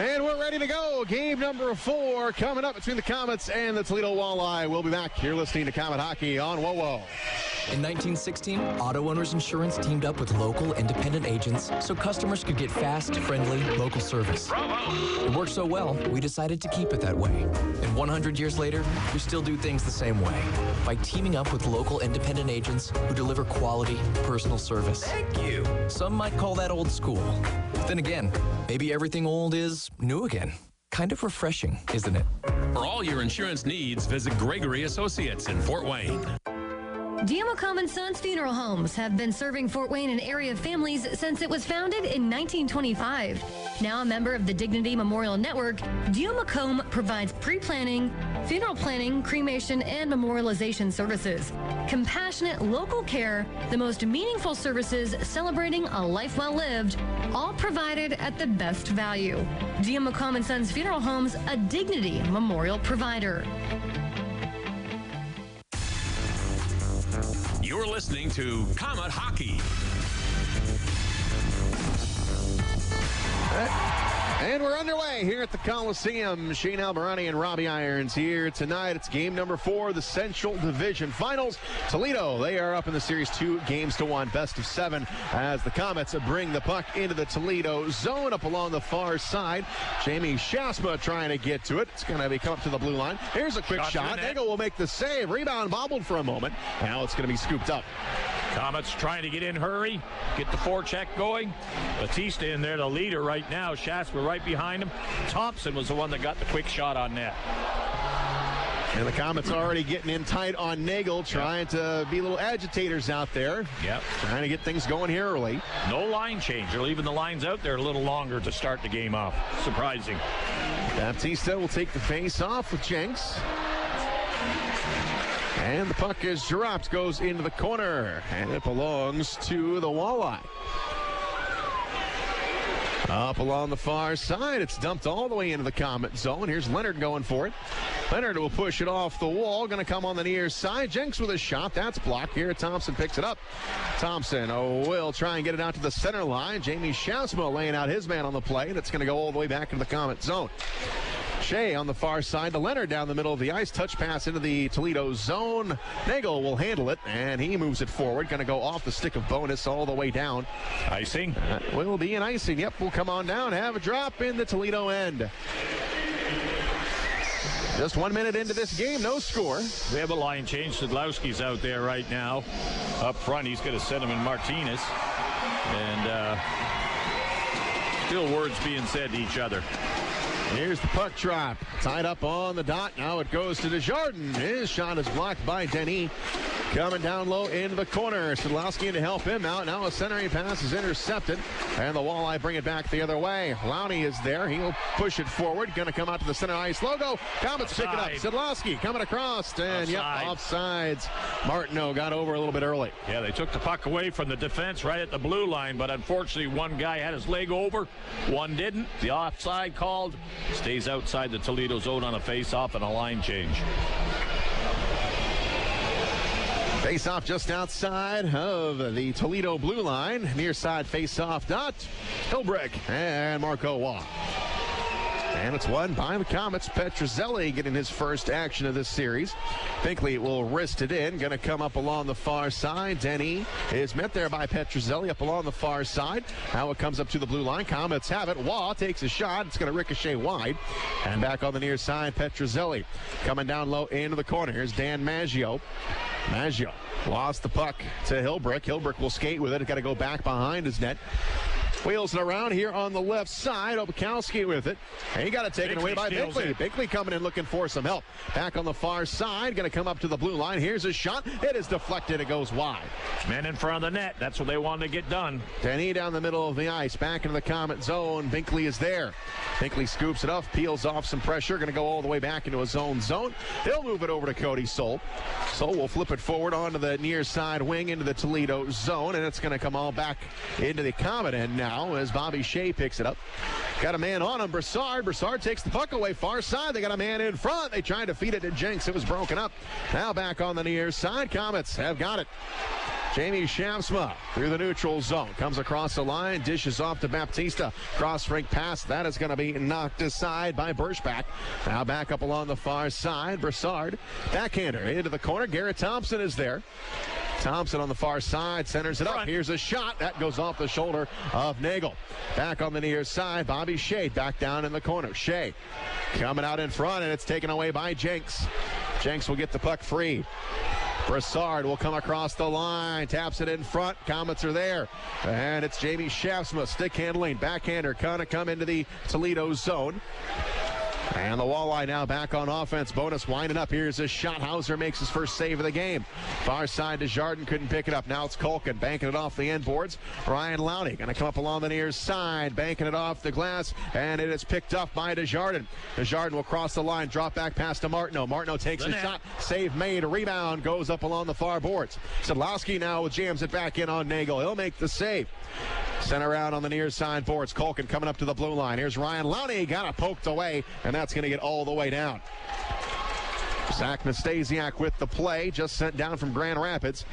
And we're ready to go. Game number 4 coming up between the Komets and the Toledo Walleye. We'll be back. You're listening to Komet Hockey on WoWo. In 1916, Auto Owners Insurance teamed up with local independent agents so customers could get fast, friendly, local service. Bravo! It worked so well, we decided to keep it that way. And 100 years later, we still do things the same way by teaming up with local independent agents who deliver quality, personal service. Thank you. Some might call that old school. Then again, maybe everything old is new again. Kind of refreshing, isn't it? For all your insurance needs, visit Gregory Associates in Fort Wayne. Komets Sons Funeral Homes have been serving Fort Wayne and area families since it was founded in 1925. Now a member of the Dignity Memorial Network, Komets provides pre-planning, funeral planning, cremation, and memorialization services. Compassionate local care, the most meaningful services celebrating a life well lived, all provided at the best value. Komets Sons Funeral Homes, a Dignity Memorial provider. You're listening to Komet Hockey. And we're underway here at the Coliseum. Shane Albarani and Robbie Irons here tonight. It's game number 4, the Central Division Finals. Toledo, they are up in the series 2-1, best of 7, as the Komets bring the puck into the Toledo zone up along the far side. Jamie Schaafsma trying to get to it. It's going to be come up to the blue line. Here's a quick shot. Nagel will make the save. Rebound bobbled for a moment. Now it's going to be scooped up. Komets trying to get in hurry, get the forecheck going. Baptista in there, the leader right now. Schaafsma right behind him. Thompson was the one that got the quick shot on net. And the Komets already getting in tight on Nagel, trying to be little agitators out there. Yep. Trying to get things going here early. No line change. They're leaving the lines out there a little longer to start the game off. Surprising. Baptista will take the face off with Jenks. And the puck is dropped, goes into the corner, and it belongs to the Walleye. Up along the far side, it's dumped all the way into the Komet zone. Here's Leonard going for it. Leonard will push it off the wall, going to come on the near side. Jenks with a shot, that's blocked here. Thompson picks it up. Thompson will try and get it out to the center line. Jamie Schaafsma laying out his man on the play, and it's going to go all the way back into the Komet zone. Shea on the far side to Leonard down the middle of the ice. Touch pass into the Toledo zone. Nagel will handle it, and he moves it forward. Going to go off the stick of bonus all the way down. Icing. Will be an icing. Yep, we'll come on down. Have a drop in the Toledo end. Just 1 minute into this game, no score. We have a line change. Sadlowski's out there right now. Up front, he's going to send him in Martinez. And still words being said to each other. Here's the puck drop. Tied up on the dot. Now it goes to Desjardins. His shot is blocked by Denny. Coming down low into the corner. Sadlowski in to help him out. Now a centering pass is intercepted. And the Walleye bring it back the other way. Lowney is there. He'll push it forward. Going to come out to the center ice logo. Komets pick it up. Sadlowski coming across. And offsides. Martineau got over a little bit early. Yeah, they took the puck away from the defense right at the blue line. But unfortunately, one guy had his leg over. One didn't. The offside called. Stays outside the Toledo zone on a face-off and a line change. Face-off just outside of the Toledo blue line. Near side face-off dot. Hilbrick and Marco Waugh. And it's won by the Komets. Petruzzelli getting his first action of this series. Binkley will wrist it in. Going to come up along the far side. Denny is met there by Petruzzelli up along the far side. Now it comes up to the blue line. Komets have it. Waugh takes a shot. It's going to ricochet wide. And back on the near side, Petruzzelli coming down low into the corner. Here's Dan Maggio. Maggio lost the puck to Hilbrick. Hilbrick will skate with it. It's got to go back behind his net. Wheels it around here on the left side. Obukowski with it. And he got it taken away by Binkley. Binkley coming in looking for some help. Back on the far side. Going to come up to the blue line. Here's a shot. It is deflected. It goes wide. Men in front of the net. That's what they wanted to get done. Denny down the middle of the ice. Back into the Komet zone. Binkley is there. Binkley scoops it up. Peels off some pressure. Going to go all the way back into a zone. He'll move it over to Cody Soul. Soul will flip it forward onto the near side wing into the Toledo zone. And it's going to come all back into the Komet end now as Bobby Shea picks it up. Got a man on him, Broussard. Broussard takes the puck away, far side. They got a man in front. They tried to feed it to Jenks. It was broken up. Now back on the near side. Komets have got it. Jamie Schaafsma through the neutral zone. Comes across the line, dishes off to Baptista. Cross-rink pass. That is going to be knocked aside by Berschbach. Now back up along the far side. Brassard, backhander into the corner. Garrett Thompson is there. Thompson on the far side, centers it up. Here's a shot. That goes off the shoulder of Nagel. Back on the near side, Bobby Shea back down in the corner. Shea coming out in front, and it's taken away by Jenks. Jenks will get the puck free. Brassard will come across the line, taps it in front. Komets are there. And it's Jamie Schaafsma, stick handling, backhander, kind of come into the Toledo zone. And the Walleye now back on offense. Bonus winding up. Here's a shot. Hauser makes his first save of the game. Far side, Desjardins couldn't pick it up. Now it's Culkin banking it off the end boards. Ryan Lowney going to come up along the near side, banking it off the glass, and it is picked up by Desjardins. Desjardins will cross the line, drop back pass to Martineau. Martineau takes a shot. Save made. A rebound goes up along the far boards. Sedlowski now jams it back in on Nagel. He'll make the save. Sent around on the near side boards. Culkin coming up to the blue line. Here's Ryan Lowney. Got it poked away, and that's going to get all the way down. Zach Nastasiak with the play, just sent down from Grand Rapids.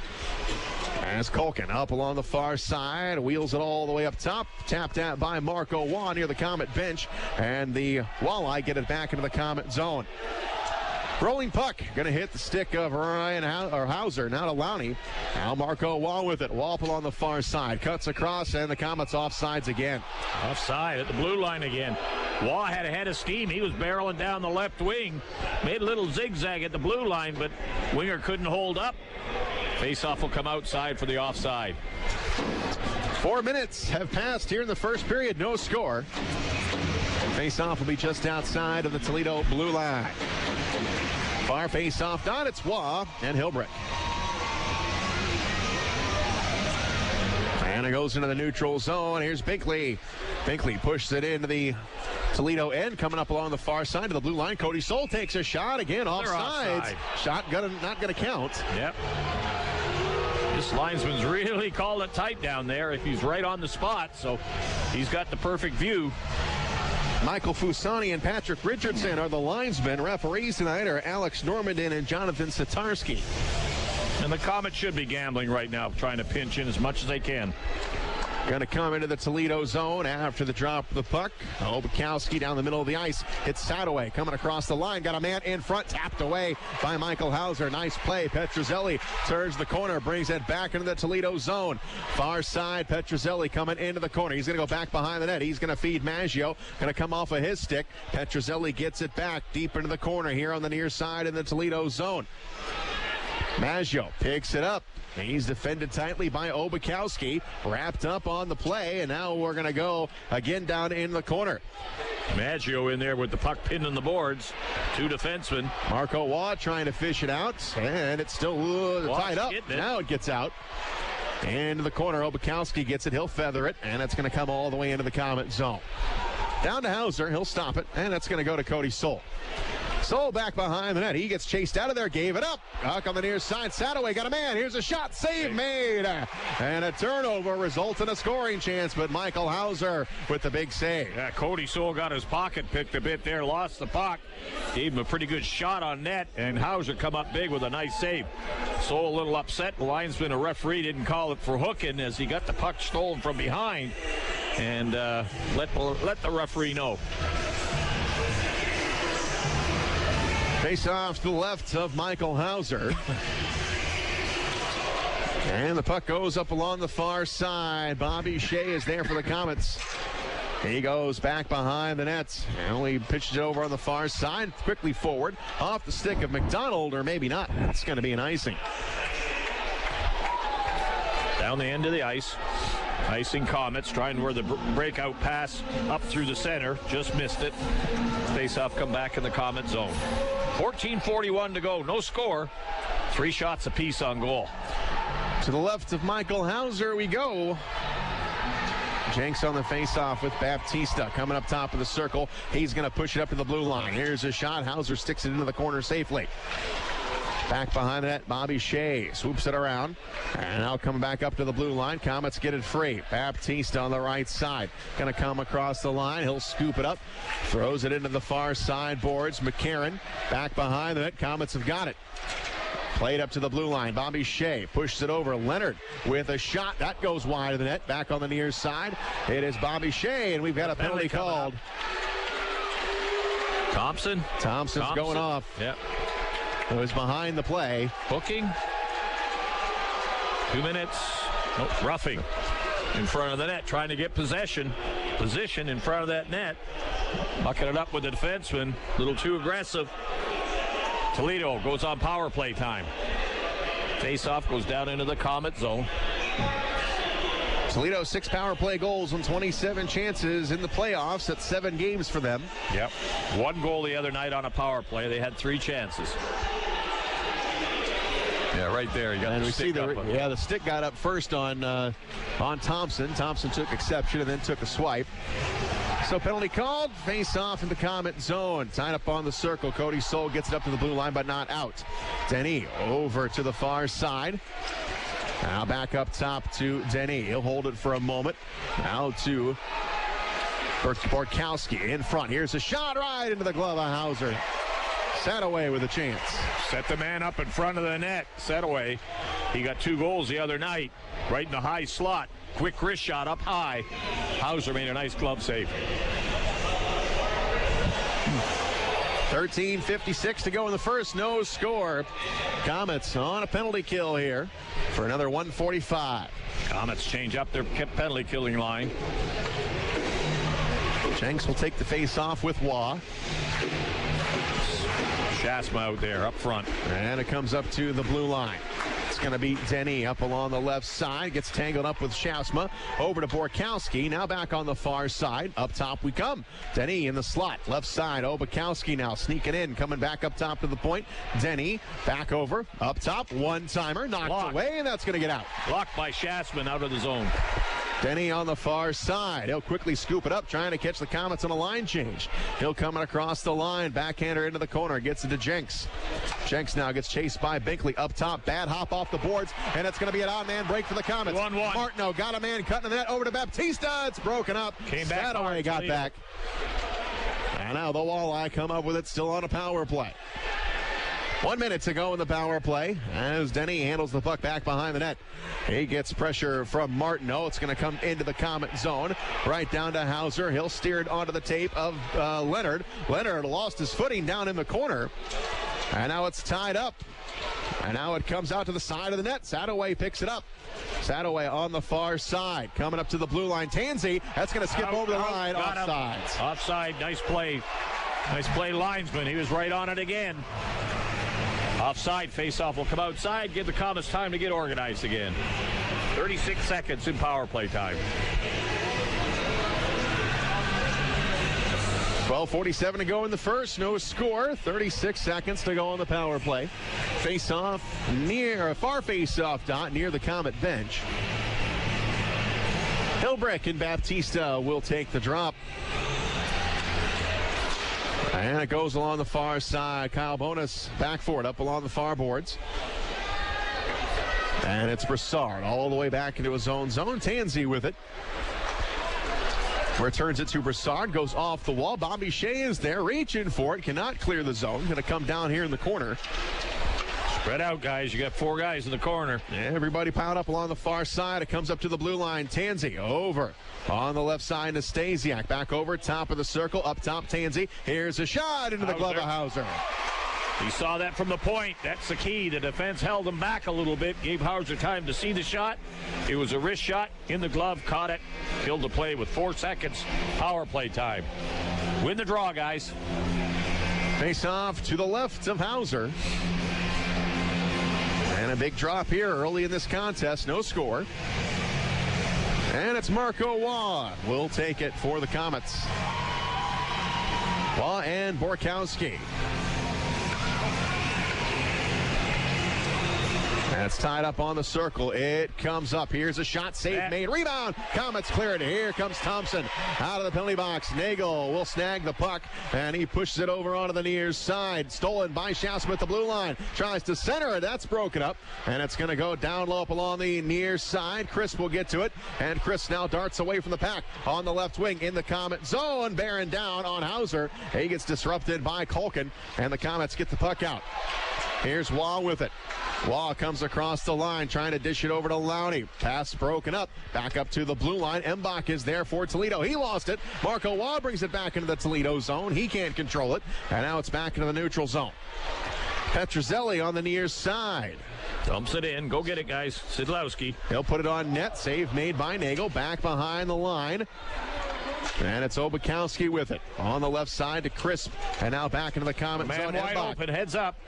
As Culkin up along the far side, wheels it all the way up top. Tapped out by Marco Waugh near the Komet bench, and the Walleye get it back into the Komet zone. Rolling puck, going to hit the stick of Hauser, now to Lowney. Now Marco Waugh with it. Waugh along the far side, cuts across, and the Komets offsides again. Offside at the blue line again. Waugh had a head of steam. He was barreling down the left wing. Made a little zigzag at the blue line, but winger couldn't hold up. Faceoff will come outside for the offside. 4 minutes have passed here in the first period. No score. Faceoff will be just outside of the Toledo blue line. Far face-off dot. It's Waugh and Hilbrick. And it goes into the neutral zone. Here's Binkley. Binkley pushes it into the Toledo end, coming up along the far side of the blue line. Cody Soul takes a shot again, offside. Shot not gonna count. Yep. This linesman's really called it tight down there if he's right on the spot, so he's got the perfect view. Michael Fusani and Patrick Richardson are the linesmen. Referees tonight are Alex Normandin and Jonathan Satarski. And the Komets should be gambling right now, trying to pinch in as much as they can. Going to come into the Toledo zone after the drop of the puck. Obakowski down the middle of the ice. Hits Sadaway coming across the line. Got a man in front. Tapped away by Michael Hauser. Nice play. Petrozelli turns the corner. Brings it back into the Toledo zone. Far side. Petrozelli coming into the corner. He's going to go back behind the net. He's going to feed Maggio. Going to come off of his stick. Petrozelli gets it back deep into the corner here on the near side in the Toledo zone. Maggio picks it up. He's defended tightly by Obakowski. Wrapped up on the play, and now we're going to go again down in the corner. Maggio in there with the puck pinned on the boards. Two defensemen. Marco Waugh trying to fish it out, and it's still tied up. Now it gets out. Into the corner, Obakowski gets it. He'll feather it, and it's going to come all the way into the Komet zone. Down to Hauser. He'll stop it, and that's going to go to Cody Soul. Soul back behind the net. He gets chased out of there, gave it up. Puck on the near side. Sadaway got a man. Here's a shot. Save made. And a turnover results in a scoring chance, but Michael Hauser with the big save. Yeah, Cody Soul got his pocket picked a bit there, lost the puck. Gave him a pretty good shot on net, and Hauser come up big with a nice save. Soul a little upset. The linesman, a referee, didn't call it for hooking as he got the puck stolen from behind. And let the referee know. Face off to the left of Michael Hauser. And the puck goes up along the far side. Bobby Shea is there for the Komets. He goes back behind the nets. And he pitches it over on the far side. Quickly forward. Off the stick of McDonald, or maybe not. It's going to be an icing. Down the end of the ice. Icing Komets, trying where the breakout pass up through the center. Just missed it. Face-off come back in the Komet zone. 14:41 to go. No score. 3 shots apiece on goal. To the left of Michael Hauser we go. Jenks on the face-off with Baptista coming up top of the circle. He's going to push it up to the blue line. Here's a shot. Hauser sticks it into the corner safely. Back behind the net, Bobby Shea swoops it around. And now coming back up to the blue line. Komets get it free. Baptista on the right side. Going to come across the line. He'll scoop it up. Throws it into the far side boards. McCarron back behind the net. Komets have got it. Played up to the blue line. Bobby Shea pushes it over. Leonard with a shot. That goes wide of the net. Back on the near side. It is Bobby Shea, and we've got a penalty called. Thompson's going off. Yep. It was behind the play. Booking. 2 minutes. Oh, roughing in front of the net, trying to get position in front of that net. Bucking it up with the defenseman. A little too aggressive. Toledo goes on power play time. Face-off goes down into the Komets zone. Toledo 6 power play goals on 27 chances in the playoffs. That's 7 games for them. Yep. 1 goal the other night on a power play. They had 3 chances. Yeah, right there. You got and the we stick see up. the stick got up first on Thompson. Thompson took exception and then took a swipe. So penalty called. Face off in the Komet zone. Tied up on the circle. Cody Soul gets it up to the blue line, but not out. Denny over to the far side. Now back up top to Denny. He'll hold it for a moment. Now to Borkowski in front. Here's a shot right into the glove of Hauser. Sataway with a chance. Set the man up in front of the net. Sataway. He got 2 goals the other night. Right in the high slot. Quick wrist shot up high. Hauser made a nice glove save. 13:56 to go in the first. No score. Komets on a penalty kill here for another 1:45. Komets change up their penalty killing line. Jenks will take the face off with Waugh. Schaafsma out there up front. And it comes up to the blue line. It's going to be Denny up along the left side. Gets tangled up with Schaafsma. Over to Borkowski. Now back on the far side. Up top we come. Denny in the slot. Left side. Bukowski now sneaking in. Coming back up top to the point. Denny back over. Up top. One-timer. Knocked away. And that's going to get out. Blocked by Schaafsma out of the zone. Denny on the far side. He'll quickly scoop it up, trying to catch the Komets on a line change. He'll coming across the line. Backhander into the corner. Gets it to Jenks. Jenks now gets chased by Binkley up top. Bad hop off the boards, and it's going to be an odd man break for the Komets. 1-1. Martineau got a man cutting the net over to Baptista. It's broken up. Came back. Sataway got back. And now the Walleye come up with it, still on a power play. 1 minute to go in the power play as Denny handles the puck back behind the net. He gets pressure from Martineau. It's going to come into the Komet zone. Right down to Hauser. He'll steer it onto the tape of Leonard. Leonard lost his footing down in the corner. And now it's tied up. And now it comes out to the side of the net. Sataway picks it up. Sataway on the far side. Coming up to the blue line. Tansey. That's going to skip over the line. Offside. Offside. Nice play. Nice play, linesman. He was right on it again. Offside. Face-off will come outside. Give the Komets time to get organized again. 36 seconds in power play time. 12:47 to go in the first. No score. 36 seconds to go on the power play. Face-off near a far face-off dot near the Komet bench. Hilbrick and Baptista will take the drop. And it goes along the far side. Kyle Bonus back for it up along the far boards. And it's Broussard all the way back into his own zone. Tansey with it. Returns it to Broussard. Goes off the wall. Bobby Shea is there reaching for it. Cannot clear the zone. Going to come down here in the corner. Spread out, guys. You got 4 guys in the corner. Everybody piled up along the far side. It comes up to the blue line. Tansey over on the left side to Stasiak. Back over, top of the circle. Up top, Tansey. Here's a shot into the glove of Hauser. He saw that from the point. That's the key. The defense held him back a little bit. Gave Hauser time to see the shot. It was a wrist shot in the glove. Caught it. Killed the play with 4 seconds. Power play time. Win the draw, guys. Face off to the left of Hauser. And a big drop here early in this contest. No score. And it's Marco Waugh. Will take it for the Komets. Waugh and Borkowski. That's tied up on the circle. It comes up. Here's a shot. Save made. Rebound. Komets clear it. Here comes Thompson out of the penalty box. Nagel will snag the puck, and he pushes it over onto the near side. Stolen by Schaafsma at the blue line. Tries to center it. That's broken up, and it's going to go down low up along the near side. Chris will get to it, and Chris now darts away from the pack on the left wing in the Komet zone. Bearing down on Hauser. He gets disrupted by Culkin, and the Komets get the puck out. Here's Wall with it. Wall comes across the line, trying to dish it over to Lowney. Pass broken up. Back up to the blue line. Mbach is there for Toledo. He lost it. Marco Wall brings it back into the Toledo zone. He can't control it. And now it's back into the neutral zone. Petrozelli on the near side. Dumps it in. Go get it, guys. Sidlowski. He'll put it on net. Save made by Nagel. Back behind the line. And it's Obukowski with it. On the left side to Crisp. And now back into the Komets zone. Man wide open. Heads up.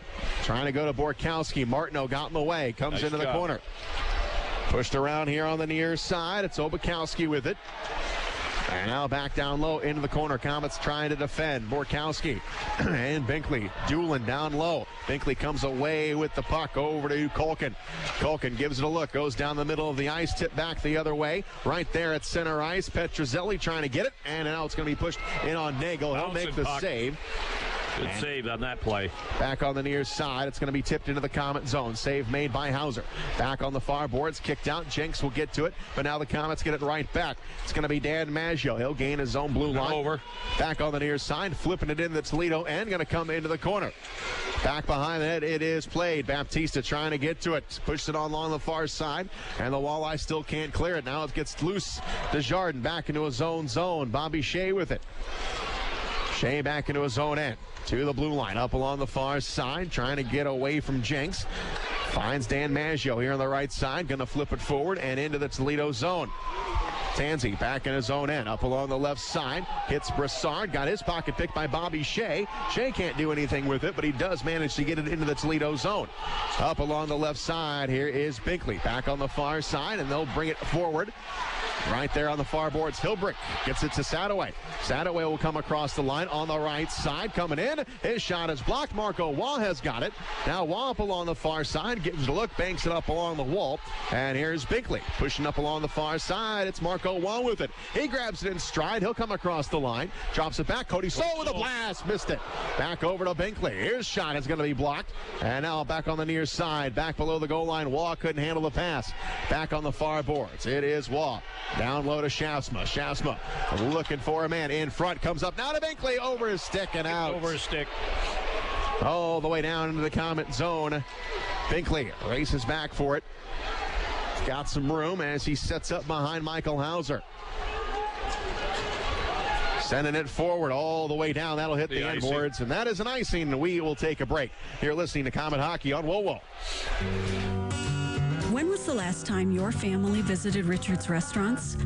Trying to go to Borkowski. Martineau got in the way. Comes Nice into the job. corner. Pushed around here on the near side. It's Obukowski with it. And now back down low into the corner. Komets trying to defend. Borkowski and Binkley dueling down low. Binkley comes away with the puck over to Culkin. Culkin gives it a look. Goes down the middle of the ice. Tip back the other way. Right there at center ice. Petrozelli trying to get it. And now it's going to be pushed in on Nagel. He'll make the save. Good save on that play. Back on the near side. It's going to be tipped into the Komet zone. Save made by Hauser. Back on the far boards. Kicked out. Jenks will get to it. But now the Komets get it right back. It's going to be Dan Maggio. He'll gain his own blue line. Over. Back on the near side. Flipping it in the Toledo end. Going to come into the corner. Back behind it. It is played. Baptista trying to get to it. Pushes it on along the far side. And the Walleye still can't clear it. Now it gets loose. Desjardins back into his own zone. Bobby Shea with it. Shea back into his own end. To the blue line, up along the far side, trying to get away from Jenks. Finds Dan Maggio here on the right side, going to flip it forward and into the Toledo zone. Tanzi back in his own end, up along the left side, hits Brassard, got his pocket picked by Bobby Shea. Shea can't do anything with it, but he does manage to get it into the Toledo zone. Up along the left side, here is Binkley, back on the far side, and they'll bring it forward. Right there on the far boards, Hilbrick gets it to Sadaway. Sadaway will come across the line on the right side, coming in. His shot is blocked. Marco Wall has got it. Now Wall up along the far side, gives it a look, banks it up along the wall. And here's Binkley pushing up along the far side. It's Marco Wall with it. He grabs it in stride. He'll come across the line, drops it back. Cody Soul with a blast, missed it. Back over to Binkley. His shot is going to be blocked. And now back on the near side, back below the goal line. Wall couldn't handle the pass. Back on the far boards, it is Wall. Down low to Schaafsma. Schaafsma looking for a man in front. Comes up now to Binkley. Over his stick and out. Over his stick. All the way down into the Komet zone. Binkley races back for it. Got some room as he sets up behind Michael Hauser. Sending it forward all the way down. That'll hit the end boards. And that is an icing. We will take a break. You're listening to Komet Hockey on WoWo. When was the last time your family visited Richard's Restaurants?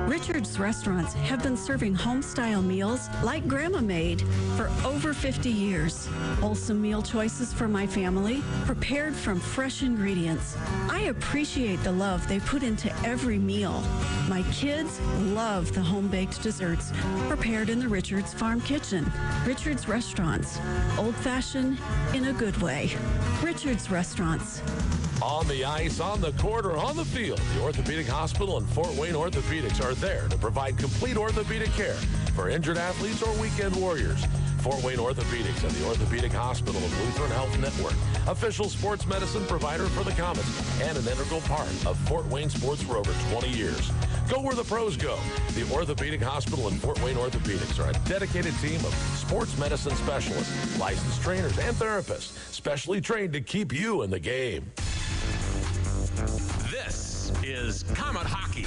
Richard's Restaurants have been serving home-style meals like Grandma made for over 50 years. Wholesome meal choices for my family, prepared from fresh ingredients. I appreciate the love they put into every meal. My kids love the home-baked desserts prepared in the Richard's Farm Kitchen. Richard's Restaurants, old-fashioned in a good way. Richard's Restaurants. On the ice, on the court, or on the field, the Orthopedic Hospital and Fort Wayne Orthopedics are there to provide complete orthopedic care for injured athletes or weekend warriors. Fort Wayne Orthopedics and the Orthopedic Hospital of Lutheran Health Network, official sports medicine provider for the Komets, and an integral part of Fort Wayne sports for over 20 years. Go where the pros go. The Orthopedic Hospital and Fort Wayne Orthopedics are a dedicated team of sports medicine specialists, licensed trainers, and therapists, specially trained to keep you in the game. This is Komet Hockey.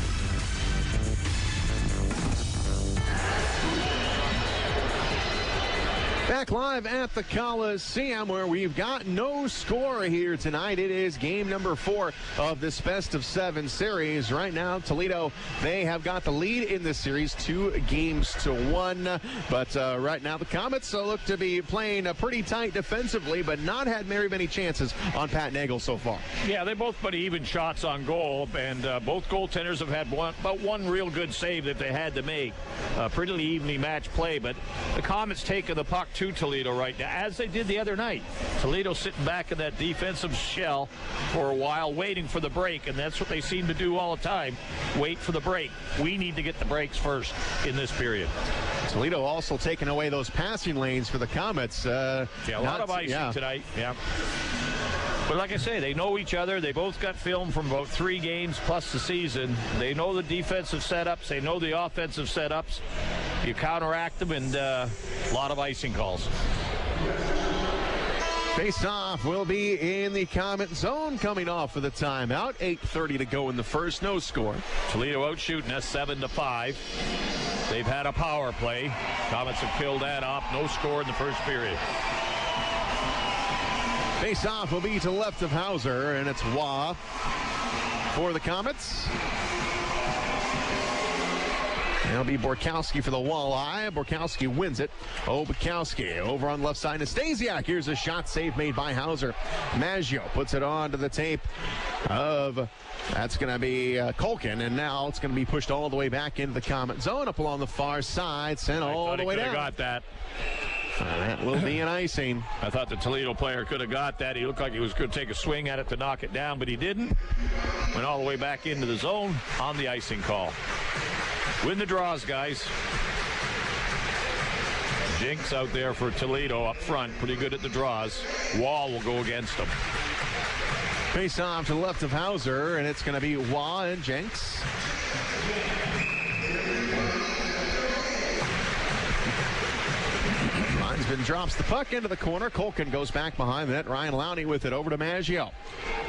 Back live at the Coliseum, where we've got no score here tonight. It is game number 4 of this best of 7 series. Right now, Toledo, they have got the lead in this series 2-1. But right now, the Komets look to be playing pretty tight defensively, but not had very many chances on Pat Nagel so far. Yeah, they both put even shots on goal, and both goaltenders have had about one real good save that they had to make. Pretty evenly matched play, but the Komets taking the puck to Toledo right now, as they did the other night. Toledo sitting back in that defensive shell for a while, waiting for the break, and that's what they seem to do all the time, wait for the break. We need to get the breaks first in this period. Toledo also taking away those passing lanes for the Komets. A lot of icing tonight. Yeah. But like I say, they know each other. They both got film from about 3 games plus the season. They know the defensive setups. They know the offensive setups. You counteract them, and a lot of icing calls. Face-off will be in the Komet zone coming off of the timeout. 8:30 to go in the first. No score. Toledo out shooting us 7-5. They've had a power play. Komets have killed that off. No score in the first period. Face-off will be to the left of Hauser, and it's Waugh for the Komets. It'll be Borkowski for the Walleye. Borkowski wins it. Bukowski over on the left side. Nastasiak. Here's a shot save made by Hauser. Maggio puts it on to the tape of, that's going to be Culkin, and now it's going to be pushed all the way back into the Komet zone, up along the far side, sent all the way down. Got that. That will be an icing. I thought the Toledo player could have got that. He looked like he was going to take a swing at it to knock it down, but he didn't. Went all the way back into the zone on the icing call. Win the draws, guys. Jinx out there for Toledo up front. Pretty good at the draws. Wall will go against them. Face off to the left of Hauser, and it's going to be Waugh and Jinx. Linesman drops the puck into the corner. Culkin goes back behind the net. Ryan Lowney with it over to Maggio.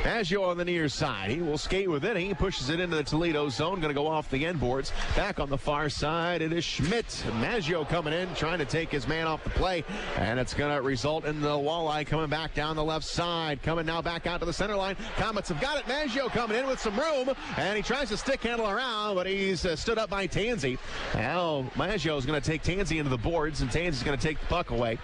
Maggio on the near side. He will skate with it. He pushes it into the Toledo zone. Going to go off the end boards. Back on the far side, it is Schmidt. Maggio coming in, trying to take his man off the play. And it's going to result in the Walleye coming back down the left side. Coming now back out to the center line. Komets have got it. Maggio coming in with some room. And he tries to stick handle around, but he's stood up by Tansey. Now Maggio is going to take Tansey into the boards, and Tansey's going to take the puck away.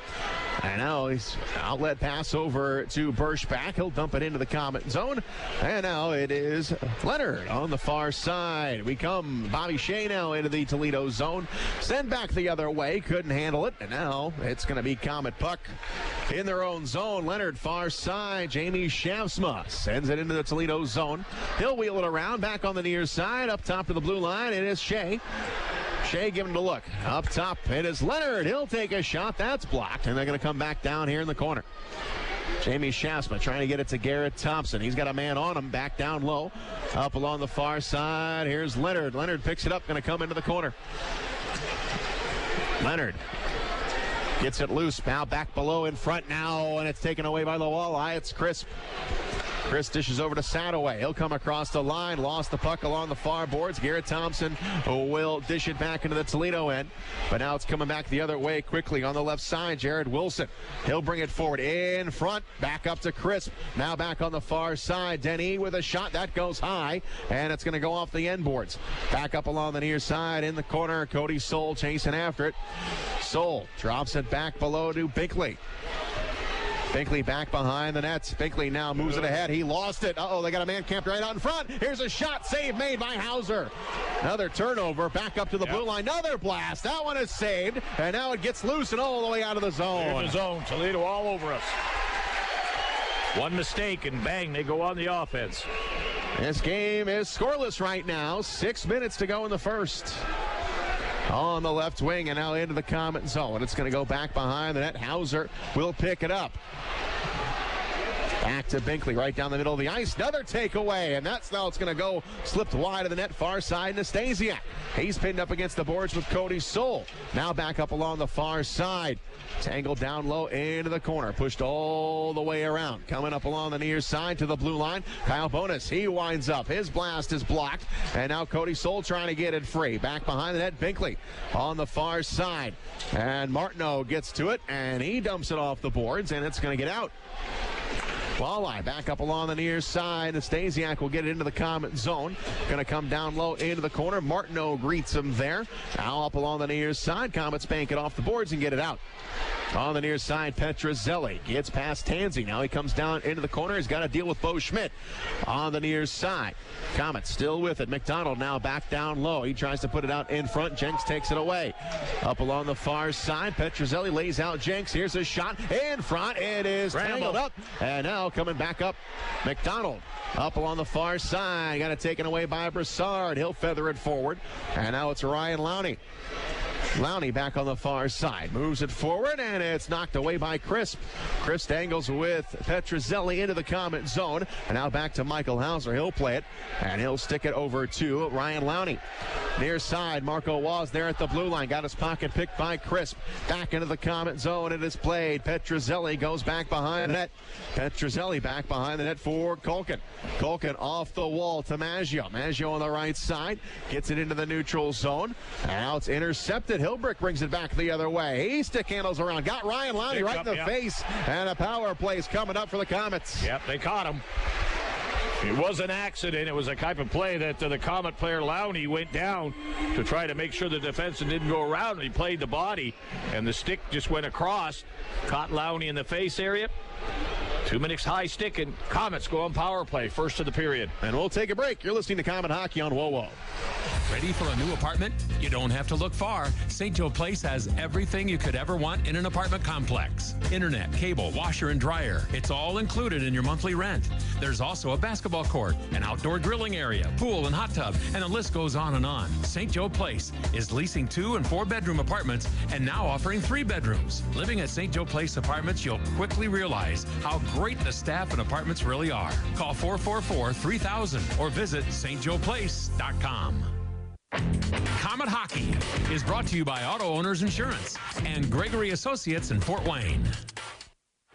And now he's outlet pass over to Berschbach. He'll dump it into the Komet zone. And now it is Leonard on the far side. We come Bobby Shea now into the Toledo zone. Send back the other way. Couldn't handle it. And now it's going to be Komet puck in their own zone. Leonard far side. Jamie Schaafsma sends it into the Toledo zone. He'll wheel it around. Back on the near side. Up top to the blue line. It is Shea. Shea giving it a look. Up top, it is Leonard. He'll take a shot. That's blocked. And they're going to come back down here in the corner. Jamie Schaafsma trying to get it to Garrett Thompson. He's got a man on him. Back down low. Up along the far side. Here's Leonard. Leonard picks it up. Going to come into the corner. Leonard gets it loose. Now back below in front now. And it's taken away by the Walleye. It's Crisp. Chris dishes over to Sadoway. He'll come across the line. Lost the puck along the far boards. Garrett Thompson will dish it back into the Toledo end. But now it's coming back the other way quickly on the left side. Jared Wilson. He'll bring it forward in front. Back up to Crisp. Now back on the far side. Denny with a shot. That goes high. And it's going to go off the end boards. Back up along the near side in the corner. Cody Soul chasing after it. Soul drops it back below to Binkley. Binkley back behind the nets. Binkley now moves it ahead. He lost it. Uh-oh, they got a man camped right out in front. Here's a shot. Save made by Hauser. Another turnover. Back up to the blue line. Another blast. That one is saved. And now it gets loose and all the way out of the zone. In the zone. Toledo all over us. One mistake and bang, they go on the offense. This game is scoreless right now. 6 minutes to go in the first. On the left wing and now into the Komet zone. It's going to go back behind the net. Hauser will pick it up. Back to Binkley right down the middle of the ice. Another takeaway, and that's now it's going to go slipped wide of the net, far side. Nastasiak. He's pinned up against the boards with Cody Soul. Now back up along the far side. Tangled down low into the corner. Pushed all the way around. Coming up along the near side to the blue line. Kyle Bonus. He winds up. His blast is blocked. And now Cody Soul trying to get it free. Back behind the net. Binkley on the far side. And Martineau gets to it. And he dumps it off the boards. And it's going to get out. Walleye back up along the near side. Nastasiak will get it into the Komet zone. Going to come down low into the corner. Martineau greets him there. Now up along the near side. Komets bank it off the boards and get it out. On the near side, Petrozelli gets past Tansey. Now he comes down into the corner. He's got to deal with Bo Schmidt on the near side. Komets still with it. McDonald now back down low. He tries to put it out in front. Jenks takes it away. Up along the far side, Petrozelli lays out Jenks. Here's a shot in front. It is tangled up. And now coming back up, McDonald. Up along the far side. Got it taken away by Broussard. He'll feather it forward. And now it's Ryan Lowney. Lowney back on the far side. Moves it forward, and it's knocked away by Crisp. Crisp angles with Petrozelli into the Komet zone. And now back to Michael Hauser. He'll play it, and he'll stick it over to Ryan Lowney. Near side, Marco Waz there at the blue line. Got his pocket picked by Crisp. Back into the Komet zone. It is played. Petrozelli goes back behind the net. Petrozelli back behind the net for Culkin. Culkin off the wall to Maggio. Maggio on the right side. Gets it into the neutral zone. And now it's intercepted. Hilbrick brings it back the other way. He stick handles around. Got Ryan Lowney right in the face. And a power play is coming up for the Komets. Yep, they caught him. It was an accident. It was a type of play that the Komet player Lowney went down to try to make sure the defenseman didn't go around. He played the body, and the stick just went across. Caught Lowney in the face area. 2 minutes high stick, and Komets go on power play, first of the period. And we'll take a break. You're listening to Komet Hockey on WOWO. Ready for a new apartment? You don't have to look far. St. Joe Place has everything you could ever want in an apartment complex. Internet, cable, washer, and dryer. It's all included in your monthly rent. There's also a basketball court, an outdoor grilling area, pool and hot tub, and the list goes on and on. St. Joe Place is leasing 2 and 4 bedroom apartments and now offering 3 bedrooms. Living at St. Joe Place Apartments, you'll quickly realize how great the staff and apartments really are. Call 444-3000 or visit stjoeplace.com. Komet Hockey is brought to you by Auto Owners Insurance and Gregory Associates in Fort Wayne.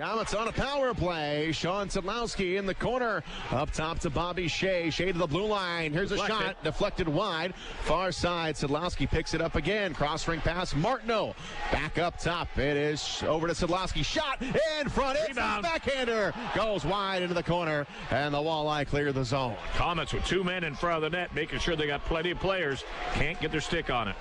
Komets on a power play. Sean Sadlowski in the corner. Up top to Bobby Shea. Shea to the blue line. Here's a shot. Deflected wide. Far side. Sadlowski picks it up again. Cross ring pass. Martineau. Back up top. It is over to Sadlowski. Shot in front. It's a backhander. Goes wide into the corner. And the Walleye clear the zone. Komets with 2 men in front of the net, making sure they got plenty of players. Can't get their stick on it.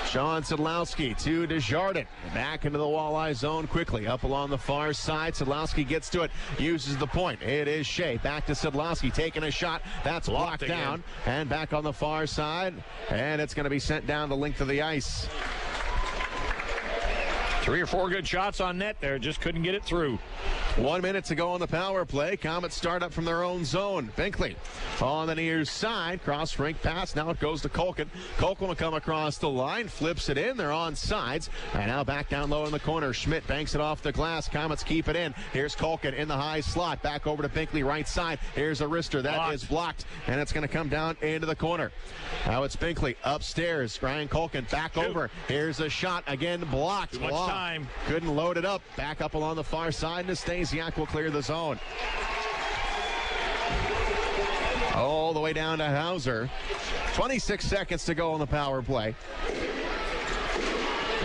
Sean Sadlowski to Desjardins. Back into the Walleye zone quickly. Up along the far side. Sadlowski gets to it. Uses the point. It is Shea. Back to Sadlowski. Taking a shot. That's blocked down. And back on the far side. And it's going to be sent down the length of the ice. 3 or 4 good shots on net there. Just couldn't get it through. 1 minute to go on the power play. Komets start up from their own zone. Binkley on the near side. Cross rink pass. Now it goes to Culkin. Culkin will come across the line. Flips it in. They're on sides. And now back down low in the corner. Schmidt banks it off the glass. Komets keep it in. Here's Culkin in the high slot. Back over to Binkley right side. Here's a wrister. That is blocked. And it's going to come down into the corner. Now it's Binkley upstairs. Ryan Culkin back over. Here's a shot. Again blocked. Too much time. Couldn't load it up. Back up along the far side. Nastasiak will clear the zone. All the way down to Hauser. 26 seconds to go on the power play.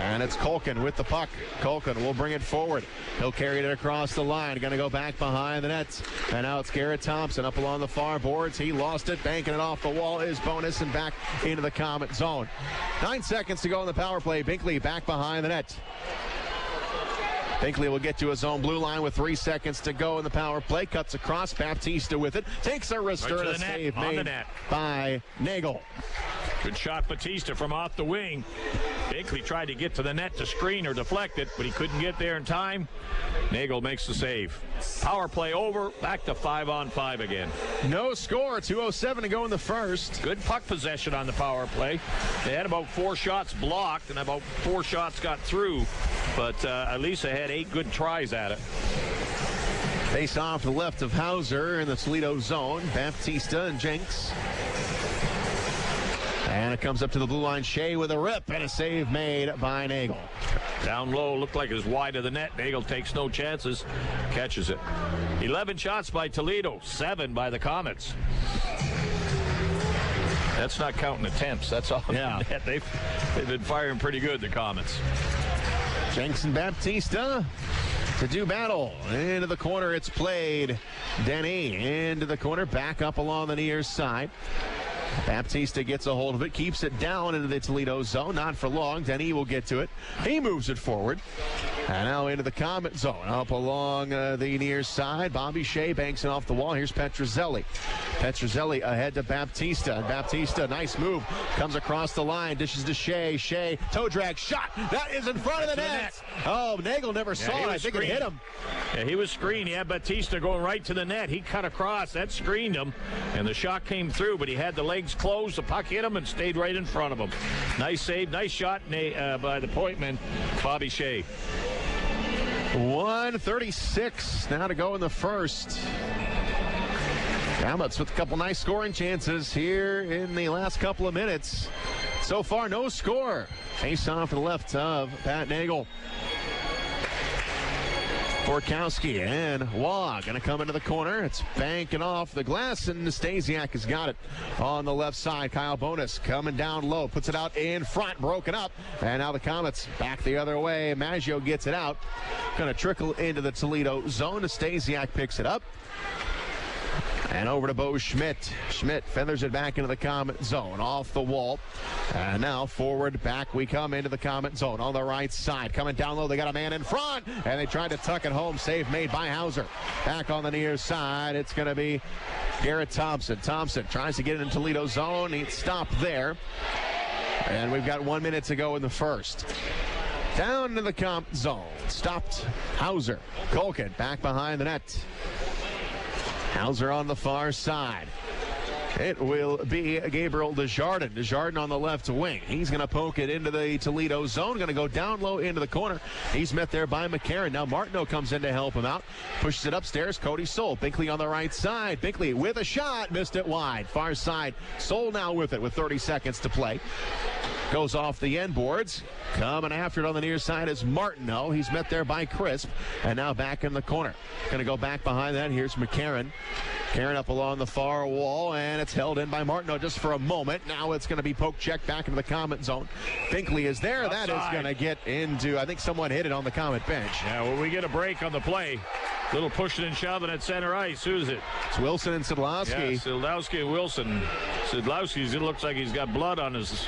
And it's Culkin with the puck. Culkin will bring it forward. He'll carry it across the line. Going to go back behind the nets. And now it's Garrett Thompson up along the far boards. He lost it. Banking it off the wall is Bonus and back into the Komet zone. 9 seconds to go on the power play. Binkley back behind the net. Binkley will get to his own blue line with 3 seconds to go in the power play. Cuts across. Baptista with it. Takes a wrister and a save made by Nagel. Good shot, Baptista, from off the wing. Binkley tried to get to the net to screen or deflect it, but he couldn't get there in time. Nagel makes the save. Power play over. Back to 5-on-5 again. No score. 2:07 to go in the first. Good puck possession on the power play. They had about 4 shots blocked, and about 4 shots got through. But at least they had 8 good tries at it. Face off to the left of Hauser in the Toledo zone. Baptista and Jenks. And it comes up to the blue line. Shea with a rip and a save made by Nagel. Down low, looked like it was wide of the net. Nagel takes no chances, catches it. 11 shots by Toledo, 7 by the Komets. That's not counting attempts. That's all. Yeah. They've been firing pretty good, the Komets. Jenks and Baptista to do battle. Into the corner, it's played. Denny into the corner, back up along the near side. Baptista gets a hold of it, keeps it down into the Toledo zone. Not for long. Denny will get to it. He moves it forward. And now into the Komet zone. Up along the near side. Bobby Shea banks it off the wall. Here's Petrozelli. Petrozelli ahead to Baptista. And Baptista, nice move. Comes across the line. Dishes to Shea. Shea, toe drag, shot. That is in front of the net. Oh, Nagel never saw it. I think it hit him. Yeah, he was screened. He had Baptista going right to the net. He cut across. That screened him. And the shot came through, but he had the legs closed. The puck hit him and stayed right in front of him. Nice save. Nice shot by the pointman, Bobby Shea. 1:36 now to go in the first. Komets with a couple nice scoring chances here in the last couple of minutes. So far, no score. Face off to the left of Pat Nagel. Borkowski and Waugh going to come into the corner. It's banking off the glass, and Stasiak has got it on the left side. Kyle Bonus coming down low, puts it out in front, broken up, and now the Komets back the other way. Maggio gets it out, going to trickle into the Toledo zone. Stasiak picks it up. And over to Bo Schmidt. Schmidt feathers it back into the Komet zone. Off the wall. And now forward, back we come into the Komet zone on the right side. Coming down low, they got a man in front. And they tried to tuck it home. Save made by Hauser. Back on the near side, it's going to be Garrett Thompson. Thompson tries to get it in Toledo zone. He stopped there. And we've got 1 minute to go in the first. Down to the Komet zone. Stopped Hauser. Culkin back behind the net. Hauser on the far side. It will be Gabriel Desjardins. Desjardins on the left wing. He's going to poke it into the Toledo zone. Going to go down low into the corner. He's met there by McCarron. Now Martineau comes in to help him out. Pushes it upstairs. Cody Soul. Binkley on the right side. Binkley with a shot. Missed it wide. Far side. Soul now with it with 30 seconds to play. Goes off the end boards. Coming after it on the near side is Martineau. He's met there by Crisp. And now back in the corner. Going to go back behind that. Here's McCarron. McCarron up along the far wall, and it's held in by Martineau just for a moment. Now it's going to be poke check back into the Komet zone. Binkley is there. Outside. That is going to get into, I think someone hit it on the Komet bench. Yeah, when we get a break on the play, little pushing and shoving at center ice. Who's it? It's Wilson and Sidlowski. Yeah, Sidlowski and Wilson. Sidlowski, it looks like he's got blood on his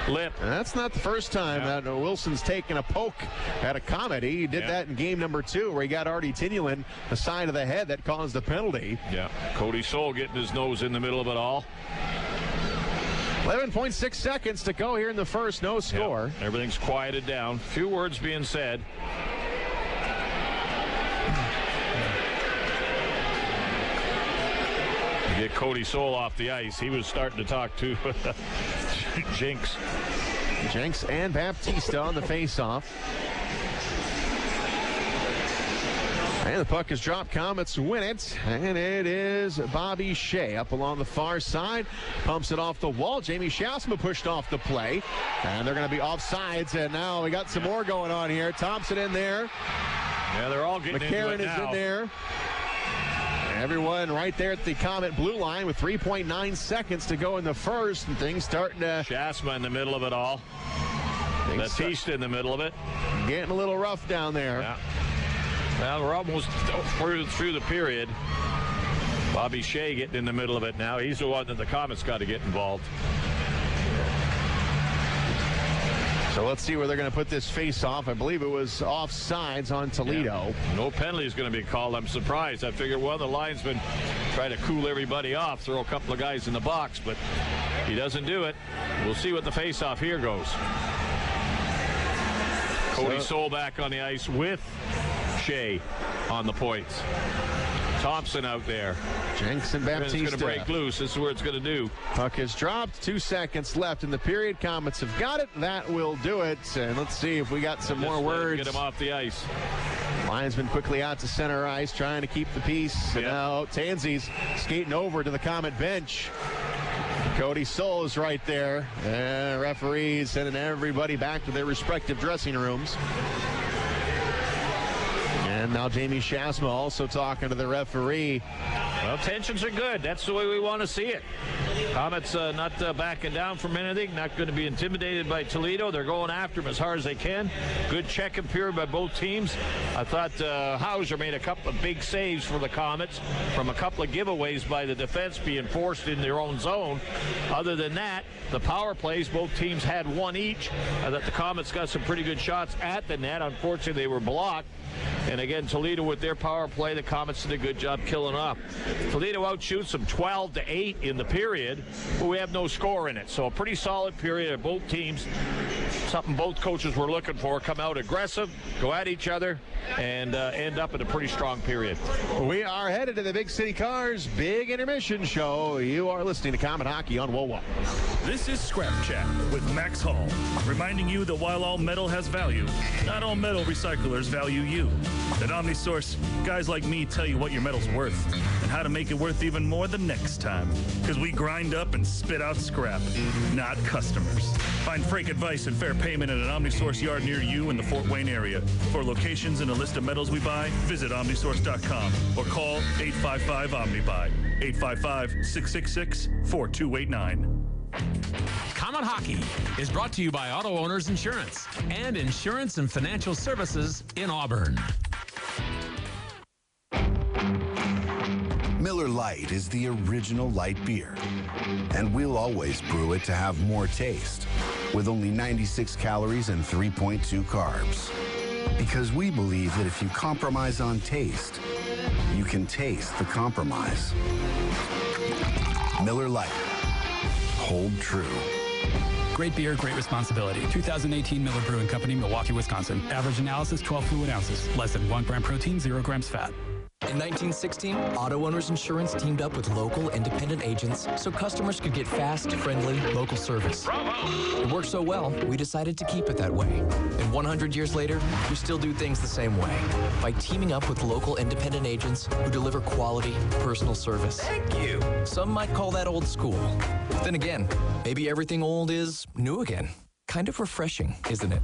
lip. That's not the first time that Wilson's taken a poke at a Komet. He did that in game number 2 where he got Artie Tinulin the side of the head that caused the penalty. Yeah, Cody Soul getting his nose in the middle of it all. 11.6 seconds to go here in the first. No score. Yep. Everything's quieted down. Few words being said. Get Cody Soul off the ice. He was starting to talk to Jinx. Jinx and Baptista on the face-off. And the puck is dropped. Komets win it. And it is Bobby Shea up along the far side. Pumps it off the wall. Jamie Schaafsma pushed off the play. And they're going to be offsides. And now we got some more going on here. Thompson in there. Yeah, they're all getting McCarron into it now. is in there. Everyone right there at the Komet blue line with 3.9 seconds to go in the first, and things starting to... Schaafsma in the middle of it all. Baptista in the middle of it. Getting a little rough down there. Yeah. Well, we're almost through the period. Bobby Shea getting in the middle of it now. He's the one that the Komets got to get involved. So let's see where they're going to put this face-off. I believe it was offsides on Toledo. Yeah. No penalty is going to be called. I'm surprised. I figured one of the linesmen try to cool everybody off, throw a couple of guys in the box, but he doesn't do it. We'll see what the face-off here goes. Cody Soul back on the ice with Shea on the points. Thompson out there. Jenks and Baptista. It's going to break loose. This is where it's going to do. Puck is dropped. 2 seconds left in the period. Komets have got it. That will do it. And let's see if we got some more words. Get him off the ice. Linesman quickly out to center ice, trying to keep the peace. And now Tansi's skating over to the Komet bench. Cody Soul is right there. Referees sending everybody back to their respective dressing rooms. And now Jamie Schaafsma also talking to the referee. Well, tensions are good. That's the way we want to see it. Komets not backing down from anything, not going to be intimidated by Toledo. They're going after them as hard as they can. Good check-in period by both teams. I thought Hauser made a couple of big saves for the Komets from a couple of giveaways by the defense being forced in their own zone. Other than that, the power plays, both teams had one each. I thought the Komets got some pretty good shots at the net. Unfortunately, they were blocked. And again, Toledo with their power play, the Komets did a good job killing off. Toledo outshoots them 12-8 in the period, but we have no score in it. So a pretty solid period of both teams. Something both coaches were looking for. Come out aggressive, go at each other, and end up in a pretty strong period. We are headed to the Big City Cars Big Intermission Show. You are listening to Comet Hockey on Walleye. This is Scrap Chat with Max Hall, reminding you that while all metal has value, not all metal recyclers value you. At OmniSource, guys like me tell you what your metal's worth and how to make it worth even more the next time. Because we grind up and spit out scrap, not customers. Find freight advice and fair payment at an OmniSource yard near you in the Fort Wayne area. For locations and a list of metals we buy, visit OmniSource.com or call 855-OmniBuy, 855-666-4289. Comet Hockey is brought to you by Auto Owners Insurance and Insurance and Financial Services in Auburn. Miller Lite is the original light beer, and we'll always brew it to have more taste, with only 96 calories and 3.2 carbs. Because we believe that if you compromise on taste, you can taste the compromise. Miller Lite. Hold true. Great beer, great responsibility. 2018 Miller Brewing Company, Milwaukee, Wisconsin. Average analysis, 12 fluid ounces. Less than 1 gram protein, 0 grams fat. In 1916, Auto Owners Insurance teamed up with local independent agents so customers could get fast, friendly, local service. It worked so well, we decided to keep it that way. And 100 years later, we still do things the same way by teaming up with local independent agents who deliver quality, personal service. Thank you. Some might call that old school. Then again, maybe everything old is new again. Kind of refreshing, isn't it?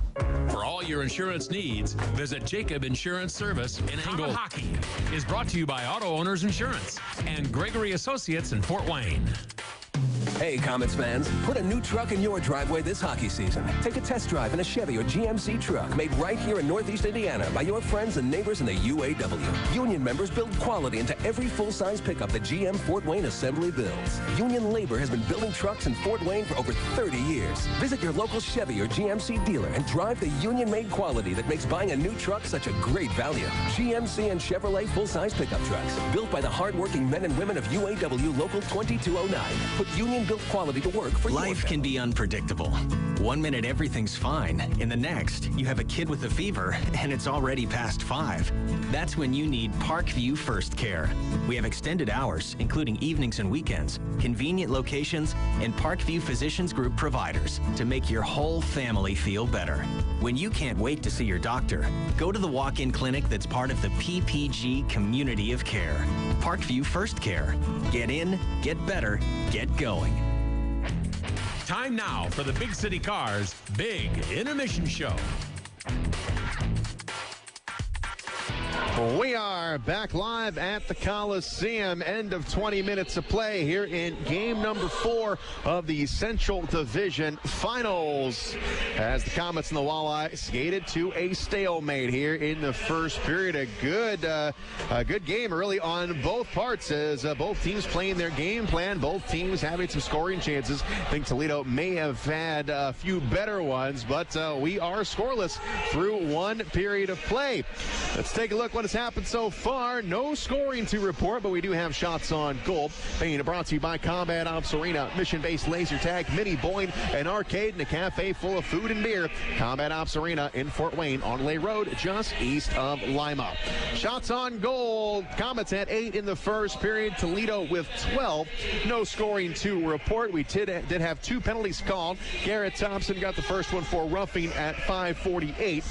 For all your insurance needs, visit Jacob Insurance Service in Angle. Comet Hockey is brought to you by Auto Owners Insurance and Gregory Associates in Fort Wayne. Hey, Komets fans, put a new truck in your driveway this hockey season. Take a test drive in a Chevy or GMC truck made right here in Northeast Indiana by your friends and neighbors in the UAW. Union members build quality into every full-size pickup that GM Fort Wayne Assembly builds. Union labor has been building trucks in Fort Wayne for over 30 years. Visit your local Chevy or GMC dealer and drive the union-made quality that makes buying a new truck such a great value. GMC and Chevrolet full-size pickup trucks, built by the hardworking men and women of UAW Local 2209. Put union-built quality to work for life can be unpredictable. One minute everything's fine. In the next, you have a kid with a fever and it's already past 5. That's when you need Parkview First Care. We have extended hours, including evenings and weekends, convenient locations, and Parkview Physicians Group providers to make your whole family feel better. When you can't wait to see your doctor, go to the walk-in clinic that's part of the PPG community of care. Parkview First Care. Get in, get better, get going. Time now for the Big City Cars Big Intermission Show. We are back live at the Coliseum. End of 20 minutes of play here in game number 4 of the Central Division Finals. As the Komets and the Walleye skated to a stalemate here in the first period. A good game really on both parts as both teams playing their game plan. Both teams having some scoring chances. I think Toledo may have had a few better ones, but we are scoreless through one period of play. Let's take a look what has happened so far. No scoring to report, but we do have shots on goal. Being brought to you by Combat Ops Arena, mission-based laser tag, mini Boyne, an arcade, and a cafe full of food and beer. Combat Ops Arena in Fort Wayne on Lay Road, just east of Lima. Shots on goal. Komets had 8 in the first period. Toledo with 12. No scoring to report. We did have 2 penalties called. Garrett Thompson got the first one for roughing at 5:48.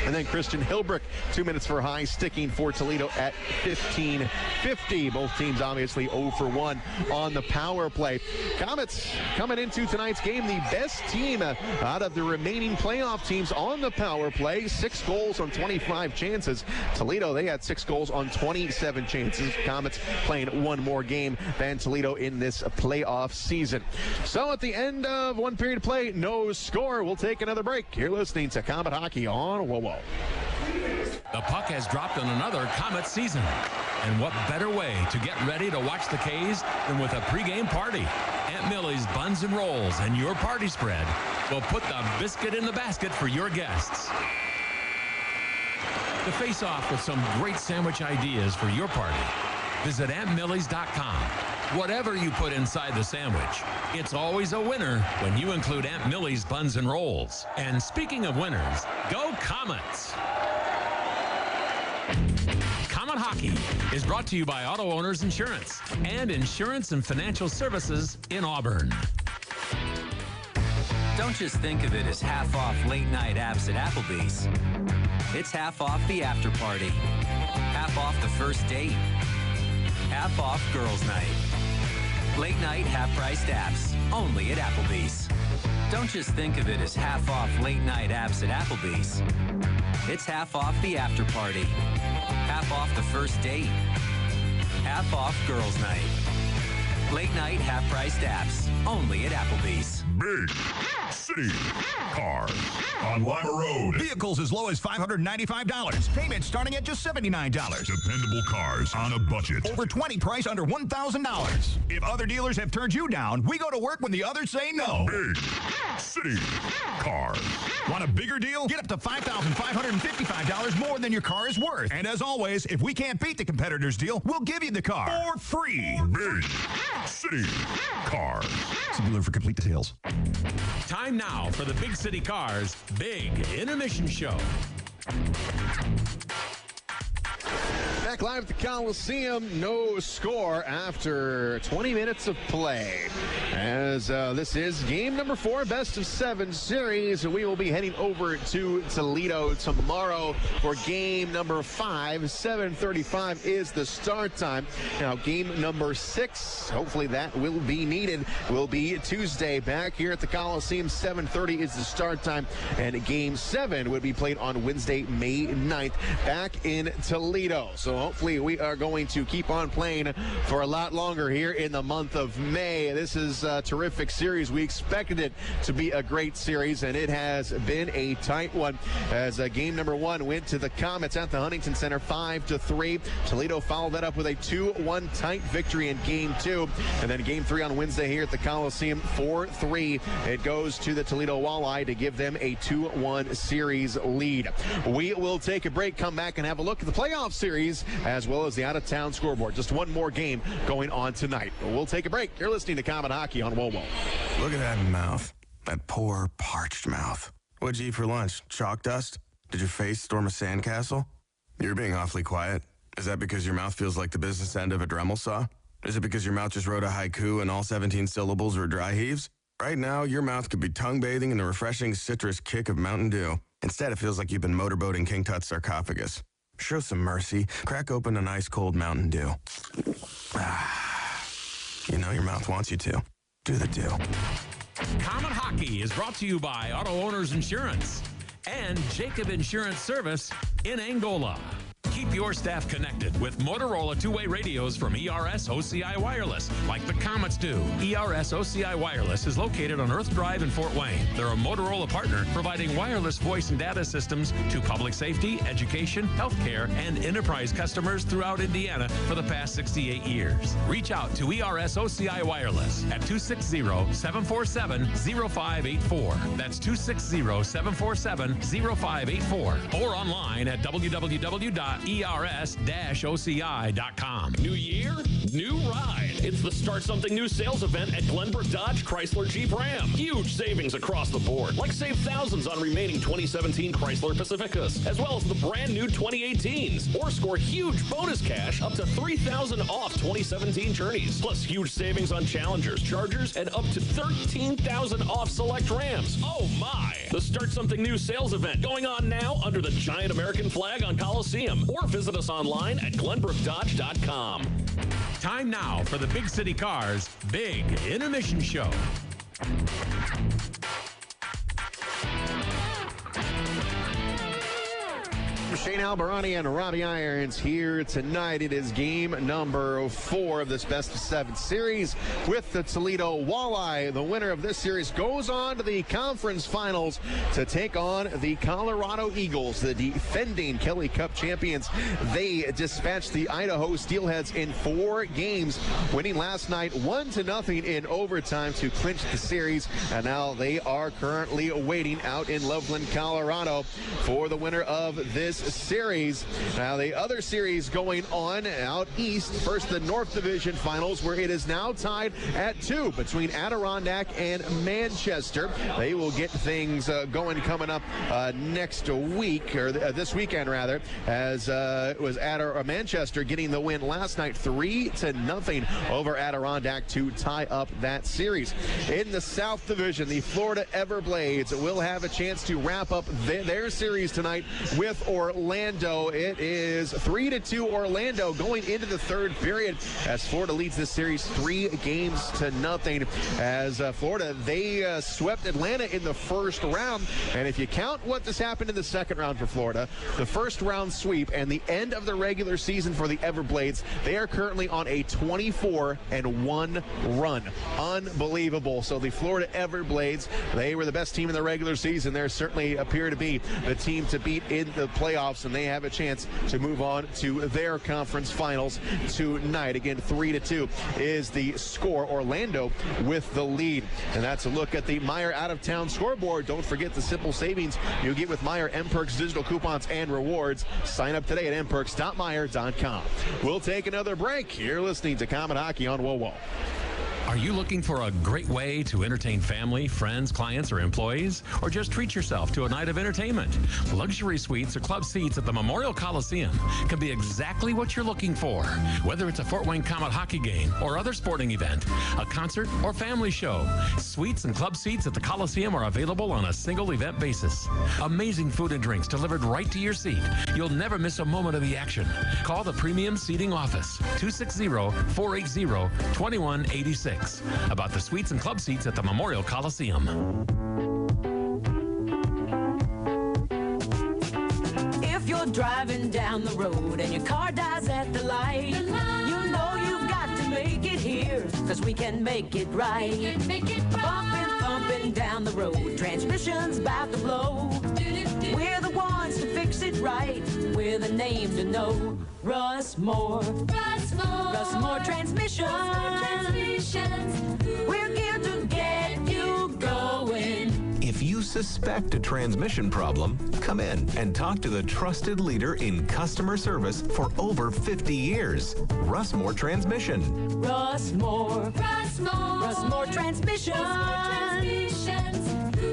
And then Christian Hilbrick, 2 minutes for high, sticking for Toledo at 15:50. Both teams obviously 0 for 1 on the power play. Komets coming into tonight's game, the best team out of the remaining playoff teams on the power play. 6 goals on 25 chances. Toledo, they had 6 goals on 27 chances. Komets playing one more game than Toledo in this playoff season. So at the end of one period of play, no score. We'll take another break. You're listening to Komet Hockey on Whoa. The puck has dropped on another Komet season. And what better way to get ready to watch the K's than with a pregame party? Aunt Millie's Buns and Rolls and your party spread will put the biscuit in the basket for your guests. To face off with some great sandwich ideas for your party, visit AuntMillie's.com. Whatever you put inside the sandwich, it's always a winner when you include Aunt Millie's Buns and Rolls. And speaking of winners, go Komets! Komet Hockey is brought to you by Auto Owners Insurance and Insurance and Financial Services in Auburn. Don't just think of it as half off late night apps at Applebee's. It's half off the after party, half off the first date, half off girls' night. Late night half-priced apps, only at Applebee's. Don't just think of it as half off late night apps at Applebee's. It's half off the after party, half off the first date, half off girls' night. Late night half-priced apps, only at Applebee's. Big City Cars on Lima Road. Vehicles as low as $595. Payments starting at just $79. Dependable cars on a budget. Over 20 price under $1,000. If other dealers have turned you down, we go to work when the others say no. Big City Cars. Want a bigger deal? Get up to $5,555 more than your car is worth. And as always, if we can't beat the competitor's deal, we'll give you the car for free. Big City Cars. See dealer for complete details. Time now for the Big City Cars Big Intermission Show. Back live at the Coliseum, no score after 20 minutes of play. As this is game number 4, best of 7 series. We will be heading over to Toledo tomorrow for game number 5. 7:35 is the start time. Now, game number 6, hopefully that will be needed, will be Tuesday back here at the Coliseum. 7:30 is the start time, and game 7 would be played on Wednesday, May 9th, back in Toledo. So hopefully we are going to keep on playing for a lot longer here in the month of May. This is a terrific series. We expected it to be a great series, and it has been a tight one as game number 1 went to the Komets at the Huntington Center 5-3. Toledo followed that up with a 2-1 tight victory in game 2, and then game 3 on Wednesday here at the Coliseum 4-3. It goes to the Toledo Walleye to give them a 2-1 series lead. We will take a break, come back and have a look at the playoff series as well as the out-of-town scoreboard. Just one more game going on tonight. We'll take a break. You're listening to Komet Hockey on WOWO. Look at that mouth. That poor, parched mouth. What'd you eat for lunch? Chalk dust? Did your face storm a sandcastle? You're being awfully quiet. Is that because your mouth feels like the business end of a Dremel saw? Is it because your mouth just wrote a haiku and all 17 syllables were dry heaves? Right now, your mouth could be tongue-bathing in the refreshing citrus kick of Mountain Dew. Instead, it feels like you've been motorboating King Tut's sarcophagus. Show some mercy. Crack open an ice-cold Mountain Dew. You know your mouth wants you to. Do the Dew. Komet Hockey is brought to you by Auto Owners Insurance and Jacob Insurance Service in Angola. Keep your staff connected with Motorola two-way radios from ERS OCI Wireless, like the Komets do. ERS OCI Wireless is located on Earth Drive in Fort Wayne. They're a Motorola partner providing wireless voice and data systems to public safety, education, healthcare, and enterprise customers throughout Indiana for the past 68 years. Reach out to ERS OCI Wireless at 260-747-0584. That's 260-747-0584. Or online at www.ers-oci.com. ers-oci.com. New year, new ride. It's the Start Something New sales event at Glenbrook Dodge Chrysler Jeep Ram. Huge savings across the board, like save thousands on remaining 2017 Chrysler Pacificas, as well as the brand new 2018s, or score huge bonus cash up to $3,000 off 2017 Journeys, plus huge savings on Challengers, Chargers, and up to $13,000 off select Rams. Oh my! The Start Something New sales event going on now under the giant American flag on Coliseum, or visit us online at glenbrookdodge.com. Time now for the Big City Cars Big Intermission Show. Shane Albarani and Robbie Irons here tonight. It is game number 4 of this best of 7 series with the Toledo Walleye. The winner of this series goes on to the conference finals to take on the Colorado Eagles, the defending Kelly Cup champions. They dispatched the Idaho Steelheads in 4 games, winning last night 1-0 in overtime to clinch the series. And now they are currently waiting out in Loveland, Colorado for the winner of this series. Now the other series going on out east, first the North Division Finals, where it is now tied at 2 between Adirondack and Manchester. They will get things going coming up next week, or this weekend rather, as it was Manchester getting the win last night 3-0 over Adirondack to tie up that series. In the South Division, the Florida Everblades will have a chance to wrap up their series tonight with Orlando. It is 3-2 Orlando going into the 3rd period as Florida leads this series 3-0. As Florida, they swept Atlanta in the first round. And if you count what just happened in the second round for Florida, the first round sweep and the end of the regular season for the Everblades, they are currently on a 24-1 run. Unbelievable. So the Florida Everblades, they were the best team in the regular season. They certainly appear to be the team to beat in the playoffs, and they have a chance to move on to their conference finals tonight. Again, 3-2 is the score. Orlando with the lead. And that's a look at the Meijer out-of-town scoreboard. Don't forget the simple savings you get with Meijer M-Perks digital coupons and rewards. Sign up today at mperks.meijer.com. We'll take another break. You're listening to Comet Hockey on WOWO. Are you looking for a great way to entertain family, friends, clients, or employees? Or just treat yourself to a night of entertainment? Luxury suites or club seats at the Memorial Coliseum can be exactly what you're looking for. Whether it's a Fort Wayne Comet hockey game or other sporting event, a concert or family show, suites and club seats at the Coliseum are available on a single event basis. Amazing food and drinks delivered right to your seat. You'll never miss a moment of the action. Call the Premium Seating Office, 260-480-2186. About the suites and club seats at the Memorial Coliseum. If you're driving down the road and your car dies at the light, you know you've got to make it here, because we can make it right. Bumping, thumping down the road, transmission's about to blow. We're the ones to fix it right. We're the name to know. Russ Moore. Russ Moore Transmissions. We're here to get you going. If you suspect a transmission problem, come in and talk to the trusted leader in customer service for over 50 years, Russ Moore Transmission. Russ Moore. Russ Moore Transmissions.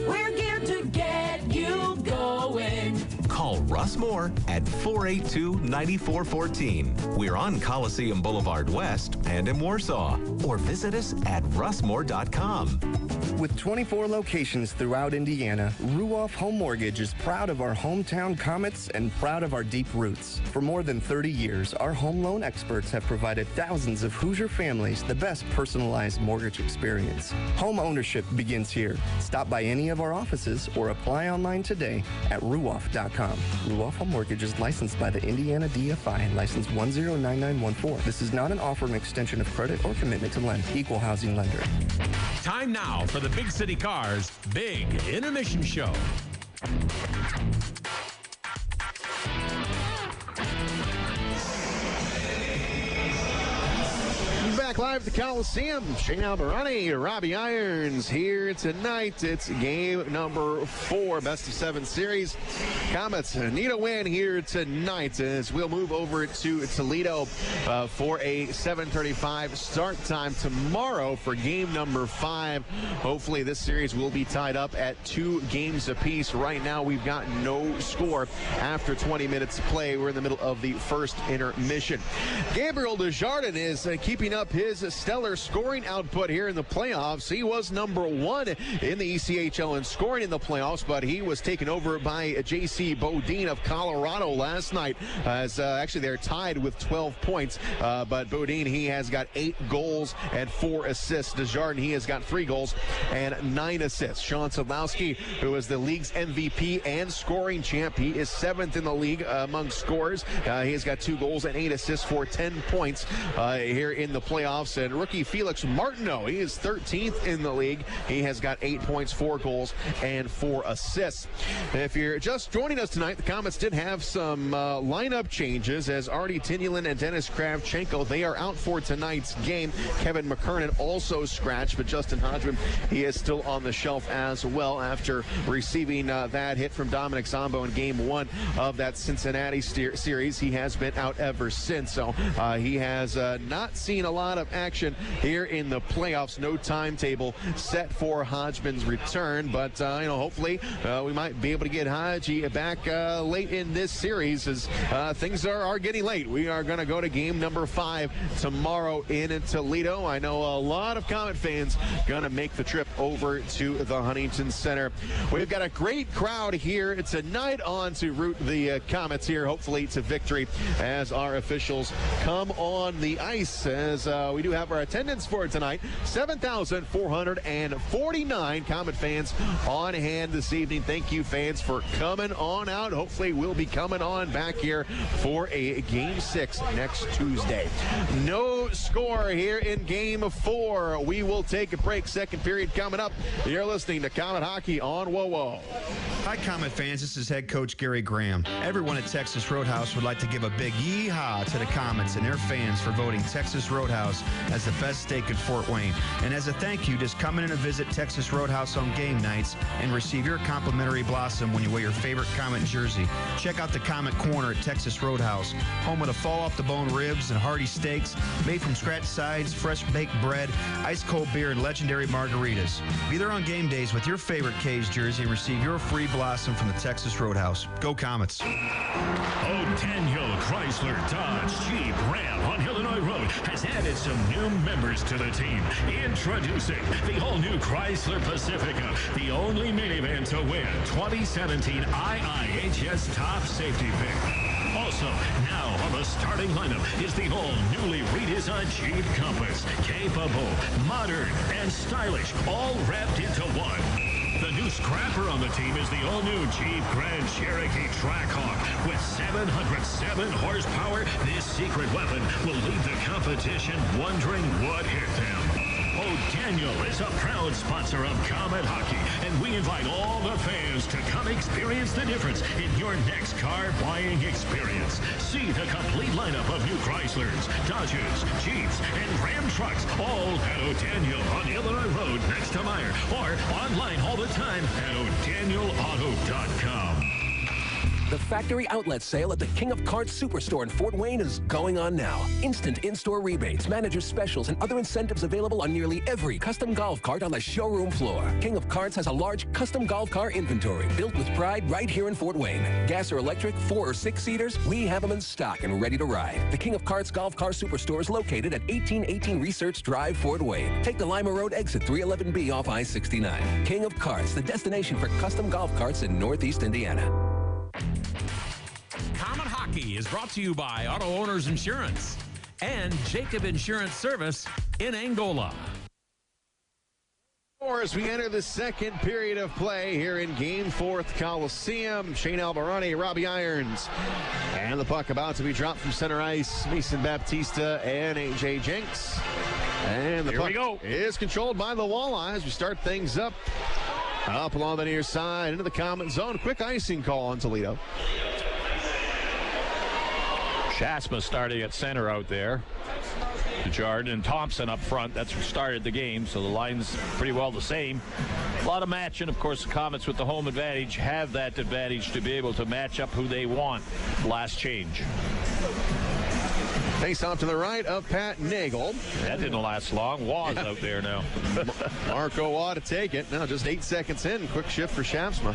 We're here to get you going. Call Russ Moore at 482-9414. We're on Coliseum Boulevard West and in Warsaw. Or visit us at russmore.com. With 24 locations throughout Indiana, Ruoff Home Mortgage is proud of our hometown Komets and proud of our deep roots. For more than 30 years, our home loan experts have provided thousands of Hoosier families the best personalized mortgage experience. Home ownership begins here. Stop by any of our offices or apply online today at ruoff.com. Ruoff Home Mortgage is licensed by the Indiana DFI, license 109914. This is not an offer, an extension of credit, or commitment to lend. Equal housing lender. Time now for the Big City Cars Big Intermission Show. back live at the Coliseum. Shane Albarani, Robbie Irons here tonight. It's game number 4, best-of-7 series. Komets need a win here tonight as we'll move over to Toledo for a 7:35 start time tomorrow for game number 5. Hopefully this series will be tied up at 2 games apiece. Right now we've got no score after 20 minutes of play. We're in the middle of the first intermission. Gabriel Desjardins is keeping up his stellar scoring output here in the playoffs. He was number 1 in the ECHL in scoring in the playoffs, but he was taken over by J.C. Bodine of Colorado last night. As actually they're tied with 12 points, but Bodine, he has got 8 goals and 4 assists. Desjardins, he has got 3 goals and 9 assists. Sean Sadlowski, who is the league's MVP and scoring champ, he is 7th in the league among scorers. He has got 2 goals and 8 assists for 10 points here in the playoffs. And rookie Felix Martineau, he is 13th in the league. He has got 8 points, 4 goals, and 4 assists. If you're just joining us tonight, the Komets did have some lineup changes as Artie Tinulin and Dennis Kravchenko, they are out for tonight's game. Kevin McKernan also scratched, but Justin Hodgman, he is still on the shelf as well after receiving that hit from Dominic Zombo in game 1 of that Cincinnati series. He has been out ever since, so he has not seen a lot of action here in the playoffs. No timetable set for Hodgman's return, but hopefully we might be able to get Hodgie back late in this series as things are getting late. We are going to go to game number 5 tomorrow in Toledo. I know a lot of Komet fans going to make the trip over to the Huntington Center. We've got a great crowd here tonight on to root the Komets here, hopefully to victory, as our officials come on the ice. As we do have our attendance for tonight, 7,449 Komet fans on hand this evening. Thank you, fans, for coming on out. Hopefully we'll be coming on back here for a game 6 next Tuesday. No score here in game 4. We will take a break. Second period coming up. You're listening to Komet Hockey on WOWO. Hi, Komet fans. This is head coach Gary Graham. Everyone at Texas Roadhouse would like to give a big yee-haw to the Komets and their fans for voting Texas Roadhouse as the best steak in Fort Wayne. And as a thank you, just come in and visit Texas Roadhouse on game nights and receive your complimentary blossom when you wear your favorite Komet jersey. Check out the Komet Corner at Texas Roadhouse, home of the fall-off-the-bone ribs and hearty steaks made from scratch sides, fresh baked bread, ice-cold beer, and legendary margaritas. Be there on game days with your favorite K's jersey and receive your free blossom from the Texas Roadhouse. Go Komets. Daniel Chrysler Dodge Jeep Ram on Illinois Road has added some new members to the team. Introducing the all-new Chrysler Pacifica, the only minivan to win 2017 IIHS Top Safety Pick. Also, now on the starting lineup is the all-newly redesigned Jeep Compass. Capable, modern, and stylish, all wrapped into one. The new scrapper on the team is the all-new Jeep Grand Cherokee Trackhawk. With 707 horsepower, this secret weapon will leave the competition wondering what hit them. Daniel is a proud sponsor of Komet Hockey, and we invite all the fans to come experience the difference in your next car buying experience. See the complete lineup of new Chryslers, Dodges, Jeeps, and Ram trucks, all at O'Daniel on Illinois Road next to Meyer, or online all the time at o'danielauto.com. The factory outlet sale at the King of Carts Superstore in Fort Wayne is going on now. Instant in-store rebates, manager specials, and other incentives available on nearly every custom golf cart on the showroom floor. King of Carts has a large custom golf car inventory built with pride right here in Fort Wayne. Gas or electric, 4- or 6-seaters, we have them in stock and ready to ride. The King of Carts Golf Car Superstore is located at 1818 Research Drive, Fort Wayne. Take the Lima Road exit 311B off I-69. King of Carts, the destination for custom golf carts in Northeast Indiana. Komet Hockey is brought to you by Auto Owners Insurance and Jacob Insurance Service in Angola. As we enter the second period of play here in Game 4 at the Coliseum, Shane Albarani, Robbie Irons, and the puck about to be dropped from center ice, Mason Baptista and AJ Jenks. And the puck is controlled by the Walleye as we start things up along the near side into the Komet zone. Quick icing call on Toledo. Schaafsma starting at center out there. Desjardins and Thompson up front. That's what started the game, so the line's pretty well the same. A lot of matching. Of course, the Komets with the home advantage have that advantage to be able to match up who they want. Last change. Face off to the right of Pat Nagel. That didn't last long. Waugh's out there now. Marco Waugh to take it. Now just 8 seconds in. Quick shift for Schaafsma.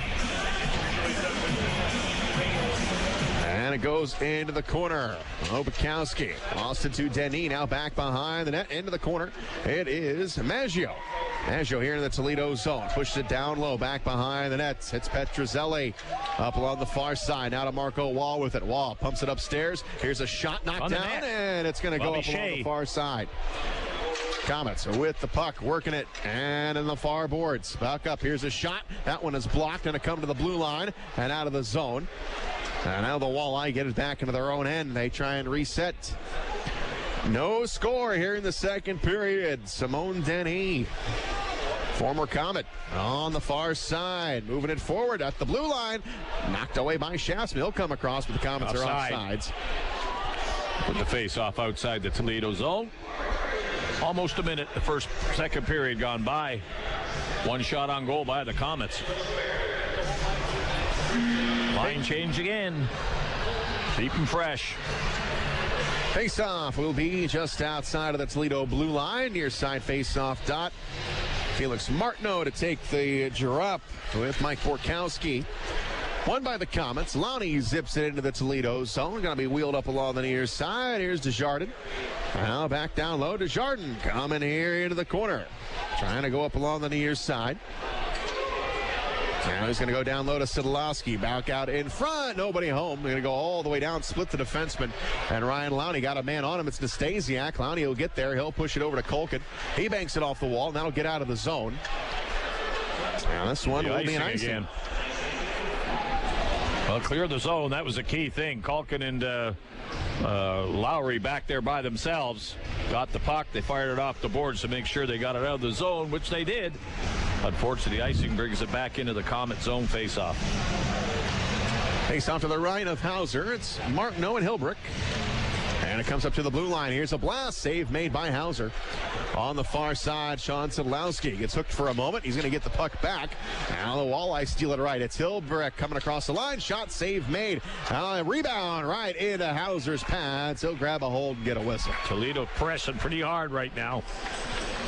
And it goes into the corner. Obakowski lost it to Denis. Now back behind the net into the corner. It is Maggio. Maggio here in the Toledo zone. Pushed it down low. Back behind the net. It's Petrozelli up along the far side. Now to Marco Waugh with it. Waugh pumps it upstairs. Here's a shot knocked down. And it's going to go up along the far side. Komets with the puck, working it, and in the far boards. Back up. Here's a shot. That one is blocked. Going to come to the blue line and out of the zone. And now the Walleye get it back into their own end. They try and reset. No score here in the second period. Simone Denis, former Komet, on the far side. Moving it forward at the blue line. Knocked away by Schaafsma. He'll come across, but the Komets are offsides. Put the face-off outside the Toledo zone. Almost a minute, the second period gone by. One shot on goal by the Komets. Line change again. Keep them fresh. Face-off will be just outside of the Toledo blue line. Near side face-off dot. Felix Martineau to take the drop with Mike Borkowski. Won by the Komets. Lowney zips it into the Toledo zone. Going to be wheeled up along the near side. Here's Desjardins. Now back down low. Desjardins coming here into the corner. Trying to go up along the near side. Now he's going to go down low to Sidolowski. Back out in front. Nobody home. They're going to go all the way down, split the defenseman. And Ryan Lowney got a man on him. It's Nastasiak. Lowney will get there. He'll push it over to Culkin. He banks it off the wall. Now he'll get out of the zone. Now this one will be an icing. Again. Well, clear the zone. That was a key thing. Culkin and Lowry back there by themselves. Got the puck. They fired it off the boards to make sure they got it out of the zone, which they did. Unfortunately, icing brings it back into the Komet zone face-off. Face-off to the right of Hauser. It's Martineau and Hilbrick. And it comes up to the blue line. Here's a blast. Save made by Hauser. On the far side, Sean Sidolowski gets hooked for a moment. He's going to get the puck back. Now the Walleye steal it right. It's Hilbrick coming across the line. Shot save made. Rebound right into Hauser's pads. He'll grab a hold and get a whistle. Toledo pressing pretty hard right now.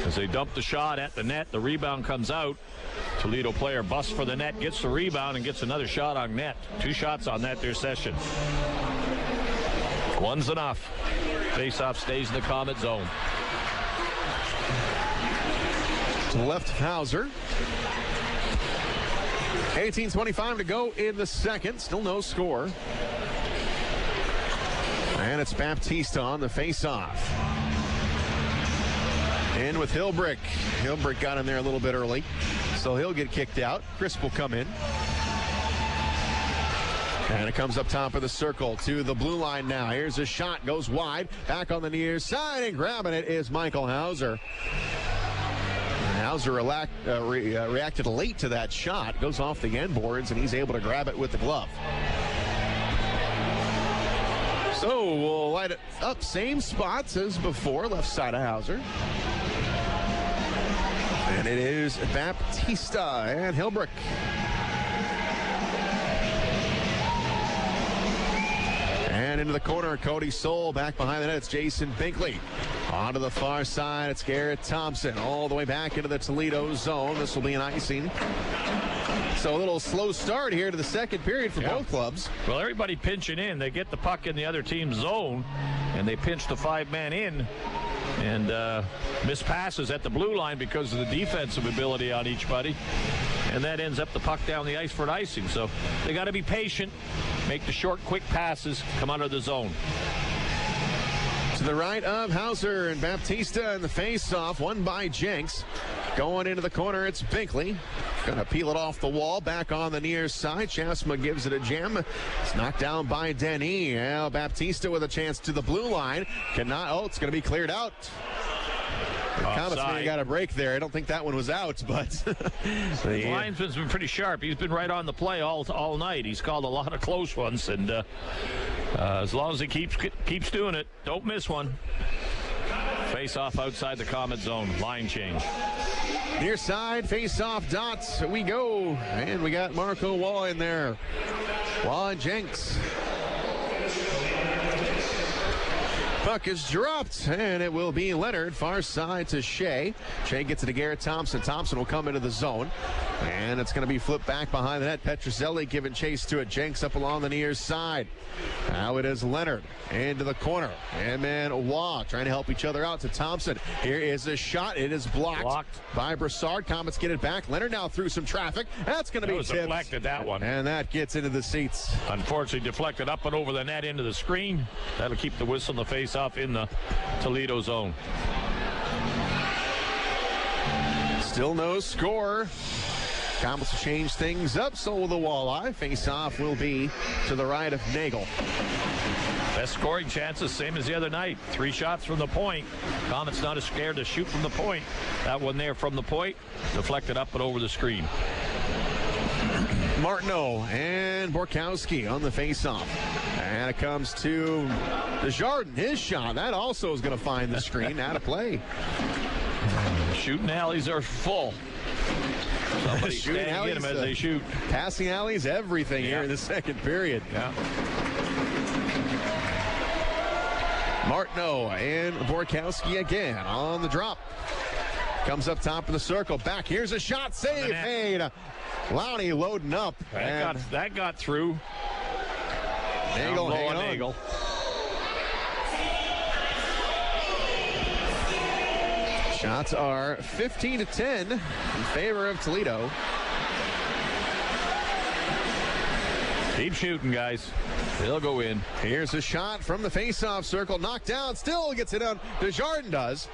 As they dump the shot at the net, the rebound comes out. Toledo player busts for the net, gets the rebound, and gets another shot on net. 2 shots on that their session. One's enough. Face-off stays in the Komet zone. To the left of Hauser. 18:25 to go in the second. Still no score. And it's Baptista on the face-off. In with Hilbrick. Hilbrick got in there a little bit early, so he'll get kicked out. Crisp will come in. And it comes up top of the circle to the blue line now. Here's a shot, goes wide, back on the near side, and grabbing it is Michael Hauser. Hauser reacted late to that shot, goes off the end boards, and he's able to grab it with the glove. So we'll light it up, same spots as before, left side of Hauser. And it is Baptista and Hilbrick. And into the corner, Cody Soul. Back behind the net, it's Jason Binkley. Onto the far side, it's Garrett Thompson. All the way back into the Toledo zone. This will be an icing. So a little slow start here to the second period for both clubs. Well, everybody pinching in. They get the puck in the other team's zone, and they pinch the 5-man in. And miss passes at the blue line because of the defensive ability on each buddy. And that ends up the puck down the ice for an icing. So they got to be patient, make the short, quick passes, come out of the zone. To the right of Hauser and Baptista in the face-off, won by Jenks. Going into the corner, it's Binkley. Going to peel it off the wall, back on the near side. Schaafsma gives it a jam. It's knocked down by Denis. Now Baptista with a chance to the blue line. Cannot, oh, it's going to be cleared out. The Komets may have got a break there. I don't think that one was out, but the linesman's been pretty sharp. He's been right on the play all night. He's called a lot of close ones, and as long as he keeps doing it, don't miss one. Face off outside the Komets zone. Line change. Near side, face-off dots. We go. And we got Marco Walleye in there. Walleye Jenks. Puck is dropped, and it will be Leonard, far side to Shea. Shea gets it to Garrett Thompson. Thompson will come into the zone, and it's going to be flipped back behind the net. Petrozelli giving chase to it. Jenks up along the near side. Now it is Leonard into the corner. And man, Waugh trying to help each other out to Thompson. Here is a shot. It is blocked by Brassard. Komets get it back. Leonard now through some traffic. That's going to be tipped. Deflected, that one. And that gets into the seats. Unfortunately, deflected up and over the net into the screen. That'll keep the whistle and the face-off in the Toledo zone. Still no score. Komets will change things up, so will the Walleye. Face-off will be to the right of Nagel. Best scoring chances, same as the other night. 3 shots from the point. Komets not as scared to shoot from the point. That one there from the point, deflected up and over the screen. Martineau and Borkowski on the face-off. And it comes to Desjardins. His shot, that also is going to find the screen. Out of play. Shooting alleys are full. Somebody standing in them as they shoot. Passing alleys, everything here in the second period. Yeah. Martineau and Borkowski again on the drop. Comes up top of the circle. Back. Here's a shot. Save made. Lowney loading up. That got through. Nagel hanging on. Nagel. Shots are 15-10 in favor of Toledo. Keep shooting, guys. They'll go in. Here's a shot from the face-off circle. Knocked down. Still gets it on. Desjardins does.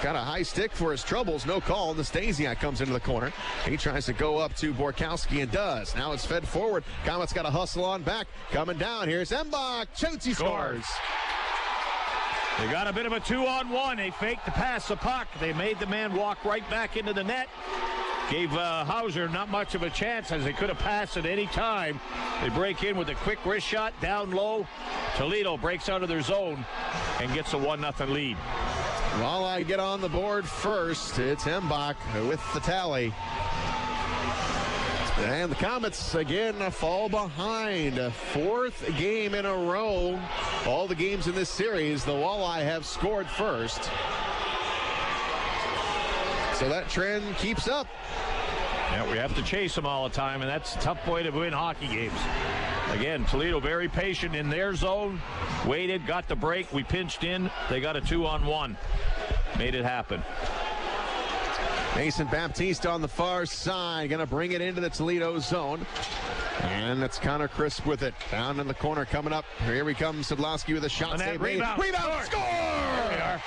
Got a high stick for his troubles. No call. Nastasiak comes into the corner. He tries to go up to Borkowski and does. Now it's fed forward. Komets got a hustle on back. Coming down. Here's Embach. Shoots. He scores. They got a bit of a 2-on-1. They faked to pass the puck. They made the man walk right back into the net. Gave Hauser not much of a chance as they could have passed at any time. They break in with a quick wrist shot down low. Toledo breaks out of their zone and gets a 1-0 lead. Walleye get on the board first. It's Embach with the tally. And the Komets again fall behind. 4th game in a row. All the games in this series, the Walleye have scored first. So that trend keeps up. Yeah, we have to chase them all the time, and that's a tough way to win hockey games. Again, Toledo very patient in their zone. Waited, got the break. We pinched in. They got a 2-on-1. Made it happen. Mason Baptista on the far side, going to bring it into the Toledo zone. And it's Connor Crisp with it. Down in the corner coming up. Here we come, Sadlowski with a shot. Save. Rebound. Score! There we are.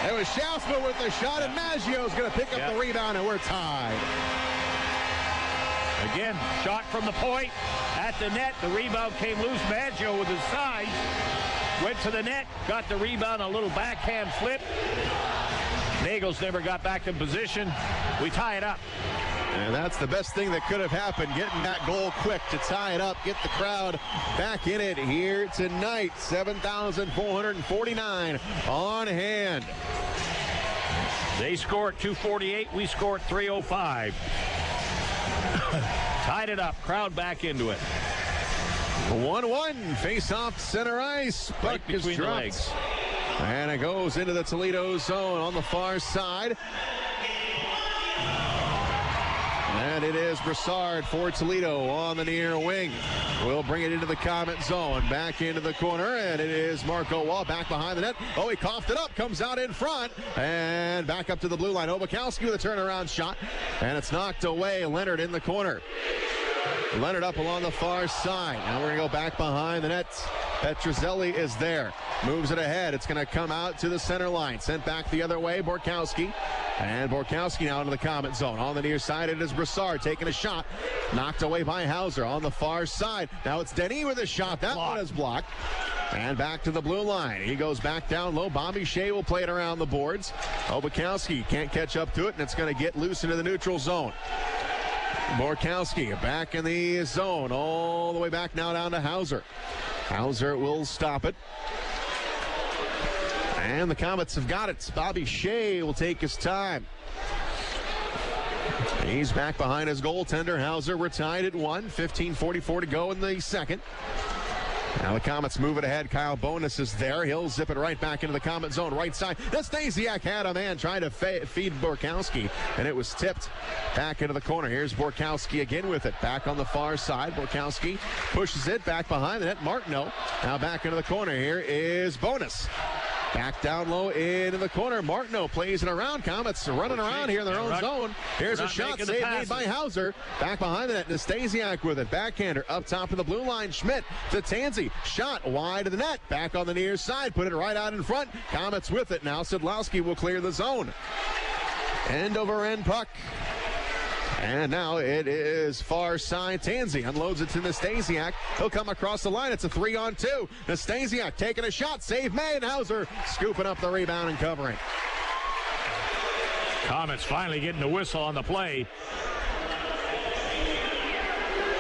It was Schaafsma with the shot, and Maggio's going to pick up the rebound, and we're tied. Again, shot from the point at the net. The rebound came loose. Maggio with his size went to the net, got the rebound, a little backhand flip. Nagel's never got back in position. We tie it up. And that's the best thing that could have happened, getting that goal quick to tie it up, get the crowd back in it here tonight. 7,449 on hand. They scored 248. We scored 305. Tied it up. Crowd back into it. 1-1. Face off center ice. Puck Right between is the dropped. legs. And it goes into the Toledo zone on the far side. And it is Brassard for Toledo on the near wing. We'll bring it into the Komet zone. Back into the corner, and it is Marco Waugh back behind the net. Oh, he coughed it up, comes out in front, and back up to the blue line. Obakowski with a turnaround shot, and it's knocked away. Leonard in the corner. Leonard up along the far side. Now we're going to go back behind the net. Petrozelli is there. Moves it ahead. It's going to come out to the center line. Sent back the other way, Borkowski. And Borkowski now into the Komet zone. On the near side, it is Brassard taking a shot. Knocked away by Hauser on the far side. Now it's Denis with a shot. That one is blocked. And back to the blue line. He goes back down low. Bobby Shea will play it around the boards. Obakowski can't catch up to it, and it's going to get loose into the neutral zone. Borkowski back in the zone. All the way back now down to Hauser. Hauser will stop it. And the Komets have got it. Bobby Shea will take his time. He's back behind his goaltender. Hauser, we're tied at 1. 15:44 to go in the second. Now the Komets move it ahead. Kyle Bonus is there. He'll zip it right back into the Komet zone. Right side. Nastasiak had a man trying to feed Borkowski, and it was tipped back into the corner. Here's Borkowski again with it. Back on the far side. Borkowski pushes it back behind the net. Martineau now back into the corner. Here is Bonus. Back down low into the corner. Martineau plays it around. Komets running around here in their own zone. Here's a shot save made by Hauser. Back behind the net. Nastasiak with it. Backhander up top of the blue line. Schmidt to Tansey. Shot wide of the net. Back on the near side. Put it right out in front. Komets with it. Now Sidlowski will clear the zone. End over end puck. And now it is far side. Tansey unloads it to Nastasiak. He'll come across the line. It's a 3-on-2. Nastasiak taking a shot. Save made. Hauser scooping up the rebound and covering. Komets finally getting the whistle on the play.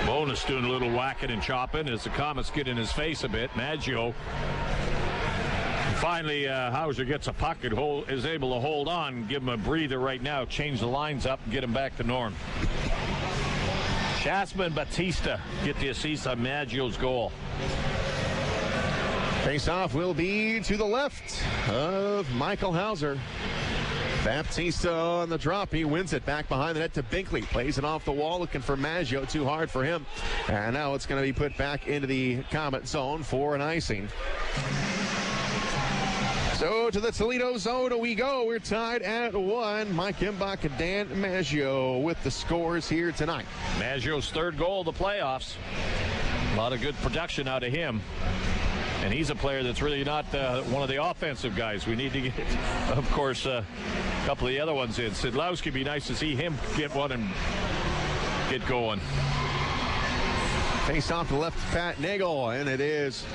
Bonus doing a little whacking and chopping as the Komets get in his face a bit. Maggio. Finally, Hauser gets a puck and is able to hold on, give him a breather right now, change the lines up, and get him back to norm. Schaafsma and Baptista get the assist on Maggio's goal. Face-off will be to the left of Michael Hauser. Baptista on the drop. He wins it back behind the net to Binkley. Plays it off the wall, looking for Maggio. Too hard for him. And now it's going to be put back into the Komet zone for an icing. So to the Toledo zone we go. We're tied at 1. Mike Imbach and Dan Maggio with the scores here tonight. Maggio's third goal of the playoffs. A lot of good production out of him. And he's a player that's really not one of the offensive guys. We need to get, of course, a couple of the other ones in. Sidlowski, be nice to see him get one and get going. Face off to left, Pat Nagel, and it is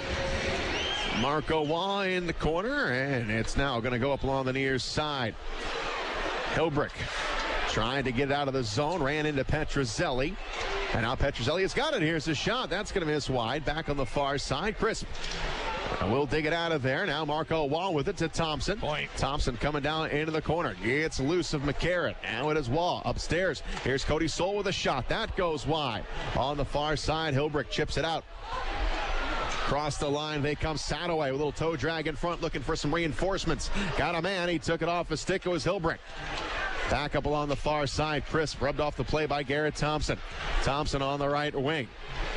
Marco Walleye in the corner, and it's now going to go up along the near side. Hilbrick trying to get it out of the zone, ran into Petrozelli. And now Petrozelli has got it. Here's the shot. That's going to miss wide. Back on the far side. Crisp will dig it out of there. Now Marco Wall with it to Thompson. Point. Thompson coming down into the corner. Gets loose of McCarron. Now it is Wall upstairs. Here's Cody Soul with a shot. That goes wide. On the far side, Hilbrick chips it out. Across the line, they come Sadoway with a little toe drag in front, looking for some reinforcements. Got a man. He took it off his stick. It was Hilbrick. Back up along the far side. Crisp rubbed off the play by Garrett Thompson. Thompson on the right wing.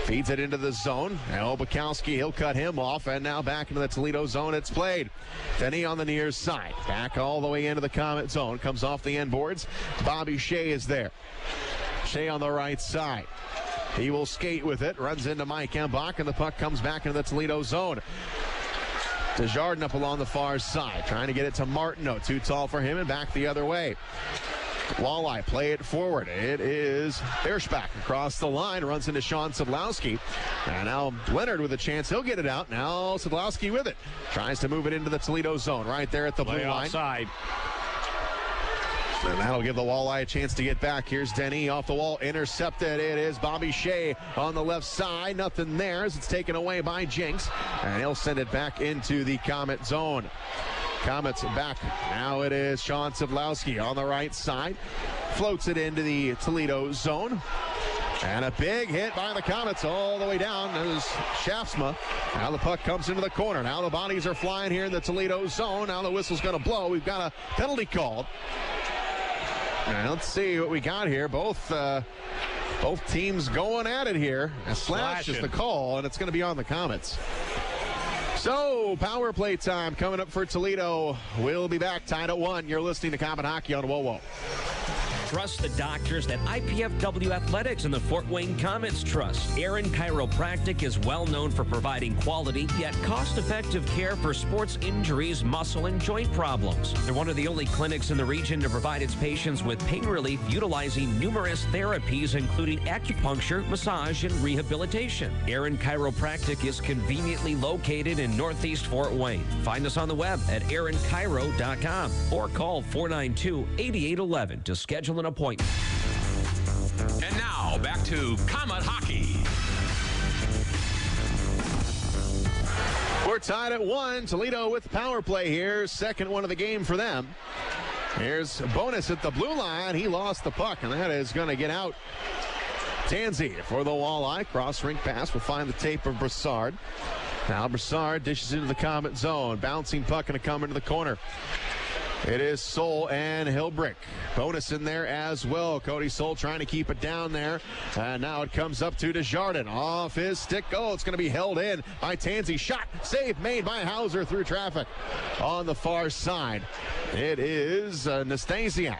Feeds it into the zone. Now Bukowski, he'll cut him off. And now back into the Toledo zone. It's played. Denny on the near side. Back all the way into the Komet zone. Comes off the end boards. Bobby Shea is there. Shea on the right side. He will skate with it. Runs into Mike Embach. And the puck comes back into the Toledo zone. Desjardins up along the far side, trying to get it to Martineau. Too tall for him and back the other way. Walleye play it forward. It is Birschbach across the line, runs into Sean Sidlowski. And now Leonard with a chance. He'll get it out. Now Sidlowski with it. Tries to move it into the Toledo zone right there at the blue line. Outside. And that'll give the Walleye a chance to get back. Here's Denny off the wall, intercepted. It is Bobby Shea on the left side. Nothing there as it's taken away by Jinx. And he'll send it back into the Komet zone. Komets back. Now it is Sean Sidlowski on the right side. Floats it into the Toledo zone. And a big hit by the Komets all the way down. There's Schaafsma. Now the puck comes into the corner. Now the bodies are flying here in the Toledo zone. Now the whistle's going to blow. We've got a penalty called. Now, let's see what we got here. Both teams going at it here. A slash is the call, and it's going to be on the Komets. So, power play time coming up for Toledo. We'll be back tied at 1. You're listening to Komet Hockey on WOWO. Trust the doctors that IPFW Athletics and the Fort Wayne Komets trust. Aaron Chiropractic is well known for providing quality yet cost-effective care for sports injuries, muscle, and joint problems. They're one of the only clinics in the region to provide its patients with pain relief utilizing numerous therapies, including acupuncture, massage, and rehabilitation. Aaron Chiropractic is conveniently located in Northeast Fort Wayne. Find us on the web at aaronchiro.com or call 492-8811 to schedule an appointment. And now back to Komet Hockey. We're tied at 1. Toledo with power play here. Second one of the game for them. Here's Bonus at the blue line. He lost the puck, and that is going to get out. Tansey for the Walleye. Cross-rink pass will find the tape of Brassard. Now Brassard dishes into the Comet zone. Bouncing puck going to come into the corner. It is Soul and Hilbrick. Bonus in there as well. Cody Soul trying to keep it down there. And now it comes up to Desjardins. Off his stick. Oh, it's going to be held in by Tansey. Shot. Save made by Hauser through traffic on the far side. It is Nastasiak.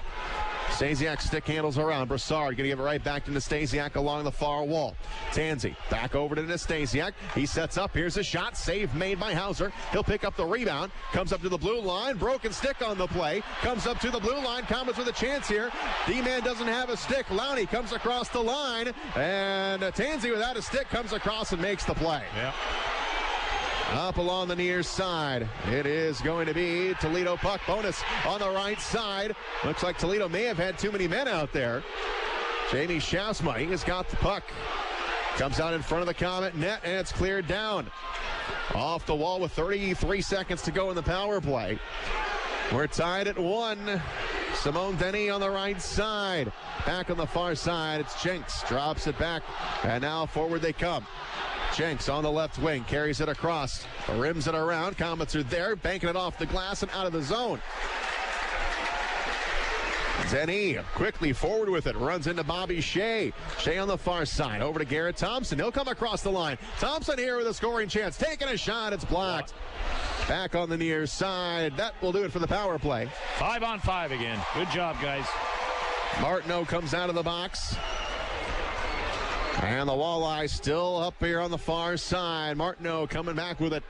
Stasiak stick handles around. Brassard going to give it right back to Nastasiak along the far wall. Tansey back over to Nastasiak. He sets up. Here's a shot. Save made by Hauser. He'll pick up the rebound. Comes up to the blue line. Broken stick on the play. Comes up to the blue line. Komets with a chance here. D-man doesn't have a stick. Lowney comes across the line. And Tansey without a stick comes across and makes the play. Yep. Up along the near side. It is going to be Toledo puck. Bonus on the right side. Looks like Toledo may have had too many men out there. Jamie Schaafsma, he has got the puck. Comes out in front of the Comet net, and it's cleared down. Off the wall with 33 seconds to go in the power play. We're tied at 1. Simone Denny on the right side. Back on the far side, it's Jenks. Drops it back, and now forward they come. Jenks on the left wing, carries it across, rims it around. Komets are there, banking it off the glass and out of the zone. Denny quickly forward with it, runs into Bobby Shea. Shea on the far side, over to Garrett Thompson. He'll come across the line. Thompson here with a scoring chance, taking a shot, it's blocked. Back on the near side, that will do it for the power play. 5-on-5 again. Good job, guys. Martineau comes out of the box. And the Walleye still up here on the far side. Martineau coming back with it.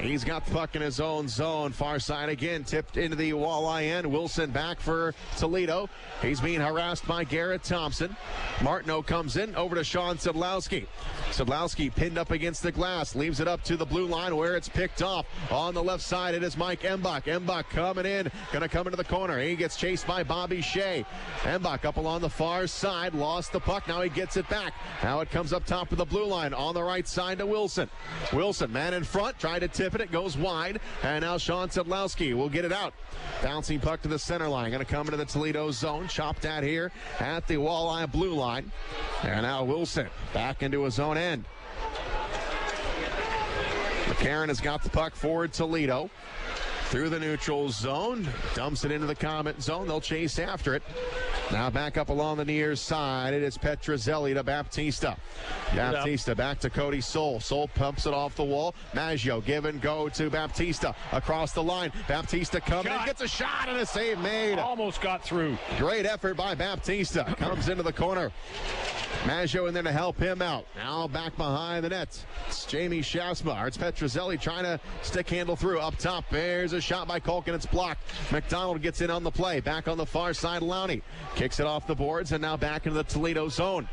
He's got the puck in his own zone. Far side again, tipped into the Walleye end. Wilson back for Toledo. He's being harassed by Garrett Thompson. Martineau comes in, over to Sean Sedlowski. Sedlowski pinned up against the glass, leaves it up to the blue line where it's picked off. On the left side, it is Mike Embach. Embach coming in, gonna come into the corner. He gets chased by Bobby Shea. Embach up along the far side, lost the puck. Now he gets it back. Now it comes up top of the blue line on the right side to Wilson. Wilson, man in front, tried to tip it. It goes wide, and now Sean Sedlowski will get it out. Bouncing puck to the center line. Going to come into the Toledo zone. Chopped at here at the Walleye blue line. And now Wilson back into his own end. McCarron has got the puck forward Toledo. Through the neutral zone. Dumps it into the Comet zone. They'll chase after it. Now back up along the near side. It is Petrozelli to Baptista. Baptista back to Cody Soul. Soul pumps it off the wall. Maggio give and go to Baptista. Across the line. Baptista coming in. Gets a shot and a save made. Almost got through. Great effort by Baptista. Comes into the corner. Maggio in there to help him out. Now back behind the net. It's Jamie Schaafsma. It's Petrozelli trying to stick handle through. Up top, there's a shot by Culkin. It's blocked. McDonald gets in on the play. Back on the far side, Lowney kicks it off the boards and now back into the Toledo zone.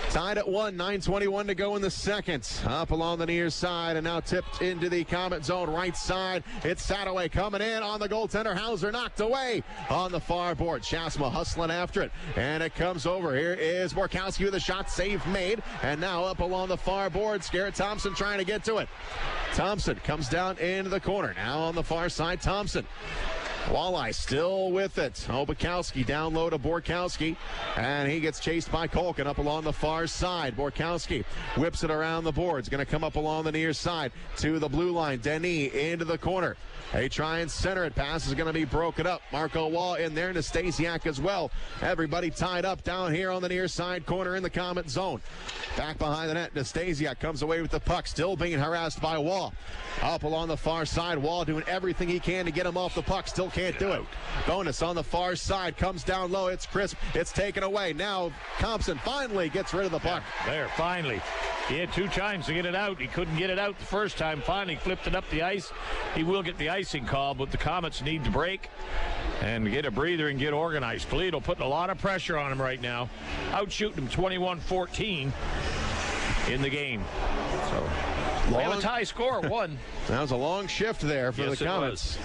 Tied at 1, 9:21 to go in the second. Up along the near side and now tipped into the Comet zone right side. It's Sadaway coming in on the goaltender. Hauser knocked away on the far board. Schaafsma hustling after it. And it comes over. Here is Borkowski with a shot. Save made. And now up along the far board. Garrett Thompson trying to get to it. Thompson comes down into the corner. Now on the far side, Thompson. Walleye still with it. Obakowski down low to Borkowski, and he gets chased by Culkin up along the far side. Borkowski whips it around the boards. Going to come up along the near side to the blue line. Denis into the corner. They try and center it. Pass is going to be broken up. Marco Wall in there. Nastasiak as well. Everybody tied up down here on the near side corner in the Comet zone. Back behind the net. Nastasiak comes away with the puck. Still being harassed by Wall. Up along the far side. Wall doing everything he can to get him off the puck. Still can't do it. Bonus on the far side. Comes down low. It's crisp. It's taken away. Now Thompson finally gets rid of the puck. There, finally. He had 2 times to get it out. He couldn't get it out the first time. Finally flipped it up the ice. He will get the icing call, but the Komets need to break and get a breather and get organized. Toledo putting a lot of pressure on him right now. Out shooting him 21-14 in the game. So we have a tie score, 1. That was a long shift there for the Komets.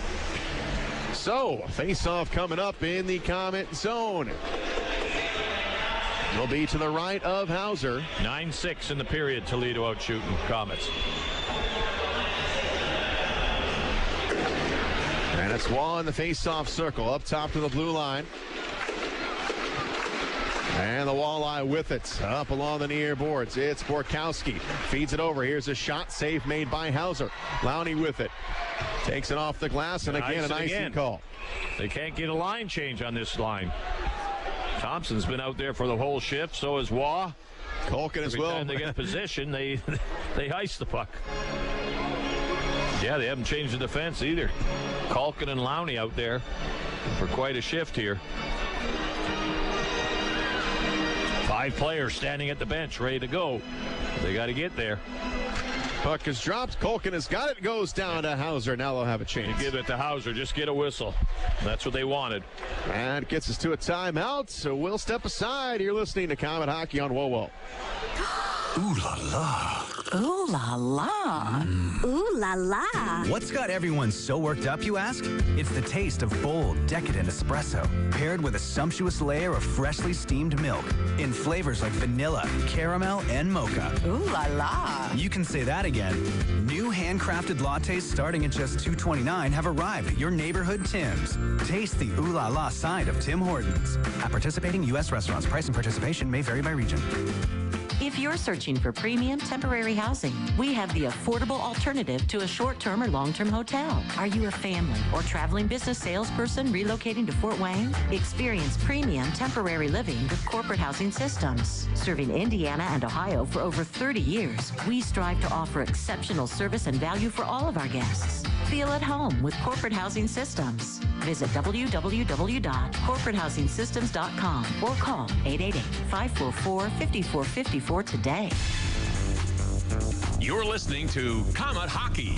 So, face-off coming up in the Comet zone. Will be to the right of Hauser. 9-6 in the period. Toledo out shooting Komets. And it's Wall in the face-off circle, up top to the blue line. And the Walleye with it, up along the near boards. It's Borkowski, feeds it over. Here's a shot, save made by Hauser. Lowney with it, takes it off the glass, and again an icing call. They can't get a line change on this line. Thompson's been out there for the whole shift, so is Waugh. Culkin as well. Every time they get position, they ice the puck. Yeah, they haven't changed the defense either. Culkin and Lowney out there for quite a shift here. 5 players standing at the bench, ready to go. They got to get there. Puck is dropped. Culkin has got it. Goes down to Hauser. Now they'll have a chance. You give it to Hauser. Just get a whistle. That's what they wanted. And gets us to a timeout. So we'll step aside. You're listening to Comet Hockey on WoWo. Ooh la la. Ooh la la. Ooh la la. What's got everyone so worked up, you ask? It's the taste of bold, decadent espresso, paired with a sumptuous layer of freshly steamed milk in flavors like vanilla, caramel, and mocha. Ooh la la. You can say that again. New handcrafted lattes starting at just $2.29 have arrived at your neighborhood Tim's. Taste the ooh la la side of Tim Hortons. At participating U.S. restaurants, price and participation may vary by region. If you're searching for premium temporary housing, we have the affordable alternative to a short-term or long-term hotel. Are you a family or traveling business salesperson relocating to Fort Wayne? Experience premium temporary living with Corporate Housing Systems. Serving Indiana and Ohio for over 30 years, we strive to offer exceptional service and value for all of our guests. Feel at home with Corporate Housing Systems. Visit www.corporatehousingsystems.com or call 888-544-5454 today. You're listening to Comet Hockey.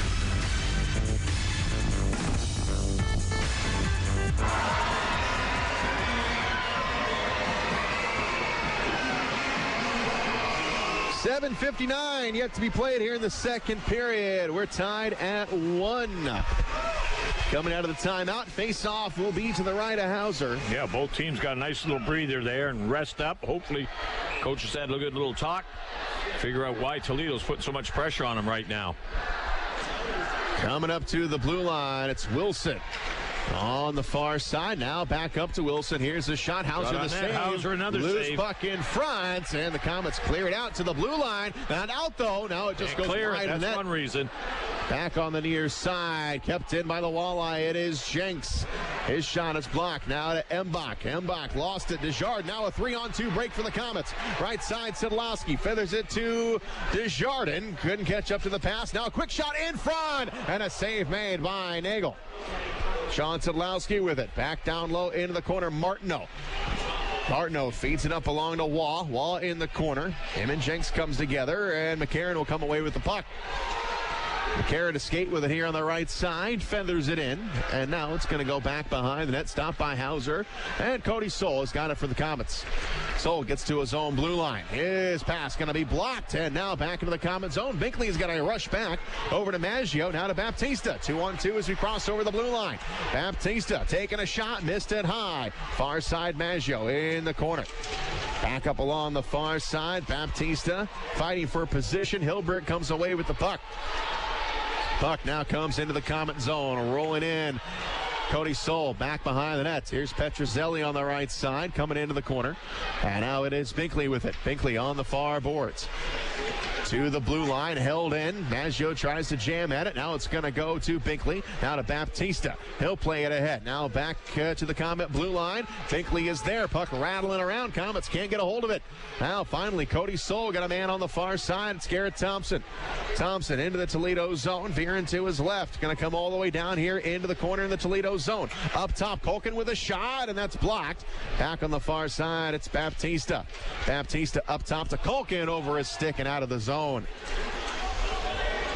$7:59 yet to be played here in the second period. We're tied at 1. Coming out of the timeout, face-off will be to the right of Hauser. Yeah, both teams got a nice little breather there and rest up. Hopefully, coaches had a good little talk. Figure out why Toledo's putting so much pressure on them right now. Coming up to the blue line, it's Wilson. On the far side, now back up to Wilson. Here's the shot. Hauser the save. Hauser another Loose save. puck in front, and the Komets clear it out to the blue line. Not out, though. Now it just goes wide. That's one reason. Back on the near side. Kept in by the Walleye. It is Jenks. His shot is blocked. Now to Mbach. Mbach lost it. Desjardins. Now a 3-on-2 break for the Komets. Right side, Sidlowski feathers it to Desjardins. Couldn't catch up to the pass. Now a quick shot in front, and a save made by Nagel. Sean Sidlowski with it. Back down low into the corner. Martineau feeds it up along to Waugh. Waugh in the corner. Him and Jenks comes together, and McCarron will come away with the puck. McCarron to skate with it here on the right side. Feathers it in. And now it's going to go back behind the net. Stopped by Hauser. And Cody Soul has got it for the Komets. Soul gets to his own blue line. His pass going to be blocked. And now back into the Komet zone. Binkley has got a rush back over to Maggio. Now to Baptista. 2-on-2 as we cross over the blue line. Baptista taking a shot. Missed it high. Far side Maggio in the corner. Back up along the far side. Baptista fighting for position. Hilbert comes away with the puck. Puck now comes into the Komet zone, rolling in. Cody Soul back behind the net. Here's Petrozelli on the right side, coming into the corner. And now it is Binkley with it. Binkley on the far boards. To the blue line, held in. Maggio tries to jam at it. Now it's going to go to Binkley. Now to Baptista. He'll play it ahead. Now back to the Komet blue line. Binkley is there. Puck rattling around. Komets can't get a hold of it. Now finally, Cody Soul got a man on the far side. It's Garrett Thompson. Thompson into the Toledo zone. Veering to his left. Going to come all the way down here into the corner in the Toledo zone. Up top, Culkin with a shot, and that's blocked. Back on the far side, it's Baptista. Baptista up top to Culkin over his stick and out of the zone.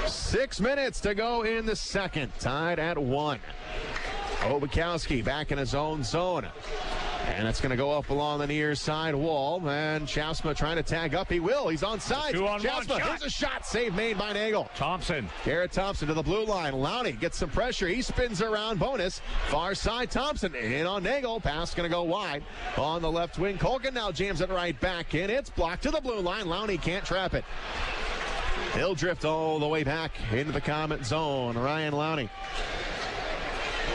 6 minutes to go in the second. Tied at 1. Obukowski back in his own zone. And it's going to go up along the near side wall. And Schaafsma trying to tag up. He will. He's on side. Schaafsma, here's a shot. Save made by Nagel. Thompson. Garrett Thompson to the blue line. Lowney gets some pressure. He spins around. Bonus. Far side Thompson. In on Nagel. Pass going to go wide. On the left wing. Culkin now jams it right back in. It's blocked to the blue line. Lowney can't trap it. He'll drift all the way back into the Komet zone. Ryan Lowney.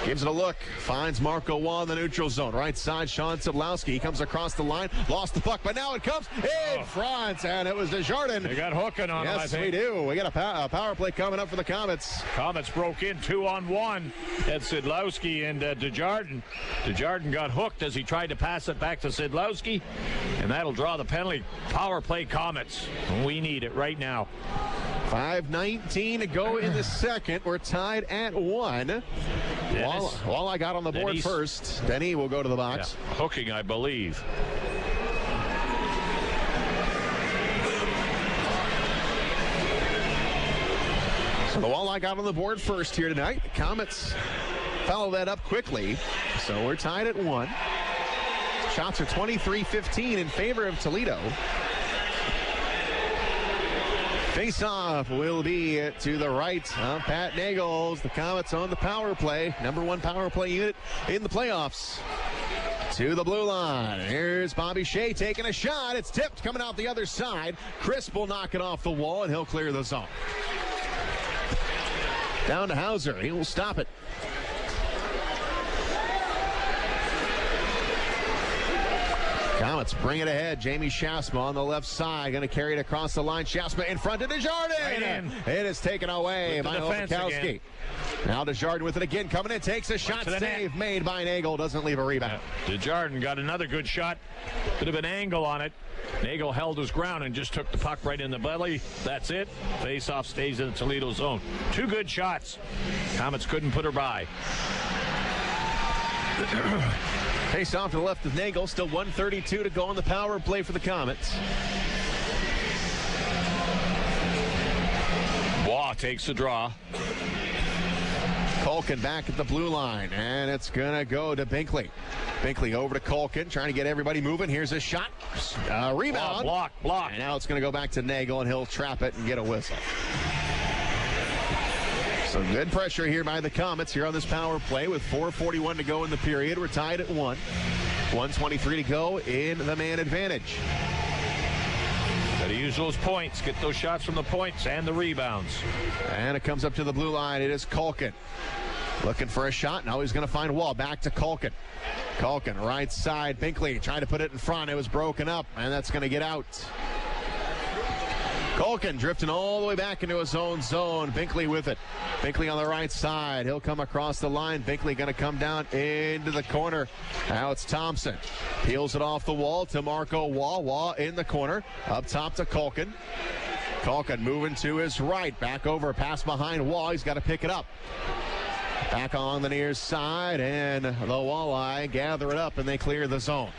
Gives it a look. Finds Marco Wall in the neutral zone. Right side, Sean Siblowski. He comes across the line. Lost the puck, but now it comes in front, and it was Desjardins. They got hooking on him, I think. Yes, we do. We got a power play coming up for the Komets. Komets broke in 2-on-1 at Siblowski and Desjardins. Desjardins got hooked as he tried to pass it back to Siblowski, and that'll draw the penalty. Power play Komets. We need it right now. 5:19 to go in the second. We're tied at 1. Walleye got on the board first. Denny will go to the box. Yeah, hooking, I believe. So the Walleye got on the board first here tonight. The Komets follow that up quickly. So we're tied at 1. Shots are 23-15 in favor of Toledo. Face-off will be to the right of Pat Nagels. The Komets on the power play. Number 1 power play unit in the playoffs. To the blue line. Here's Bobby Shea taking a shot. It's tipped coming out the other side. Crisp will knock it off the wall, and he'll clear the zone. Down to Hauser. He will stop it. Komets bring it ahead. Jamie Schaafsma on the left side. Going to carry it across the line. Schaafsma in front of Desjardins. Right, it is taken away by Novakowski. Now Desjardins with it again. Coming in. Takes a shot. Save made by Nagel. Doesn't leave a rebound. Desjardins got another good shot. Bit of an angle on it. Nagel held his ground and just took the puck right in the belly. That's it. Face-off stays in the Toledo zone. 2 good shots. Komets couldn't put her by. Face off to the left of Nagel. Still 1:32 to go on the power play for the Komets. Waugh takes the draw. Culkin back at the blue line, and it's going to go to Binkley. Binkley over to Culkin, trying to get everybody moving. Here's a shot. Rebound. Block. And now it's going to go back to Nagel, and he'll trap it and get a whistle. So good pressure here by the Komets here on this power play with 4:41 to go in the period. We're tied at 1. 1:23 to go in the man advantage. Got to use those points. Get those shots from the points and the rebounds. And it comes up to the blue line. It is Culkin. Looking for a shot. Now he's going to find Wall. Back to Culkin. Culkin, right side. Binkley trying to put it in front. It was broken up, and that's going to get out. Culkin drifting all the way back into his own zone. Binkley with it. Binkley on the right side. He'll come across the line. Binkley going to come down into the corner. Now it's Thompson. Peels it off the wall to Marco Wall. Wall in the corner. Up top to Culkin. Culkin moving to his right. Back over. Pass behind Wall. He's got to pick it up. Back on the near side. And the Walleye gather it up and they clear the zone.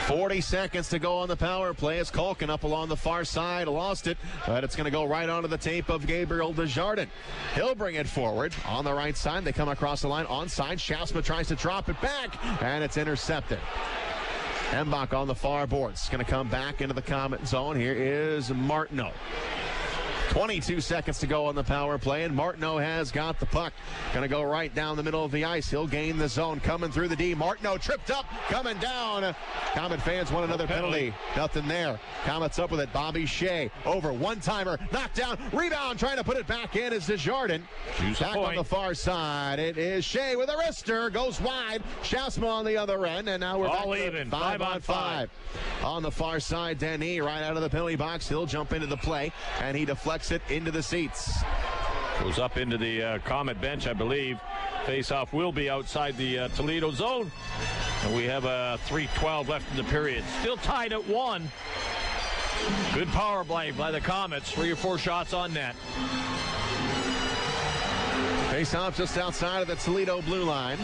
40 seconds to go on the power play as Culkin up along the far side. Lost it, but it's going to go right onto the tape of Gabriel Desjardins. He'll bring it forward on the right side. They come across the line onside. Schaafsma tries to drop it back, and it's intercepted. Embach on the far boards. Going to come back into the Komet zone. Here is Martineau. 22 seconds to go on the power play, and Martineau has got the puck. Going to go right down the middle of the ice. He'll gain the zone. Coming through the D. Martineau tripped up, coming down. Komet fans want another penalty. Nothing there. Komet's up with it. Bobby Shea over. One-timer. Knocked down. Rebound. Trying to put it back in is Desjardins. Back on the far side. It is Shea with a wrister. Goes wide. Schaafsma on the other end, and now we're all back even. 5 on 5. On the far side, Denis right out of the penalty box. He'll jump into the play, and he deflects it into the seats. Goes up into the Komet bench, I believe. Face-off will be outside the Toledo zone. And we have 3:12 left in the period. Still tied at 1. Good power play by the Komets. 3 or 4 shots on net. Face-off just outside of the Toledo blue line.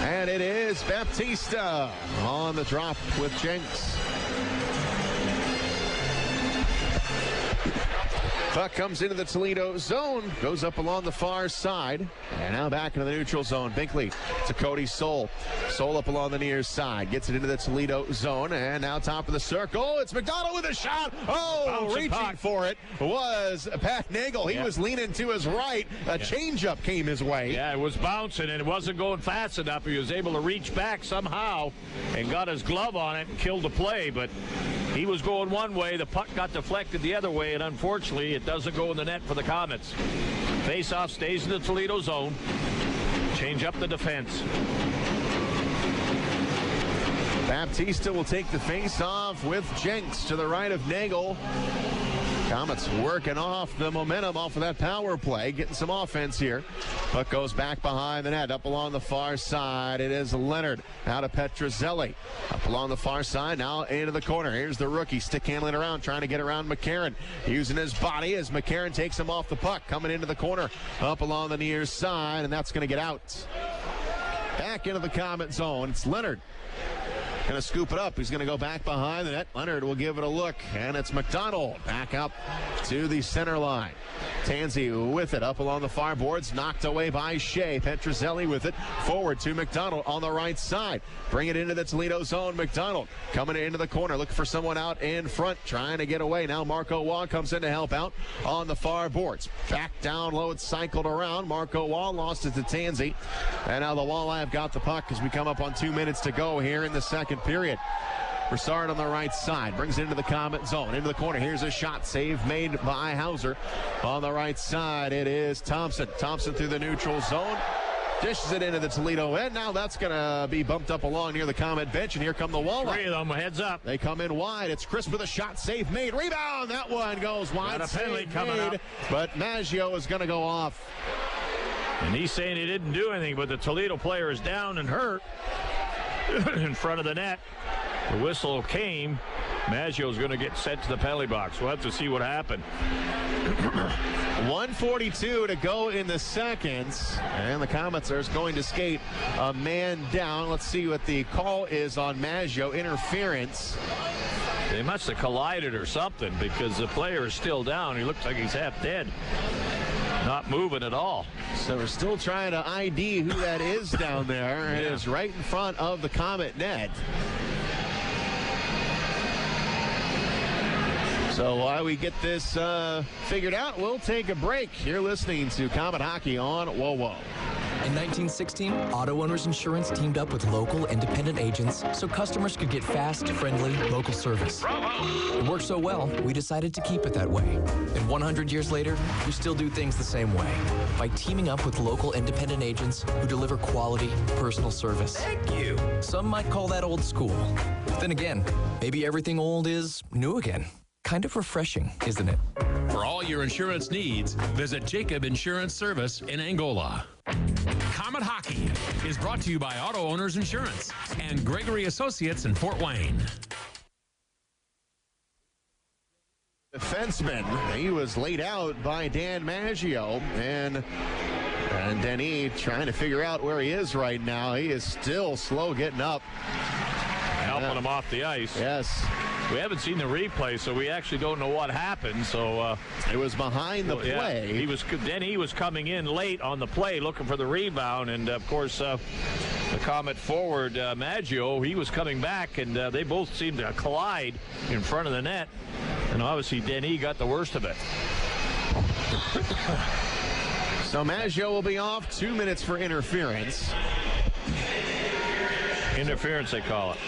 And it is Baptista on the drop with Jenks. Puck comes into the Toledo zone, goes up along the far side, and now back into the neutral zone. Binkley to Cody Soul. Soul up along the near side, gets it into the Toledo zone, and now top of the circle. It's McDonald with a shot. Oh, reaching for it was Pat Nagel. He was leaning to his right. A changeup came his way. Yeah, it was bouncing, and it wasn't going fast enough. He was able to reach back somehow and got his glove on it and killed the play, but He was going one way. The puck got deflected the other way, and unfortunately, it doesn't go in the net for the Komets. Face-off stays in the Toledo zone. Change up the defense. Baptista will take the face-off with Jenks to the right of Nagel. Komets working off the momentum off of that power play, getting some offense here. Puck goes back behind the net, up along the far side. It is Leonard out of Petrozelli. Up along the far side, now into the corner. Here's the rookie, stick handling around, trying to get around McCarron. Using his body as McCarron takes him off the puck, coming into the corner, up along the near side, and that's going to get out. Back into the Komet zone, it's Leonard. Going to scoop it up. He's going to go back behind the net. Leonard will give it a look, and it's McDonald back up to the center line. Tansey with it up along the far boards, knocked away by Shea. Petrozelli with it forward to McDonald on the right side. Bring it into the Toledo zone. McDonald coming into the corner, looking for someone out in front, trying to get away. Now Marco Wall comes in to help out on the far boards. Back down low, it's cycled around. Marco Wall lost it to Tansey, and now the Walleye have got the puck as we come up on 2 minutes to go here in the second period. Broussard on the right side, brings it into the Komet zone, into the corner. Here's a shot, save made by Hauser. On the right side, it is Thompson. Thompson through the neutral zone, dishes it into the Toledo end. Now that's going to be bumped up along near the Komet bench, and here come the Walleye. Three of them, heads up. They come in wide. It's Chris with a shot, save made. Rebound, that one goes wide. Got a penalty coming made, up. but Maggio is going to go off. And he's saying he didn't do anything, but the Toledo player is down and hurt in front of the net. The whistle came. Maggio's going to get sent to the penalty box. We'll have to see what happened. 1:42 to go in the second, and the Komets are going to skate a man down. Let's see what the call is on Maggio. Interference. They must have collided or something because the player is still down. He looks like he's half dead. Not moving at all. So we're still trying to ID who that is down there. It is right in front of the Komet net. So while we get this figured out, we'll take a break. You're listening to Komet Hockey on WoWo. In 1916, auto owners insurance teamed up with local independent agents so customers could get fast, friendly, local service. It worked so well, we decided to keep it that way. And 100 years later, we still do things the same way by teaming up with local independent agents who deliver quality, personal service. Thank you. Some might call that old school. Then again, maybe everything old is new again. Kind of refreshing, isn't it? For all your insurance needs, visit Jacob Insurance Service in Angola. Komet Hockey is brought to you by Auto Owners Insurance and Gregory Associates in Fort Wayne. Defenseman, he was laid out by Dan Maggio, and Denis trying to figure out where he is right now. He is still slow getting up. Helping him off the ice. Yes. We haven't seen the replay, so we actually don't know what happened. So it was behind the play. Yeah, he was coming in late on the play, looking for the rebound, and of course, the Komet forward Maggio, he was coming back, and they both seemed to collide in front of the net, and obviously Denis got the worst of it. So Maggio will be off. 2 minutes for interference. Interference, they call it.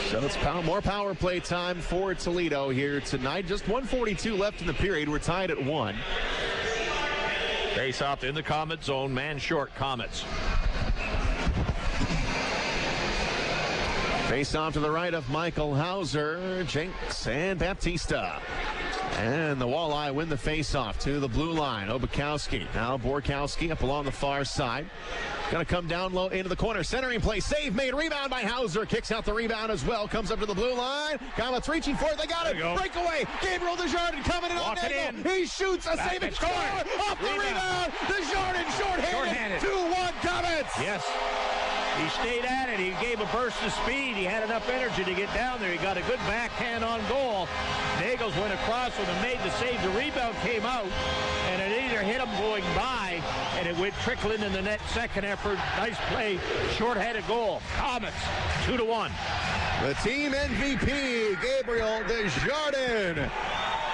So it's more power play time for Toledo here tonight. Just 1:42 left in the period. We're tied at 1. Face off in the Komet zone. Man short, Komets. Face off to the right of Michael Hauser, Jenks, and Baptista. And the Walleye win the face-off to the blue line. Obakowski. Now Borkowski up along the far side. Going to come down low into the corner. Centering play. Save made. Rebound by Hauser. Kicks out the rebound as well. Comes up to the blue line. Komets reaching for it. They got it. Breakaway. Gabriel Desjardins coming in on Nagel. He shoots a save and score. Off the rebound. Desjardins short-handed. 2-1 Komets. Yes. He stayed at it. He gave a burst of speed. He had enough energy to get down there. He got a good backhand on goal. Nagels went across with him, made the save. The rebound came out, and it either hit him going by, and it went trickling in the net. Second effort. Nice play. Short-headed goal. Komets 2-1. The team MVP, Gabriel Desjardins,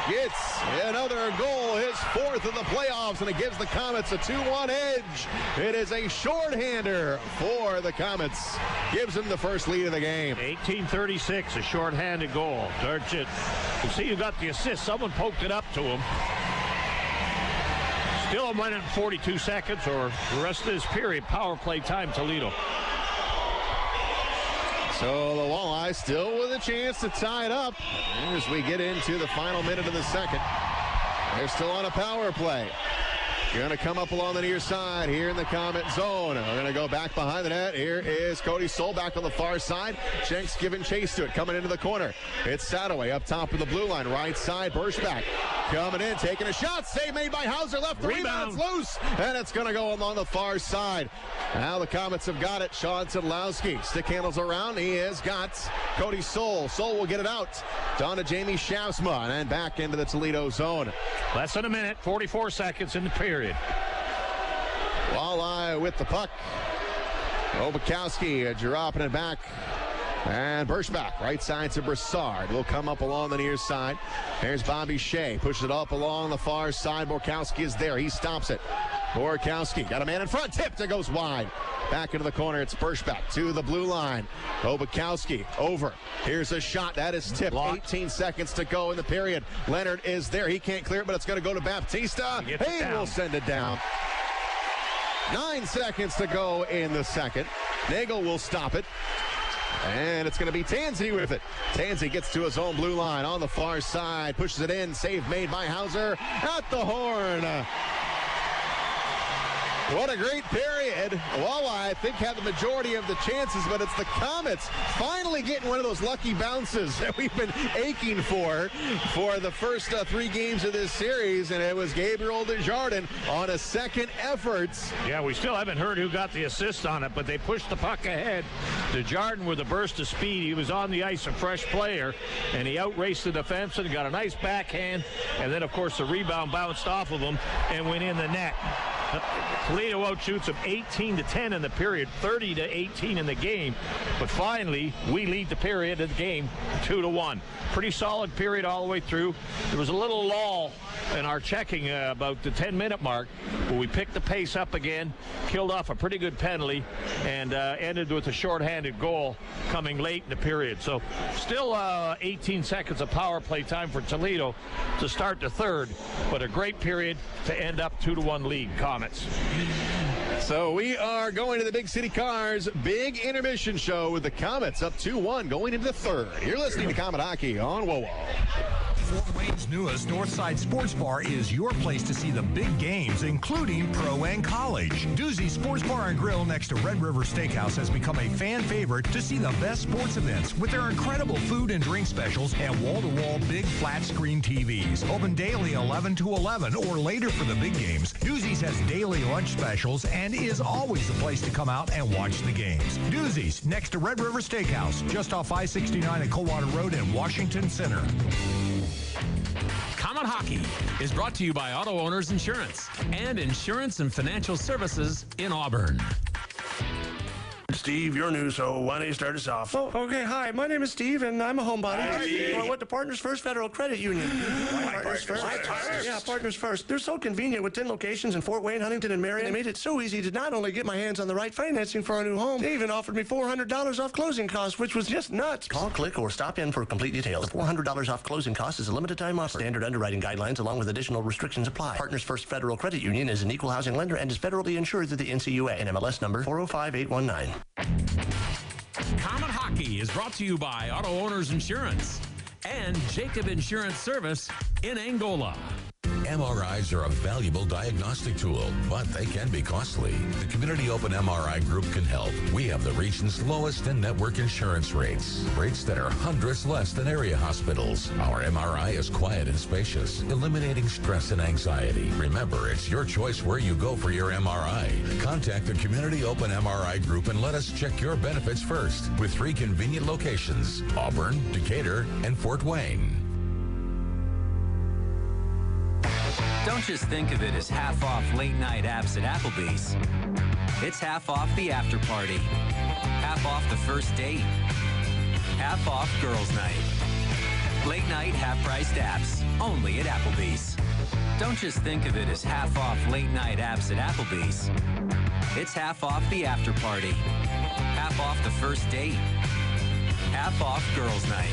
gets another goal, his fourth of the playoffs, and it gives the Komets a 2-1 edge. It is a shorthander for the Komets. Gives them the first lead of the game. 18:36, a shorthanded goal. Darchit, you see who got the assist. Someone poked it up to him. Still a minute and 42 seconds, or the rest of this period. Power play time, Toledo. So the Walleye still with a chance to tie it up as we get into the final minute of the second. They're still on a power play. Going to come up along the near side here in the Komet zone. We're going to go back behind the net. Here is Cody Soul back on the far side. Jenks giving chase to it, coming into the corner. It's Sadoway up top of the blue line, right side. Burschback coming in, taking a shot. Save made by Hauser, left the rebound. It's loose, and it's going to go along the far side. Now the Komets have got it. Sean Sedlowski stick handles around. He has got Cody Soul. Soul will get it out. Down to Jamie Schaafsma, and then back into the Toledo zone. Less than a minute, 44 seconds in the period. Walleye with the puck. Obakowski dropping it back. And Burschback, right side to Brassard. Will come up along the near side. There's Bobby Shea. Pushes it up along the far side. Borkowski is there. He stops it. Borkowski got a man in front. Tipped. It goes wide. Back into the corner. It's Burschback to the blue line. Obakowski over. Here's a shot. That is tipped. 18 seconds to go in the period. Leonard is there. He can't clear it, but it's going to go to Baptista. He will send it down. 9 seconds to go in the second. Nagel will stop it. And it's going to be Tansey with it. Tansey gets to his own blue line on the far side. Pushes it in. Save made by Hauser at the horn. What a great period. Walleye, I think, had the majority of the chances, but it's the Komets finally getting one of those lucky bounces that we've been aching for the first 3 games of this series, and it was Gabriel Desjardins on a second effort. Yeah, we still haven't heard who got the assist on it, but they pushed the puck ahead. Desjardins with a burst of speed. He was on the ice, a fresh player, and he outraced the defenseman, got a nice backhand, and then, of course, the rebound bounced off of him and went in the net. Toledo outshoots them 18-10 in the period, 30-18 in the game. But finally, we lead the period of the game 2-1. Pretty solid period all the way through. There was a little lull in our checking about the 10-minute mark, but we picked the pace up again, killed off a pretty good penalty, and ended with a shorthanded goal coming late in the period. So still 18 seconds of power play time for Toledo to start the third, but a great period to end up 2-1 lead, Komets. So we are going to the Big City Cars Big Intermission Show with the Komets up 2-1 going into the third. You're listening to Komet Hockey on WOWO. Fort Wayne's newest Northside Sports Bar is your place to see the big games, including pro and college. Doozy's Sports Bar and Grill next to Red River Steakhouse has become a fan favorite to see the best sports events with their incredible food and drink specials and wall-to-wall big flat screen TVs. Open daily 11 to 11 or later for the big games. Doozy's has daily lunch specials and is always the place to come out and watch the games. Doozy's next to Red River Steakhouse, just off I-69 at Coldwater Road in Washington Center. Komet Hockey is brought to you by Auto Owners Insurance and Insurance and Financial Services in Auburn. Steve, your news, so why don't you start us off? Oh, okay. Hi, my name is Steve, and I'm a homebody. I went to Partners First Federal Credit Union. Partners First? Yeah, Partners First. They're so convenient with 10 locations in Fort Wayne, Huntington, and Marion. They made it so easy to not only get my hands on the right financing for our new home, they even offered me $400 off closing costs, which was just nuts. Call, click, or stop in for complete details. The $400 off closing costs is a limited time offer. Standard underwriting guidelines along with additional restrictions apply. Partners First Federal Credit Union is an equal housing lender and is federally insured through the NCUA. NMLS number 405819. Komet Hockey is brought to you by Auto Owners Insurance and Jacob Insurance Service in Angola. MRIs are a valuable diagnostic tool, but they can be costly. The Community Open MRI Group can help. We have the region's lowest in-network insurance rates that are hundreds less than area hospitals. Our MRI is quiet and spacious, eliminating stress and anxiety. Remember, it's your choice where you go for your MRI. Contact the Community Open MRI Group and let us check your benefits first with 3 convenient locations: Auburn, Decatur, and Fort Wayne. Don't just think of it as half off late night apps at Applebee's. It's half off the after party, half off the first date, half off girls' night. Late night half priced apps, only at Applebee's. Don't just think of it as half off late night apps at Applebee's. It's half off the after party, half off the first date, half off girls' night.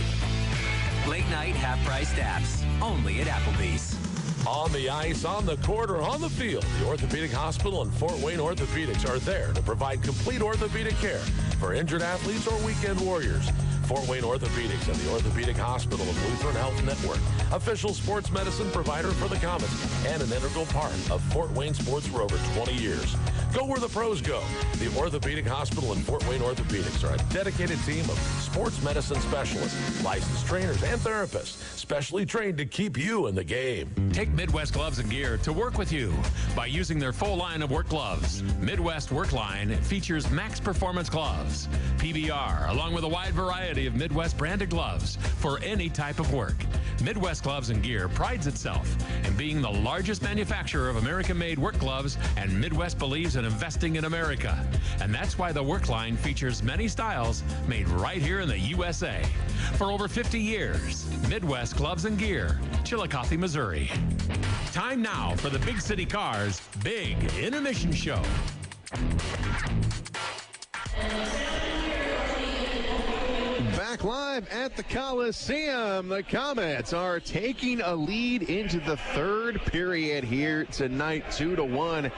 Late night half-priced apps, only at Applebee's. On the ice, on the court, or on the field, the Orthopedic Hospital and Fort Wayne Orthopedics are there to provide complete orthopedic care for injured athletes or weekend warriors. Fort Wayne Orthopedics and the Orthopedic Hospital of Lutheran Health Network, official sports medicine provider for the Komets, and an integral part of Fort Wayne sports for over 20 years. Go where the pros go. The Orthopedic Hospital and Fort Wayne Orthopedics are a dedicated team of sports medicine specialists, licensed trainers, and therapists, specially trained to keep you in the game. Take Midwest Gloves and Gear to work with you by using their full line of work gloves. Midwest Work Line features max performance gloves, PBR, along with a wide variety of Midwest branded gloves for any type of work. Midwest Gloves and Gear prides itself in being the largest manufacturer of American-made work gloves, and Midwest believes in investing in America. And that's why the Work Line features many styles made right here in the USA. For over 50 years, Midwest Gloves and Gear, Chillicothe, Missouri. Time now for the Big City Cars Big Intermission Show. Back live at the Coliseum, the Komets are taking a lead into the third period here tonight. 2-1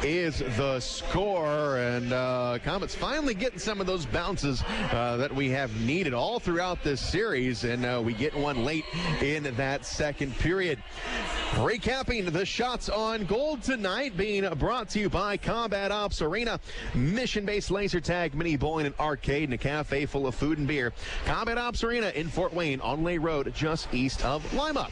is the score, and Komets finally getting some of those bounces that we have needed all throughout this series, and we get one late in that second period. Recapping the shots on goal tonight, being brought to you by Combat Ops Arena, mission-based laser tag, mini bowling and arcade, and a cafe full of food and beer. Combat Ops Arena in Fort Wayne on Lay Road, just east of Lima.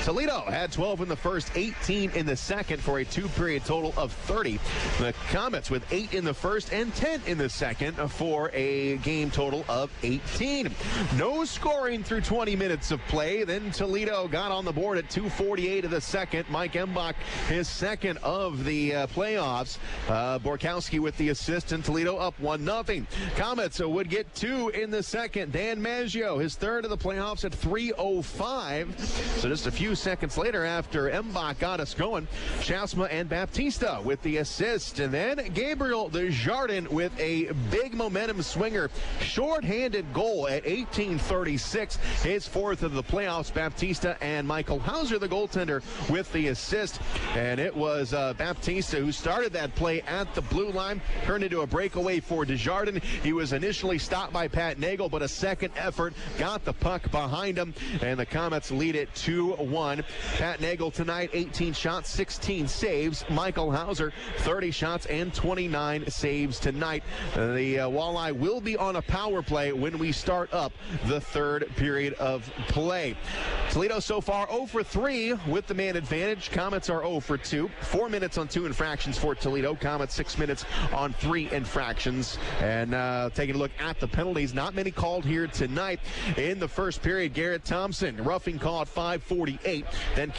Toledo had 12 in the first, 18 in the second for a two-period total of 30. The Komets with 8 in the first and 10 in the second for a game total of 18. No scoring through 20 minutes of play. Then Toledo got on the board at 2:48 of the second. Mike Embach, his second of the playoffs. Borkowski with the assist, and Toledo up 1-0. Komets would get 2 in the second. Dan Maggio, his third of the playoffs at 3:05. So just a few seconds later after Embach got us going, Schaafsma and Baptista with the assist. And then Gabriel Desjardins with a big momentum swinger, short-handed goal at 18:36. His fourth of the playoffs. Baptista and Michael Hauser, the goaltender, with the assist. And it was Baptista who started that play at the blue line, turned into a breakaway for Desjardins. He was initially stopped by Pat Nagel, but a second effort got the puck behind him, and the Komets lead it 2-1. Pat Nagel tonight, 18 shots, 16 saves. Michael Hauser, 30 shots and 29 saves tonight. The Walleye will be on a power play when we start up the third period of play. Toledo so far 0 for 3 with the man advantage. Komets are 0 for 2. 4 minutes on 2 infractions for Toledo. Komets 6 minutes on 3 infractions. And taking a look at the penalties, not many called here tonight. In the first period, Garrett Thompson, roughing call at 5:48. Then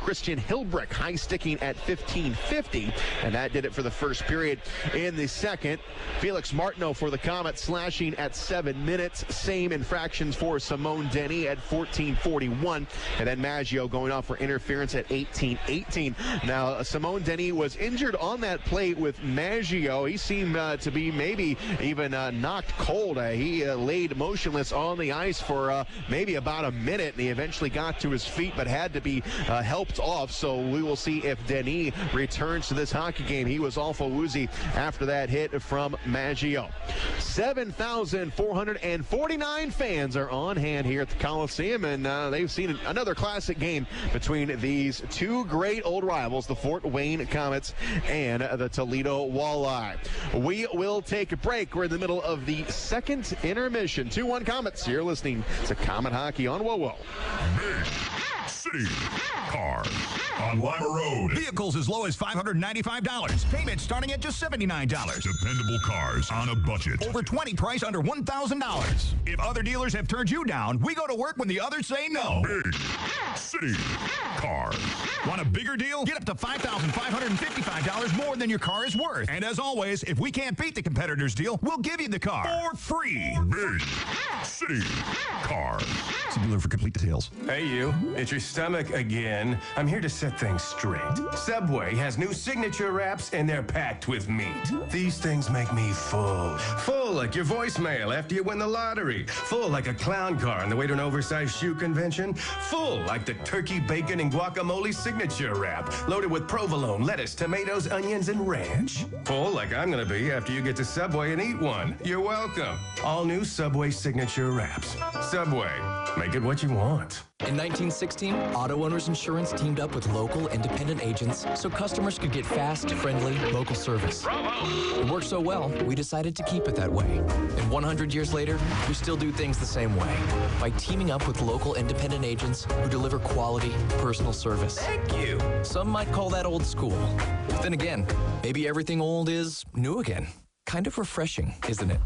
Christian Hilbrick, high sticking at 15:50. And that did it for the first period. In the second, Felix Martineau for the Komets, slashing at 7 minutes. Same infractions for Simone Denny at 14:41. And then Maggio going off for interference at 18:18. Now, Simone Denny was injured on that play with Maggio. He seemed to be maybe even knocked cold. He laid motionless on the ice for maybe about a minute, and he eventually got to his feet but had to be helped off. So we will see if Denny returns to this hockey game. He was awful woozy after that hit from Maggio. 7,449 fans are on hand here at the Coliseum, and they've seen another classic game between these two great old rivals, the Fort Wayne Komets and the Toledo Walleye. We will take a break. We're in the middle of the second intermission. 2-1 Komets. You're listening to Komet Hockey on WoWo. Big City Cars on Lima Road. Vehicles as low as $595. Payments starting at just $79. Dependable cars on a budget. Over 20 price under $1,000. If other dealers have turned you down, we go to work when the others say no. Big City Cars. Want a bigger deal? Get up to $5,555 more than your car is worth. And as always, if we can't beat the competitor's deal, we'll give you the car for free. Big City Cars. See dealer for complete details. Hey, you. Interested stomach again. I'm here to set things straight. Subway has new signature wraps, and they're packed with meat. These things make me full. Full like your voicemail after you win the lottery. Full like a clown car on the way to an oversized shoe convention. Full like the turkey, bacon, and guacamole signature wrap, loaded with provolone, lettuce, tomatoes, onions, and ranch. Full like I'm gonna be after you get to Subway and eat one. You're welcome. All new Subway signature wraps. Subway, make it what you want. In 1916, Auto Owners Insurance teamed up with local independent agents so customers could get fast, friendly, local service. Bravo! It worked so well, we decided to keep it that way. And 100 years later, we still do things the same way by teaming up with local independent agents who deliver quality, personal service. Thank you. Some might call that old school. Then again, maybe everything old is new again. Kind of refreshing, isn't it?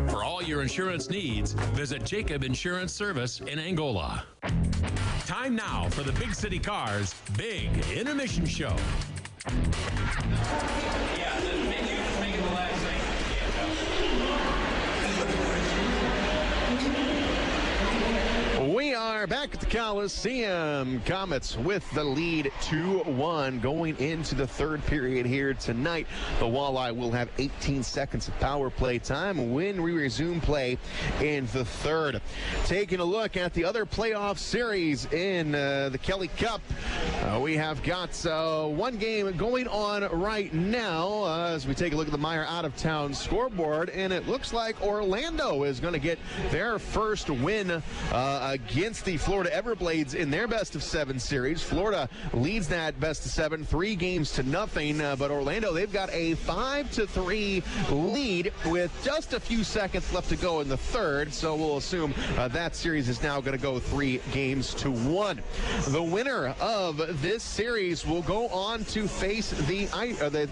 For all your insurance needs, visit Jacob Insurance Service in Angola. Time now for the Big City Cars Big Intermission Show. Yeah, make it the last thing. We are back at the Coliseum. Komets with the lead 2-1 going into the third period here tonight. The Walleye will have 18 seconds of power play time when we resume play in the third. Taking a look at the other playoff series in the Kelly Cup, we have got one game going on right now as we take a look at the Meyer out-of-town scoreboard, and it looks like Orlando is going to get their first win against the Florida Everblades in their best-of-7 series. Florida leads that best-of-7 3-0, but Orlando, they've got a 5-3 lead with just a few seconds left to go in the third, so we'll assume that series is now going to go 3-1. The winner of this series will go on to face the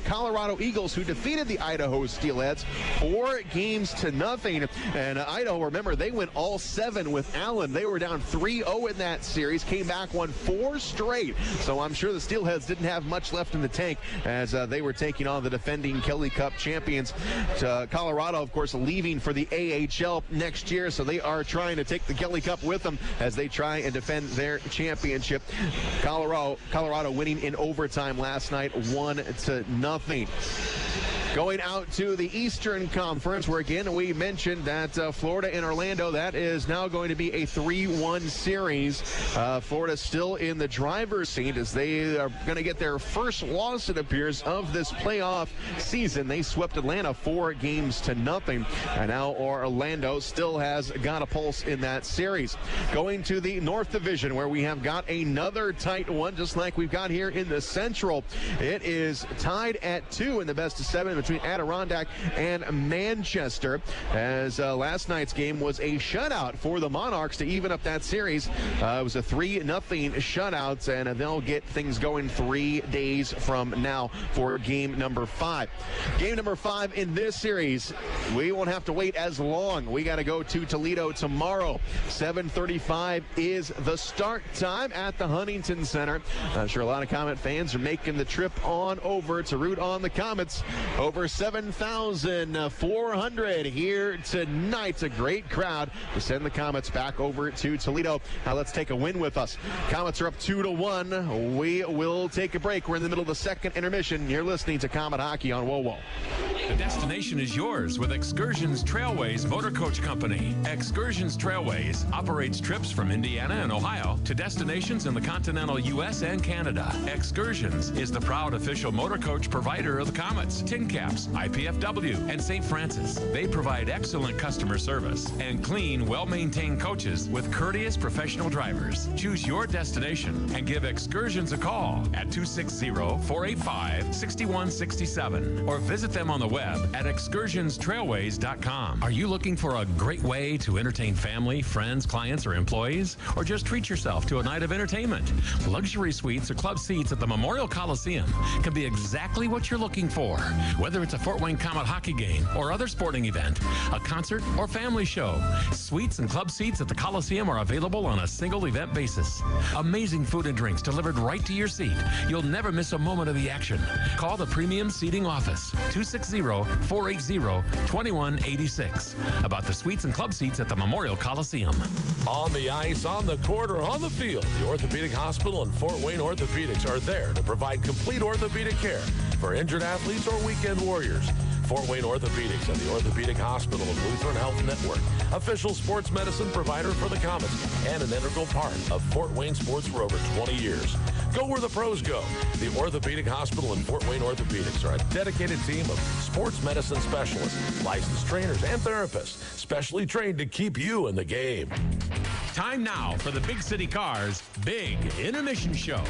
Colorado Eagles, who defeated the Idaho Steelheads 4-0. And Idaho, remember, they went all 7 with Allen. They were down 3-0 in that series, came back, won 4 straight. So I'm sure the Steelheads didn't have much left in the tank as they were taking on the defending Kelly Cup champions. Colorado, of course, leaving for the AHL next year, so they are trying to take the Kelly Cup with them as they try and defend their championship. Colorado winning in overtime last night, 1-0. Going out to the Eastern Conference, where again we mentioned that Florida and Orlando, that is now going to be a 3-1 series. Florida still in the driver's seat as they are going to get their first loss, it appears, of this playoff season. They swept Atlanta 4-0, and now Orlando still has got a pulse in that series. Going to the North Division, where we have got another tight one, just like we've got here in the Central. It is tied at 2 in the best-of-7 between Adirondack and Manchester, as last night's game was a shutout for the Monarchs to even up that series. It was a 3-0 shutout, and they'll get things going 3 days from now for game number 5. Game number 5 in this series, we won't have to wait as long. We got to go to Toledo tomorrow. 7:35 is the start time at the Huntington Center. I'm sure a lot of Comet fans are making the trip on over to root on the Komets. Over 7,400 here tonight. A great crowd to send the Komets back over to Toledo. Now let's take a win with us. Komets are up 2-1. We will take a break. We're in the middle of the second intermission. You're listening to Comet Hockey on WOWO. The destination is yours with Excursions Trailways Motor Coach Company. Excursions Trailways operates trips from Indiana and Ohio to destinations in the continental U.S. and Canada. Excursions is the proud official motor coach provider of the Komets, Tin Caps, IPFW, and St. Francis. They provide excellent customer service and clean, well-maintained coaches with courteous professional drivers. Choose your destination and give Excursions a call at 260-485-6167 or visit them on the web at excursionstrailways.com. Are you looking for a great way to entertain family, friends, clients, or employees? Or just treat yourself to a night of entertainment? Luxury suites or club seats at the Memorial Coliseum can be exactly what you're looking for. Whether it's a Fort Wayne Comet hockey game or other sporting event, a concert or family show, suites and club seats at the Coliseum are available on a single event basis. Amazing food and drinks delivered right to your seat. You'll never miss a moment of the action. Call the Premium Seating Office, 260 480-480-2186. About the suites and club seats at the Memorial Coliseum. On the ice, on the court, or on the field, the Orthopedic Hospital and Fort Wayne Orthopedics are there to provide complete orthopedic care for injured athletes or weekend warriors. Fort Wayne Orthopedics and the Orthopedic Hospital and Lutheran Health Network, official sports medicine provider for the Komets and an integral part of Fort Wayne sports for over 20 years. Go where the pros go. The Orthopedic Hospital and Fort Wayne Orthopedics are a dedicated team of sports medicine specialists, licensed trainers, and therapists, specially trained to keep you in the game. Time now for the Big City Cars Big Intermission Show.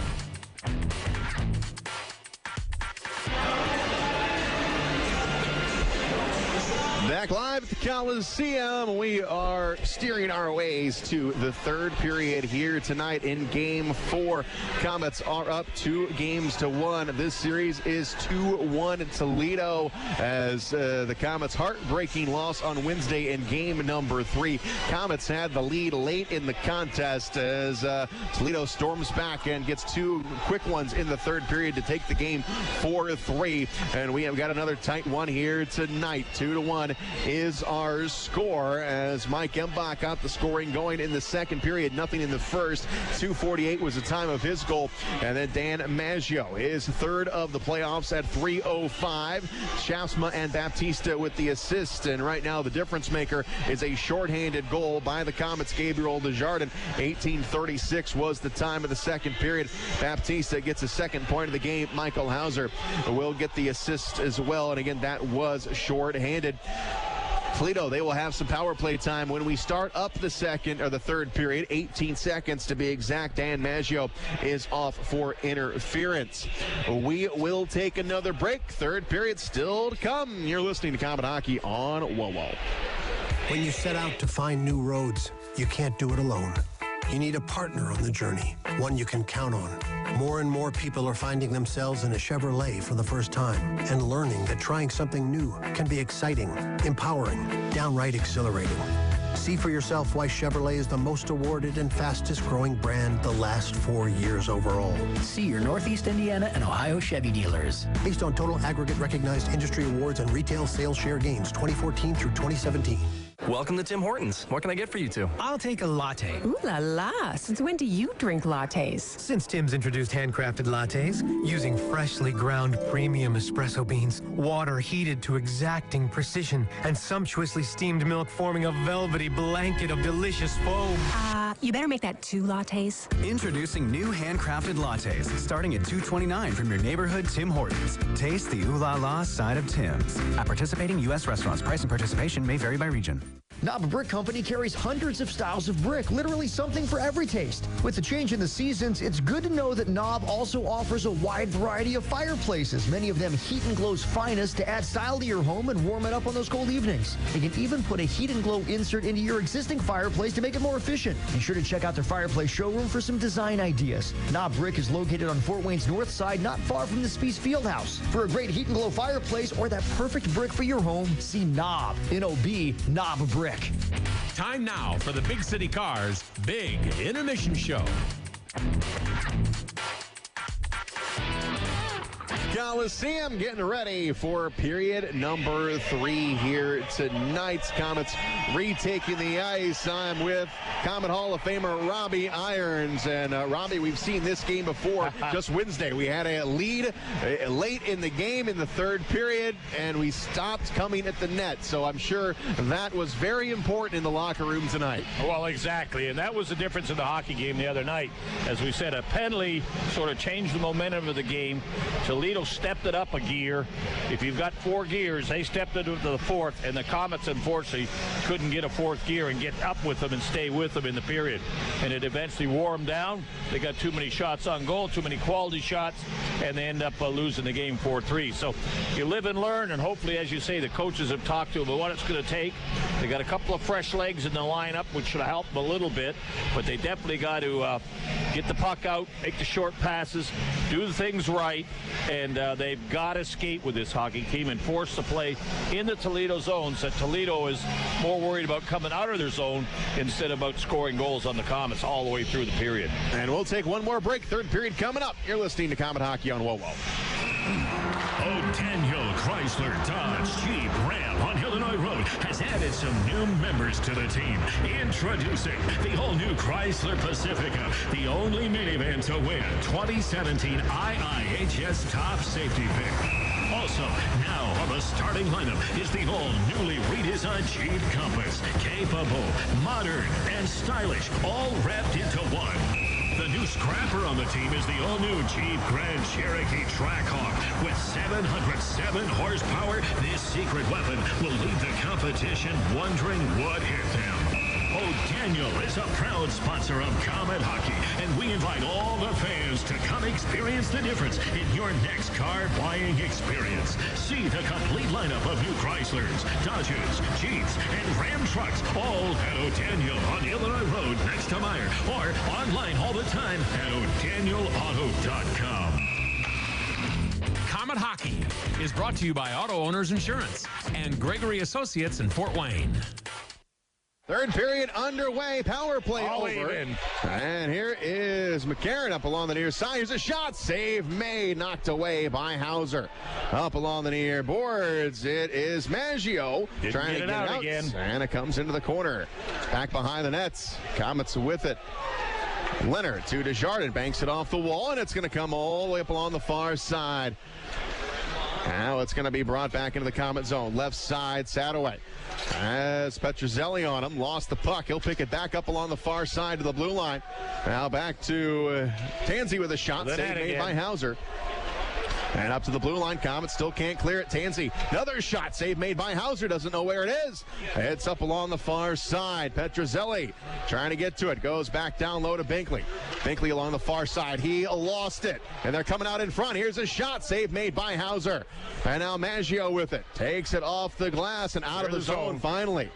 Back live at the Coliseum, we are steering our ways to the third period here tonight in Game 4. Komets are up 2-1. This series is 2-1 Toledo as the Komets' heartbreaking loss on Wednesday in Game number 3. Komets had the lead late in the contest as Toledo storms back and gets 2 quick ones in the third period to take the game 4-3. And we have got another tight one here tonight. 2-1 is our score as Mike Embach got the scoring going in the second period. Nothing in the first. 2:48 was the time of his goal. And then Dan Maggio is third of the playoffs at 3:05. Schaafsma and Baptista with the assist. And right now the difference maker is a shorthanded goal by the Komets' Gabriel Desjardins. 18:36 was the time of the second period. Baptista gets a second point of the game. Michael Hauser will get the assist as well. And again, that was shorthanded. Toledo, they will have some power play time when we start up the third period. 18 seconds to be exact. Dan Maggio is off for interference. We will take another break. Third period still to come. You're listening to Komet Hockey on WOWO. When you set out to find new roads, you can't do it alone. You need a partner on the journey, one you can count on. More and more people are finding themselves in a Chevrolet for the first time and learning that trying something new can be exciting, empowering, downright exhilarating. See for yourself why Chevrolet is the most awarded and fastest growing brand the last 4 years overall. See your Northeast Indiana and Ohio Chevy dealers. Based on total aggregate recognized industry awards and retail sales share gains 2014 through 2017. Welcome to Tim Hortons. What can I get for you two? I'll take a latte. Ooh la la. Since when do you drink lattes? Since Tim's introduced handcrafted lattes, using freshly ground premium espresso beans, water heated to exacting precision, and sumptuously steamed milk forming a velvety blanket of delicious foam. You better make that 2 lattes. Introducing new handcrafted lattes, starting at $2.29 from your neighborhood Tim Hortons. Taste the ooh la la side of Tim's. At participating U.S. restaurants, price and participation may vary by region. Knob Brick Company carries hundreds of styles of brick, literally something for every taste. With the change in the seasons, it's good to know that Knob also offers a wide variety of fireplaces, many of them Heat and Glow's finest, to add style to your home and warm it up on those cold evenings. They can even put a Heat and Glow insert into your existing fireplace to make it more efficient. Be sure to check out their fireplace showroom for some design ideas. Knob Brick is located on Fort Wayne's north side, not far from the Spees Fieldhouse. For a great Heat and Glow fireplace or that perfect brick for your home, see Knob, N-O-B, Knob Brick. Time now for the Big City Cars Big Intermission Show. Coliseum getting ready for period number 3 here tonight. Komets retaking the ice. I'm with Komet Hall of Famer Robbie Irons. And Robbie, we've seen this game before. Just Wednesday, we had a lead late in the game in the third period, and we stopped coming at the net. So I'm sure that was very important in the locker room tonight. Well, exactly. And that was the difference in the hockey game the other night. As we said, a penalty sort of changed the momentum of the game. Toledo stepped it up a gear. If you've got 4 gears, they stepped it to the 4th, and the Komets unfortunately couldn't get a 4th gear and get up with them and stay with them in the period. And it eventually wore them down. They got too many shots on goal, too many quality shots, and they end up losing the game 4-3. So you live and learn, and hopefully, as you say, the coaches have talked to them about what it's going to take. They got a couple of fresh legs in the lineup, which should help them a little bit, but they definitely got to get the puck out, make the short passes, do the things right, and they've got to skate with this hockey team and force the play in the Toledo zone, so Toledo is more worried about coming out of their zone instead of about scoring goals on the Komets all the way through the period. And we'll take one more break. Third period coming up. You're listening to Komet Hockey on WOWO. Daniel Chrysler Dodge Jeep Ram on Illinois Road has added some new members to the team. Introducing the all-new Chrysler Pacifica, the only minivan to win 2017 IIHS Top Safety Pick. Also, now on the starting lineup is the all-newly redesigned Jeep Compass. Capable, modern, and stylish, all wrapped into one. The new scrapper on the team is the all-new Jeep Grand Cherokee Trackhawk. With 707 horsepower, this secret weapon will leave the competition wondering what hit them. Daniel is a proud sponsor of Komet Hockey, and we invite all the fans to come experience the difference in your next car buying experience. See the complete lineup of new Chryslers, Dodges, Jeeps, and Ram trucks, all at O'Daniel on Illinois Road next to Meyer, or online all the time at o'danielauto.com. Komet Hockey is brought to you by Auto Owners Insurance and Gregory Associates in Fort Wayne. Third period underway. Power play all over. Even. And here is McCarron up along the near side. Here's a shot. Save made. Knocked away by Hauser. Up along the near boards. It is Maggio trying to get it out again. And it comes into the corner. Back behind the nets. Komets with it. Leonard to Desjardins. Banks it off the wall. And it's going to come all the way up along the far side. Now it's going to be brought back into the Komet zone. Left side, Sadoway. As Petrozelli on him, lost the puck. He'll pick it back up along the far side to the blue line. Now back to Tansey with a shot. Save made by Hauser. And up to the blue line. Komets still can't clear it. Tansey, another shot. Save made by Hauser. Doesn't know where it is. It's up along the far side. Petrozelli trying to get to it. Goes back down low to Binkley. Binkley along the far side. He lost it. And they're coming out in front. Here's a shot. Save made by Hauser. And now Maggio with it. Takes it off the glass and out of the zone finally.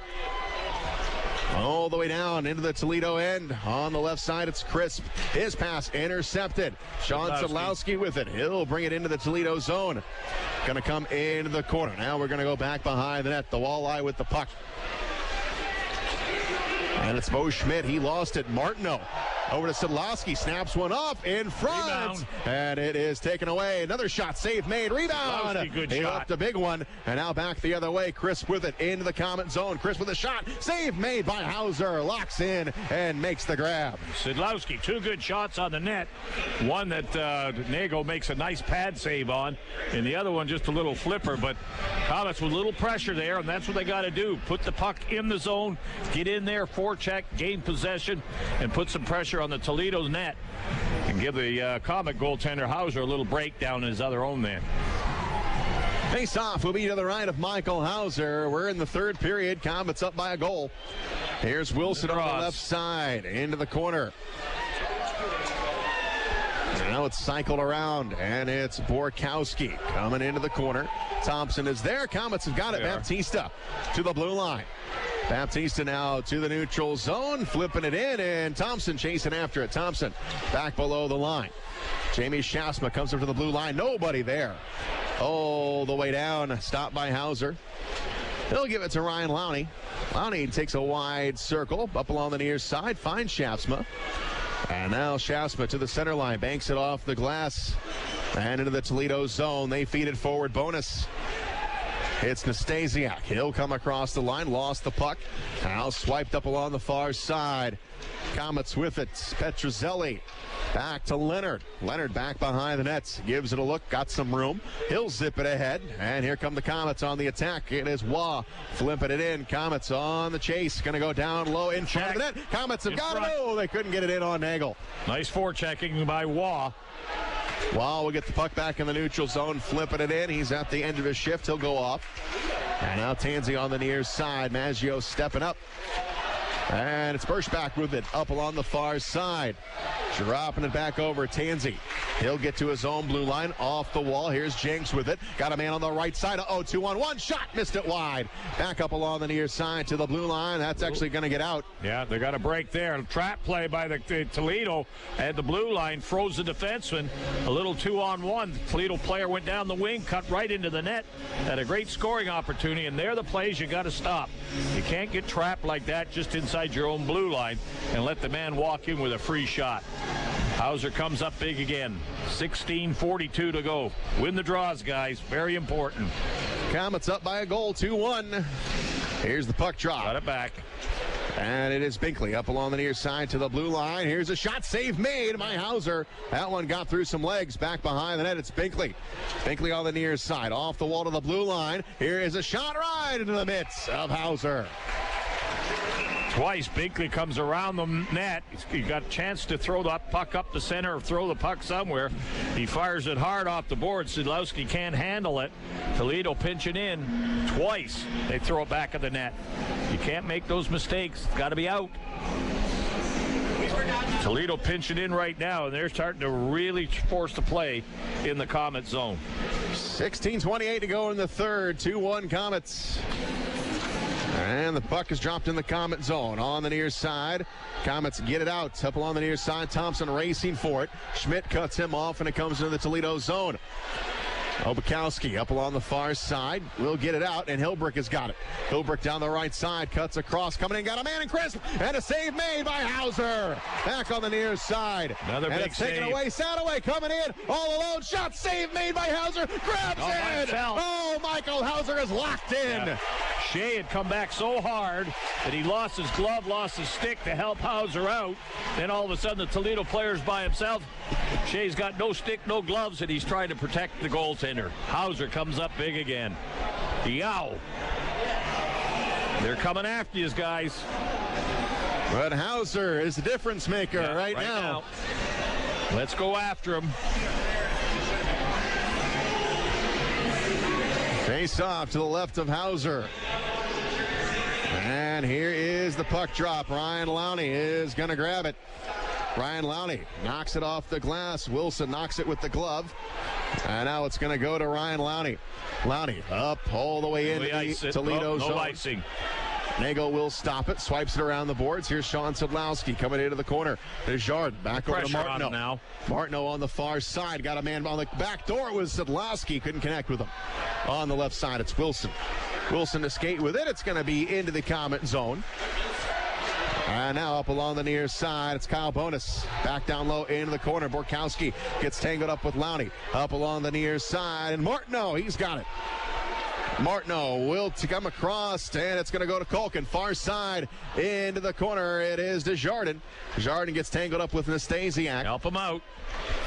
All the way down into the Toledo end. On the left side, it's Crisp. His pass intercepted. Sean Sadlowski with it. He'll bring it into the Toledo zone. Going to come into the corner. Now we're going to go back behind the net. The Walleye with the puck. And it's Bo Schmidt. He lost it. Martineau over to Sadlowski. Snaps one up in front. Rebound. And it is taken away. Another shot. Save made. Rebound. Good he shot. left a big one. And now back the other way. Crisp with it into the Komet zone. Crisp with a shot. Save made by Hauser. Locks in and makes the grab. Sadlowski, two good shots on the net. One that Nago makes a nice pad save on. And the other one just a little flipper. But Komets with a little pressure there. And that's what they got to do. Put the puck in the zone. Get in there. Forecheck. Gain possession. And put some pressure on the Toledo's net and give the Komets goaltender Hauser a little break down in his other own man. Face off will be to the right of Michael Hauser. We're in the third period. Komets up by a goal. Here's Wilson on the left side into the corner. Now it's cycled around, and it's Borkowski coming into the corner. Thompson is there. Komets have got it. Baptista to the blue line. Baptista now to the neutral zone, flipping it in, and Thompson chasing after it. Thompson back below the line. Jamie Schaafsma comes up to the blue line. Nobody there. All the way down. Stopped by Hauser. He'll give it to Ryan Lowney. Lowney takes a wide circle up along the near side. Finds Schaafsma. And now Schaafsma to the center line. Banks it off the glass and into the Toledo zone. They feed it forward. Bonus. It's Nastasiak. He'll come across the line. Lost the puck. Now swiped up along the far side. Komets with it. Petrozelli. Back to Leonard. Leonard back behind the nets. Gives it a look. Got some room. He'll zip it ahead. And here come the Komets on the attack. It is Waugh flipping it in. Komets on the chase. Going to go down low in front of the net. Komets have got it. Oh, they couldn't get it in on Nagel. Nice forechecking by Waugh. Waugh will get the puck back in the neutral zone. Flipping it in. He's at the end of his shift. He'll go off. And now Tansey on the near side. Maggio stepping up. And it's Birchback with it up along the far side. Dropping it back over Tansey. He'll get to his own blue line off the wall. Here's Jenks with it. Got a man on the right side. 2-on-1 shot. Missed it wide. Back up along the near side to the blue line. That's actually going to get out. Yeah, they got a break there. Trap play by the Toledo at the blue line. Froze the defenseman. A little 2-on-1. The Toledo player went down the wing, cut right into the net. Had a great scoring opportunity, and they're the plays you got to stop. You can't get trapped like that just inside your own blue line and let the man walk in with a free shot. Hauser comes up big again. 16:42 to go. Win the draws, guys. Very important. Komets up by a goal, 2-1. Here's the puck drop. Got it back. And it is Binkley up along the near side to the blue line. Here's a shot, save made by Hauser. That one got through some legs. Back behind the net, it's Binkley. Binkley on the near side, off the wall to the blue line. Here is a shot right into the mitts of Hauser. Twice, Binkley comes around the net. He got a chance to throw the puck up the center or throw the puck somewhere. He fires it hard off the board. Sadlowski can't handle it. Toledo pinching in twice. They throw it back at the net. You can't make those mistakes. It's got to be out. Toledo pinching in right now, and they're starting to really force the play in the Komets zone. 16:28 to go in the third. 2-1 Komets. And the puck is dropped in the Komet zone on the near side. Komets get it out. Up along the near side. Thompson racing for it. Schmidt cuts him off, and it comes into the Toledo zone. Obukowski up along the far side. Will get it out, and Hilbrick has got it. Hilbrick down the right side. Cuts across. Coming in. Got a man in crisp. And a save made by Hauser. Back on the near side. Another and big it's taken save. away. Sadaway coming in. All alone. Shot save made by Hauser. Grabs it. Oh, Michael Hauser is locked in. Yeah. Shea had come back so hard that he lost his glove, lost his stick to help Hauser out. Then all of a sudden the Toledo player's by himself. Shea's got no stick, no gloves, and he's trying to protect the goaltender. Hauser comes up big again. Yow. They're coming after you guys. But Hauser is the difference maker right now. Let's go after him. Face off to the left of Hauser. And here is the puck drop. Ryan Lowney is going to grab it. Ryan Lowney knocks it off the glass. Wilson knocks it with the glove. And now it's going to go to Ryan Lowney. Lowney up all the way into the Toledo zone. No icing. Nagel will stop it, swipes it around the boards. Here's Sean Sadlowski coming into the corner. Desjardins back over to Martineau. Now. Martineau on the far side. Got a man on the back door. It was Sadlowski. Couldn't connect with him. On the left side, it's Wilson. Wilson to skate with it. It's going to be into the Komet zone. And now up along the near side, it's Kyle Bonus. Back down low into the corner. Borkowski gets tangled up with Lowney. Up along the near side, and Martineau, he's got it. Martineau will come across, and it's going to go to Culkin. Far side into the corner. It is Desjardins. Desjardins gets tangled up with Nastasiak. Help him out.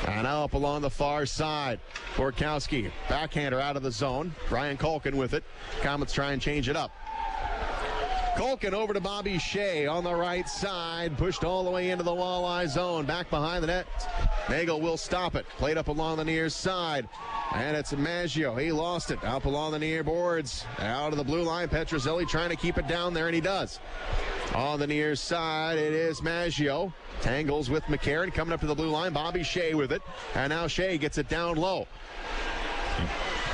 And now up along the far side. Borkowski, backhander out of the zone. Brian Culkin with it. Komets try and change it up. Culkin over to Bobby Shea on the right side. Pushed all the way into the Walleye zone. Back behind the net. Nagel will stop it. Played up along the near side. And it's Maggio. He lost it. Up along the near boards. Out of the blue line. Petrozelli trying to keep it down there, and he does. On the near side, it is Maggio. Tangles with McCarron. Coming up to the blue line. Bobby Shea with it. And now Shea gets it down low.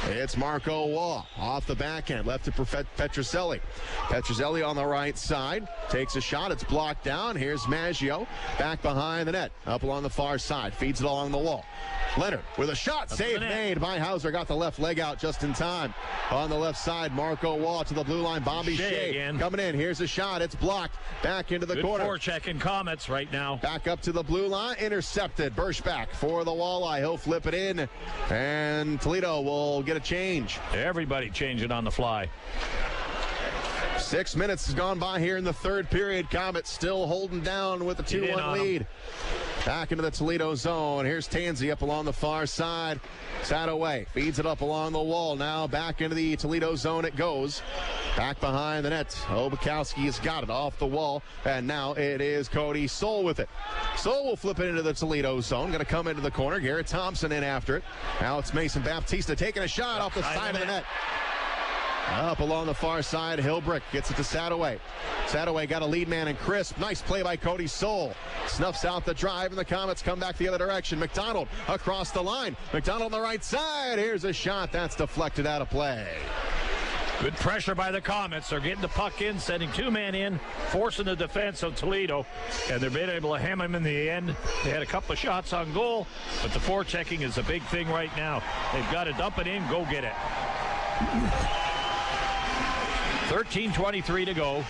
It's Marco Waugh off the backhand, left to Petrozelli. Petrozelli on the right side, takes a shot, it's blocked down. Here's Maggio, back behind the net, up along the far side, feeds it along the wall. Leonard with a shot, save made by Hauser, got the left leg out just in time. On the left side, Marco Waugh to the blue line, Bobby Shea coming in. Here's a shot, it's blocked, back into the corner. Good forechecking Komets right now. Back up to the blue line, intercepted. Birschbach for the Walleye, he'll flip it in, and Toledo will get a change. Everybody changing on the fly. 6 minutes has gone by here in the third period. Komets still holding down with a 2-1 lead. Back into the Toledo zone. Here's Tansey up along the far side. Sadaway feeds it up along the wall. Now back into the Toledo zone it goes. Back behind the net. Obukowski has got it off the wall. And now it is Cody Soul with it. Soul will flip it into the Toledo zone. Going to come into the corner. Garrett Thompson in after it. Now it's Mason Baptista taking a shot off the side of the net. Up along the far side, Hilbrick gets it to Sadaway. Sadaway got a lead man in crisp. Nice play by Cody Soul. Snuffs out the drive, and the Komets come back the other direction. McDonald across the line. McDonald on the right side. Here's a shot. That's deflected out of play. Good pressure by the Komets. They're getting the puck in, sending two men in, forcing the defense of Toledo, and they're being able to ham him in the end. They had a couple of shots on goal, but the forechecking is a big thing right now. They've got to dump it in, go get it. 13:23 to go.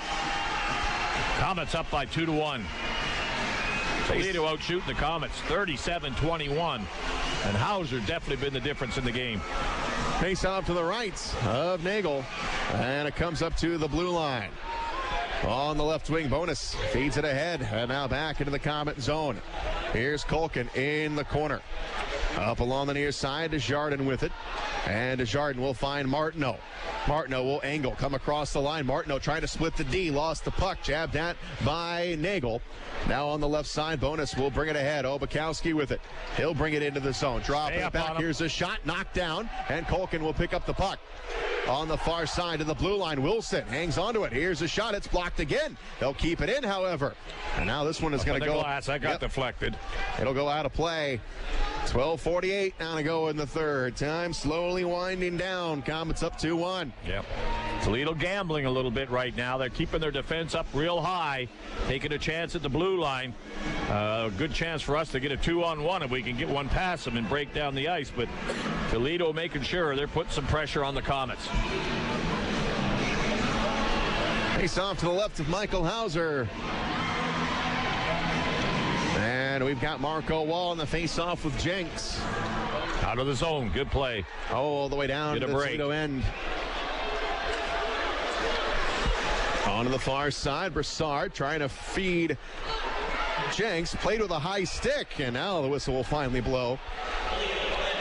Komets up by 2-1. Toledo out shooting the Komets 37-21. And Hauser definitely been the difference in the game. Face off to the right of Nagel. And it comes up to the blue line. On the left wing, Bonus feeds it ahead. And now back into the Komet zone. Here's Culkin in the corner. Up along the near side, Desjardins with it. And Desjardins will find Martineau. Martineau will angle, come across the line. Martineau trying to split the D, lost the puck, jabbed at by Nagel. Now on the left side, Bonus will bring it ahead. Obakowski with it. He'll bring it into the zone. Drop it back. Here's a shot, knocked down, and Culkin will pick up the puck. On the far side of the blue line, Wilson hangs onto it. Here's a shot. It's blocked again. They'll keep it in, however. And now this one is going to go. Glass. I got deflected. It'll go out of play. 12:48 now to go in the third. Time slowly winding down. Komets up 2-1. Yep. Toledo gambling a little bit right now. They're keeping their defense up real high, taking a chance at the blue line. Good chance for us to get a 2-on-1 if we can get one past them and break down the ice. But Toledo making sure they're putting some pressure on the Komets. Face off to the left of Michael Hauser. And we've got Marco Wall in the face-off with Jenks. Out of the zone. Good play. All the way down to the Toledo end. On to the far side, Brassard trying to feed Jenks. Played with a high stick, and now the whistle will finally blow.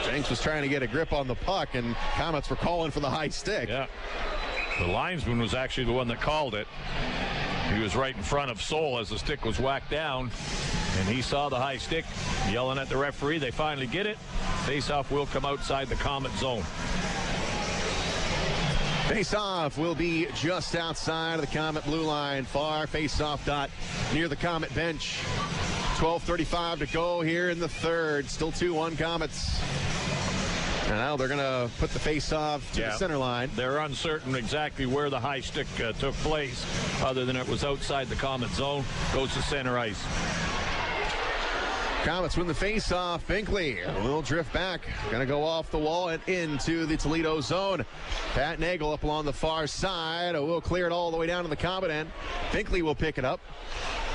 Jenks was trying to get a grip on the puck, and Komets were calling for the high stick. Yeah. The linesman was actually the one that called it. He was right in front of Soul as the stick was whacked down, and he saw the high stick, yelling at the referee. They finally get it. Face-off will come outside the Komet zone. Face-off will be just outside of the Komet blue line. Far face-off dot near the Komet bench. 12:35 to go here in the third. Still 2-1 Komets. And now they're going to put the face-off to the center line. They're uncertain exactly where the high stick took place, other than it was outside the Komet zone. Goes to center ice. Komets win the face-off. Binkley will drift back. Going to go off the wall and into the Toledo zone. Pat Nagel up along the far side. Will clear it all the way down to the Komet end. Binkley will pick it up.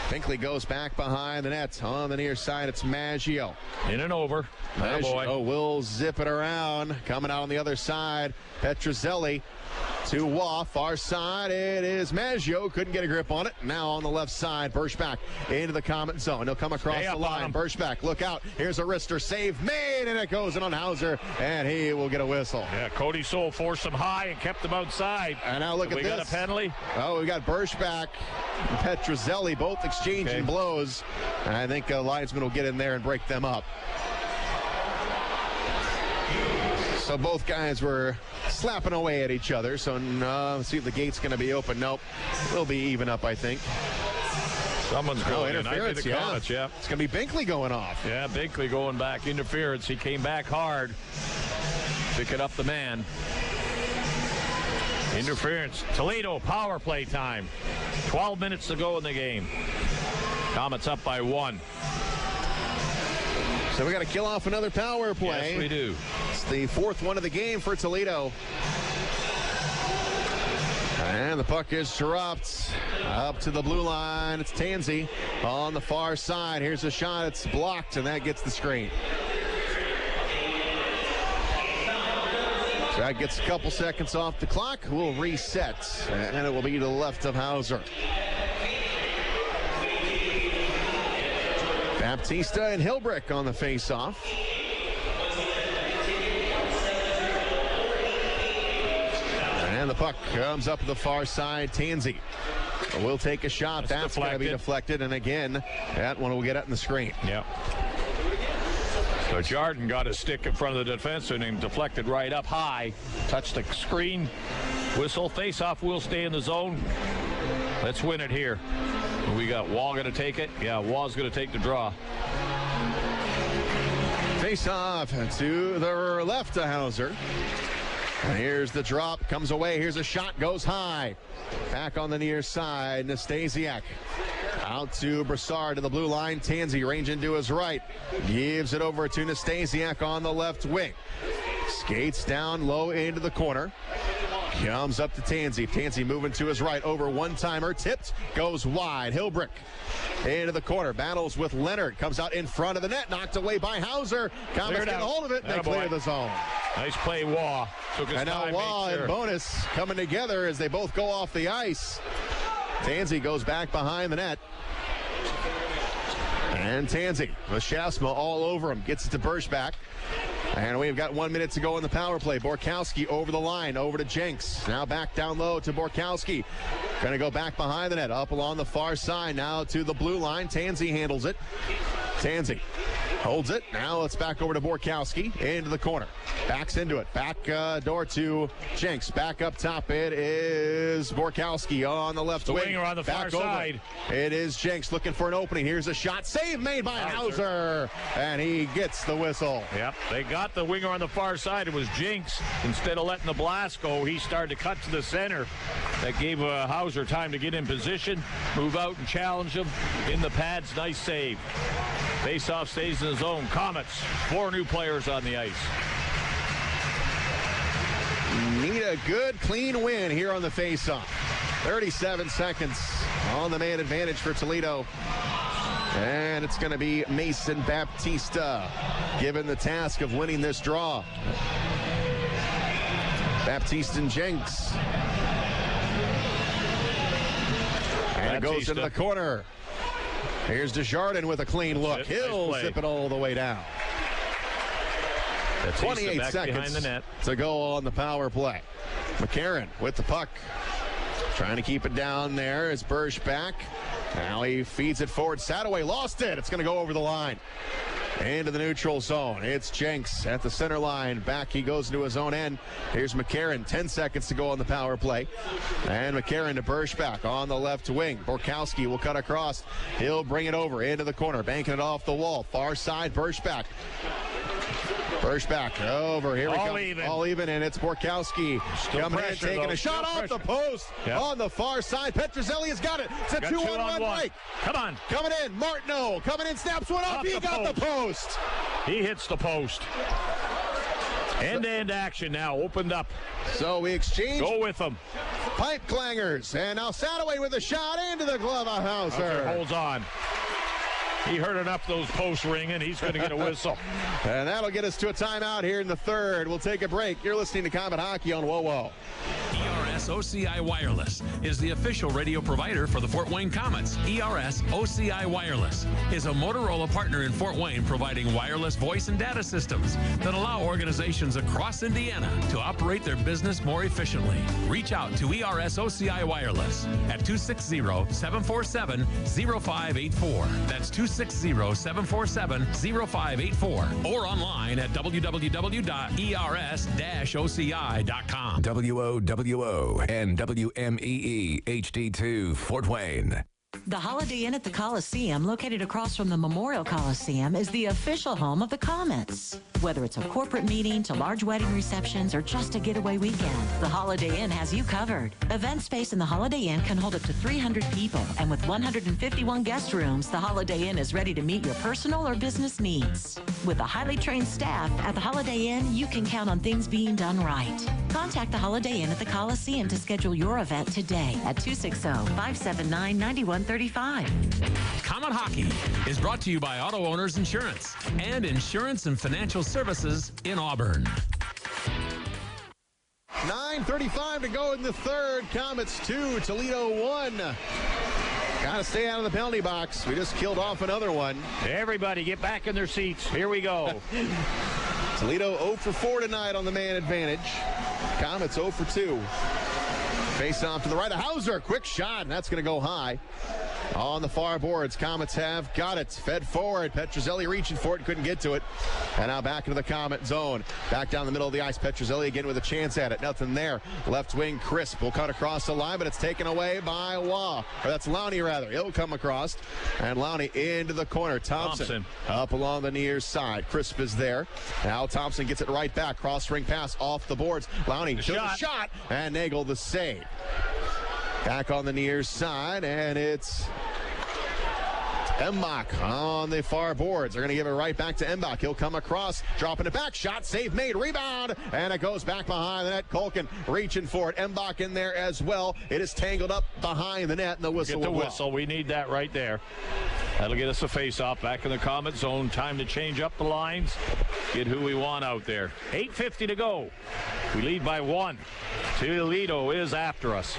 Binkley goes back behind the net. On the near side, it's Maggio. In and over. Maggio will zip it around. Coming out on the other side, Petrozelli to Waugh. Far side, it is Maggio. Couldn't get a grip on it. Now on the left side, Birchback into the Komet zone. He'll come across the line. Birchback, look out. Here's a wrister save made, and it goes in on Hauser, and he will get a whistle. Yeah, Cody Soul forced him high and kept him outside. And now look at this. We got a penalty. Oh, we got Birchback and Petrozelli both exchanging blows. And I think linesman will get in there and break them up. So both guys were slapping away at each other. So let's see if the gate's going to be open. Nope. It'll be even up, I think. Someone's going interference, in. Komets, yeah. It's going to be Binkley going off. Yeah, Binkley going back. Interference. He came back hard. Picking up the man. Interference. Toledo power play time. 12 minutes to go in the game. Komets up by 1. So we got to kill off another power play. Yes, we do. It's the 4th one of the game for Toledo. And the puck is dropped up to the blue line. It's Tansey on the far side. Here's a shot. It's blocked, and that gets the screen. So that gets a couple seconds off the clock. We'll reset, and it will be to the left of Hauser. Baptista and Hilbrick on the face-off. And the puck comes up to the far side. Tansey will take a shot. That's going to be deflected. And again, that one will get it in the screen. Yeah. So Jardin got a stick in front of the defenseman and deflected right up high. Touched the screen. Whistle. Face-off will stay in the zone. Let's win it here. We got Wall going to take it. Yeah, Wall's going to take the draw. Face off to the left of Hauser. And here's the drop. Comes away. Here's a shot. Goes high. Back on the near side. Nastasiak. Out to Brassard to the blue line. Tansey ranging to his right. Gives it over to Nastasiak on the left wing. Skates down low into the corner. Comes up to Tansey. Tansey moving to his right. Over one-timer. Tipped. Goes wide. Hilbrick into the corner. Battles with Leonard. Comes out in front of the net. Knocked away by Hauser. Komets get a hold of it. And they clear the zone. Nice play, Waugh. Took his and time. now Waugh and Bonus coming together as they both go off the ice. Tansey goes back behind the net. And Tansey with Schaafsma all over him. Gets it to Berschbach. And we've got 1 minute to go in the power play. Borkowski over the line, over to Jenks. Now back down low to Borkowski. Going to go back behind the net, up along the far side. Now to the blue line. Tansey handles it. Tansey holds it. Now it's back over to Borkowski. Into the corner. Backs into it. Back door to Jenks. Back up top. It is Borkowski on the left wing. Winger on the far side. It is Jenks looking for an opening. Here's a shot. Save made by Hauser. And he gets the whistle. Yep, they got the winger on the far side. It was Jenks. Instead of letting the blast go, he started to cut to the center. That gave Hauser time to get in position, move out and challenge him in the pads. Nice save. Faceoff stays in the zone. Komets, 4 new players on the ice. Need a good, clean win here on the faceoff. 37 seconds on the man advantage for Toledo. And it's going to be Mason Baptista given the task of winning this draw. Baptista and Jenks. And it goes into the corner. Here's Desjardins with a clean look. He'll zip it all the way down. 28 seconds to go on the power play. McCarron with the puck. Trying to keep it down there as Berschbach. Now he feeds it forward. Sadoway lost it. It's going to go over the line. Into the neutral zone. It's Jenks at the center line. Back he goes into his own end. Here's McCarron. 10 seconds to go on the power play. And McCarron to Berschbach on the left wing. Borkowski will cut across. He'll bring it over into the corner. Banking it off the wall. Far side, Berschbach. Berschbach over. Here we go. All even, and it's Borkowski coming in, taking a shot off the post on the far side. Petrozelli has got it. It's a 2-on-1 break. Come on. Coming in, Martineau. Coming in, snaps one off. He got the post. He hits the post. End-to-end action now opened up. So we exchange. Go with them. Pipe clangers. And now Sadoway with a shot into the glove of Hauser. Holds on. He heard enough of those posts ringing. He's going to get a whistle. And that'll get us to a timeout here in the third. We'll take a break. You're listening to Komet Hockey on WOWO. ERS OCI Wireless is the official radio provider for the Fort Wayne Komets. ERS OCI Wireless is a Motorola partner in Fort Wayne providing wireless voice and data systems that allow organizations across Indiana to operate their business more efficiently. Reach out to ERS OCI Wireless at 260-747-0584. That's 260-747-0584 or online at www.ers-oci.com. WOWO and WMEE HD2 Fort Wayne. The Holiday Inn at the Coliseum, located across from the Memorial Coliseum, is the official home of the Komets. Whether it's a corporate meeting to large wedding receptions or just a getaway weekend, the Holiday Inn has you covered. Event space in the Holiday Inn can hold up to 300 people, and with 151 guest rooms, the Holiday Inn is ready to meet your personal or business needs. With a highly trained staff at the Holiday Inn, you can count on things being done right. Contact the Holiday Inn at the Coliseum to schedule your event today at 260-579-9135. Komet Hockey is brought to you by Auto Owners Insurance and Insurance and Financial Services in Auburn. 9:35 to go in the third. Komets 2, Toledo 1. Got to stay out of the penalty box. We just killed off another one. Everybody get back in their seats. Here we go. Toledo 0 for 4 tonight on the man advantage. Komets 0 for 2. Face off to the right of Hauser. Quick shot, and that's going to go high. On the far boards, Komets have got it. Fed forward. Petrozelli reaching for it, couldn't get to it. And now back into the Komet zone. Back down the middle of the ice. Petrozelli again with a chance at it. Nothing there. Left wing, Crisp will cut across the line, but it's taken away by Waugh. Or that's Lowney, rather. He'll come across. And Lowney into the corner. Thompson up along the near side. Crisp is there. Now Thompson gets it right back. Cross-ring pass off the boards. Lowney took a shot and Nagel the save. Back on the near side, and it's Embach on the far boards. They're going to give it right back to Embach. He'll come across, dropping it back. Shot, save made, rebound, and it goes back behind the net. Culkin reaching for it. Embach in there as well. It is tangled up behind the net, and the whistle Get the will whistle. We need that right there. That'll get us a face-off back in the Komets zone. Time to change up the lines. Get who we want out there. 8:50 to go. We lead by 1. Toledo is after us.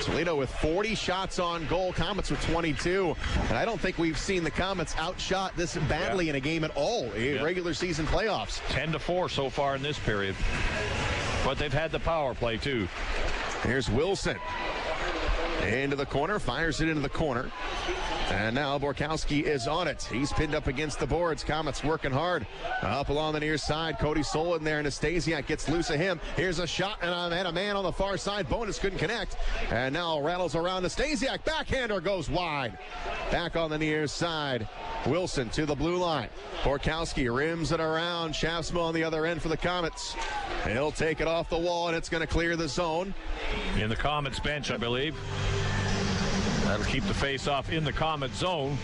Toledo with 40 shots on goal. Komets with 22. And I don't think we've seen the Komets outshot this badly in a game at all. Regular season playoffs. 10-4 so far in this period. But they've had the power play, too. Here's Wilson. Into the corner. Fires it into the corner. And now Borkowski is on it. He's pinned up against the boards. Komets working hard. Up along the near side. Cody Sola in there, and Anastasiak gets loose of him. Here's a shot, and I had a man on the far side. Bonus couldn't connect. And now rattles around. Anastasiak. Backhander goes wide. Back on the near side. Wilson to the blue line. Borkowski rims it around. Schaafsma on the other end for the Komets. He'll take it off the wall, and it's going to clear the zone. In the Komets bench, I believe. That'll keep the face-off in the Komets zone.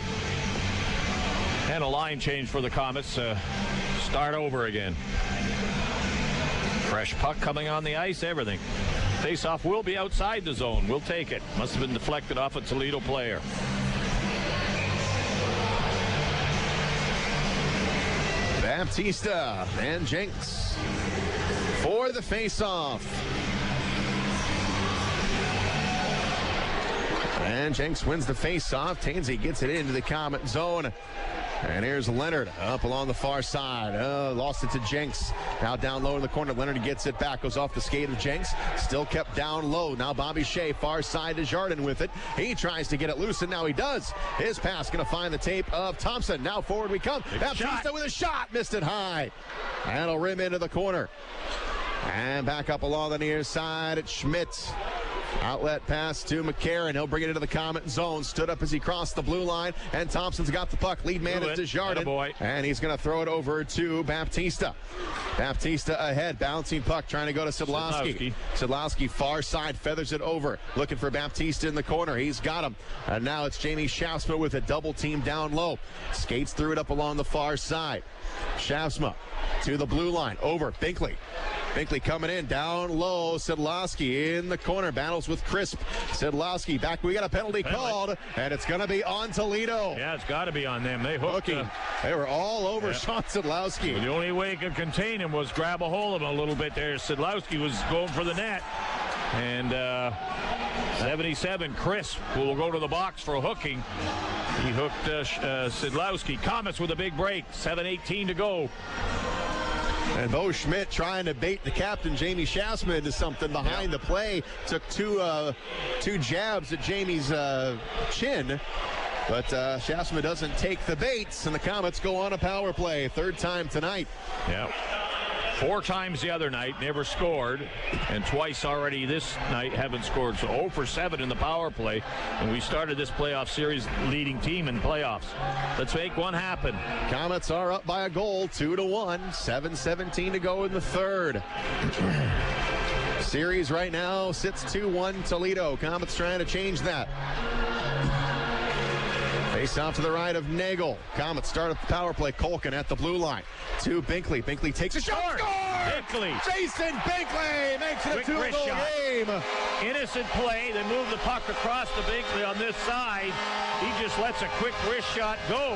And a line change for the Komets. Start over again. Fresh puck coming on the ice, everything. Face-off will be outside the zone. We'll take it. Must have been deflected off a Toledo player. Baptista and Jenks for the face-off. And Jenks wins the face-off. Tansey gets it into the Komet zone. And here's Leonard up along the far side. Lost it to Jenks. Now down low in the corner. Leonard gets it back. Goes off the skate of Jenks. Still kept down low. Now Bobby Shea, far side to Desjardins with it. He tries to get it loose, and now he does. His pass going to find the tape of Thompson. Now forward we come. Baptista with a shot. Missed it high. That'll rim into the corner. And back up along the near side. It's Schmidt. Outlet pass to McCarron. He'll bring it into the Komet zone. Stood up as he crossed the blue line, and Thompson's got the puck. Lead man is Desjardins, and he's going to throw it over to Baptista. Baptista ahead, bouncing puck, trying to go to Sidlowski. Sidlowski far side, feathers it over, looking for Baptista in the corner. He's got him, and now it's Jamie Schaafsma with a double team down low. Skates through it up along the far side. Schaafsma to the blue line, over Binkley. Binkley coming in, down low. Sidlowski in the corner, battles with Crisp. Sidlowski back. We got a penalty called, and it's going to be on Toledo. Yeah, it's got to be on them. They hooked him. They were all over Sean Sidlowski. Well, the only way he could contain him was grab a hold of him a little bit there. Sidlowski was going for the net. And 77, Crisp will go to the box for hooking. He hooked Sidlowski. Komets with a big break. 7:18 to go. And Bo Schmidt trying to bait the captain, Jamie Schaafsma, into something behind the play. Took two jabs at Jamie's chin. But Schaafsma doesn't take the baits, and the Komets go on a power play. Third time tonight. Yeah. 4 times the other night, never scored, and twice already this night haven't scored. So 0 for 7 in the power play, and we started this playoff series leading team in playoffs. Let's make one happen. Komets are up by a goal, 2-1, 7:17 to go in the third. Series right now sits 2-1 Toledo. Komets trying to change that. Face off to the right of Nagel. Komets start up the power play. Culkin at the blue line to Binkley. Binkley takes a shot. Score! Binkley. Jason Binkley makes it a 2-goal game. Innocent play. They move the puck across to Binkley on this side. He just lets a quick wrist shot go.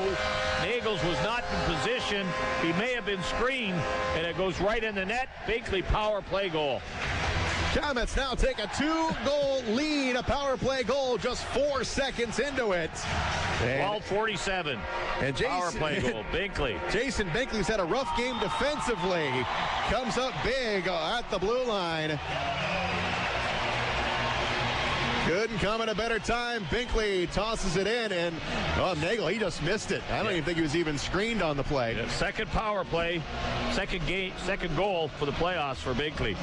Nagels was not in position. He may have been screened, and it goes right in the net. Binkley power play goal. Komets now take a 2-goal lead, a power play goal just 4 seconds into it. 12:47. And power play goal, Binkley. Jason Binkley's had a rough game defensively. Comes up big at the blue line. Couldn't come at a better time. Binkley tosses it in, and Nagel, he just missed it. I don't even think he was even screened on the play. Yeah, second power play, second goal for the playoffs for Binkley.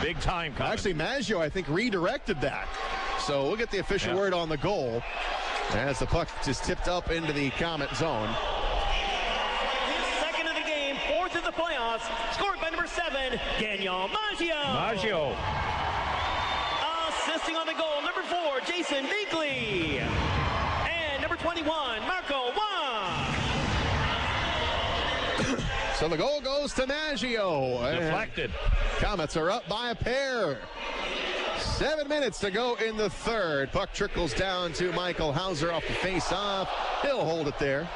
Big time coming. Actually, Maggio, I think, redirected that. So we'll get the official word on the goal as the puck just tipped up into the Komet zone. Second of the game, fourth of the playoffs, scored by number 7, Daniel Maggio. Maggio. Assisting on the goal, number 4, Jason Binkley. And number 21, Marco Walleye. So the goal goes to Maggio. Deflected. Komets are up by a pair. 7 minutes to go in the third. Puck trickles down to Michael Hauser off the face-off. He'll hold it there.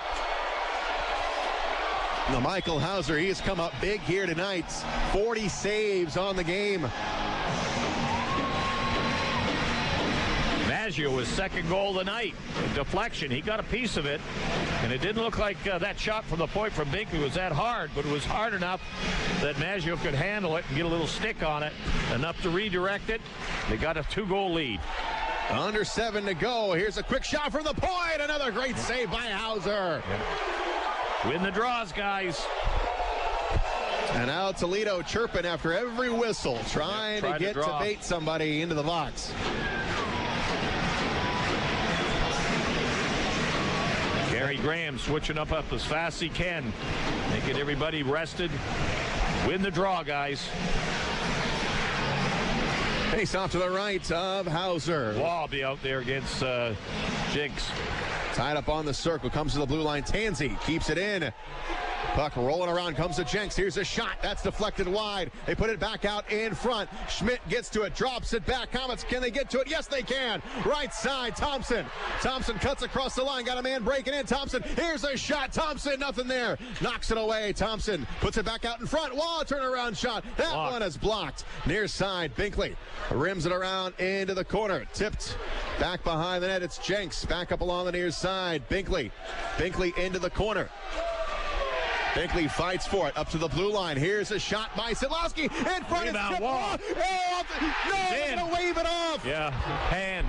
Now, Michael Hauser, he has come up big here tonight. 40 saves on the game. Maggio, his second goal of the night. Deflection. He got a piece of it. And it didn't look like that shot from the point from Binkley was that hard, but it was hard enough that Maggio could handle it and get a little stick on it, enough to redirect it. They got a 2-goal lead. Under 7 to go. Here's a quick shot from the point. Another great save by Hauser. Win the draws, guys. And now Toledo chirping after every whistle, trying to get to bait somebody into the box. Gary Graham switching up as fast as he can, making everybody rested. Win the draw, guys. Face off to the right of Hauser. Wall be out there against Jinx. Tied up on the circle, comes to the blue line. Tansey keeps it in. Puck rolling around, comes to Jenks. Here's a shot. That's deflected wide. They put it back out in front. Schmidt gets to it, drops it back. Komets, can they get to it? Yes, they can. Right side, Thompson. Thompson cuts across the line. Got a man breaking in. Thompson, here's a shot. Thompson, nothing there. Knocks it away. Thompson puts it back out in front. Wall turnaround shot. That one is blocked. Near side, Binkley rims it around into the corner. Tipped back behind the net. It's Jenks. Back up along the near side. Binkley into the corner. Binkley fights for it, up to the blue line. Here's a shot by Sidlowski. In front of Wall. No, they're going to wave it off. Yeah, hand.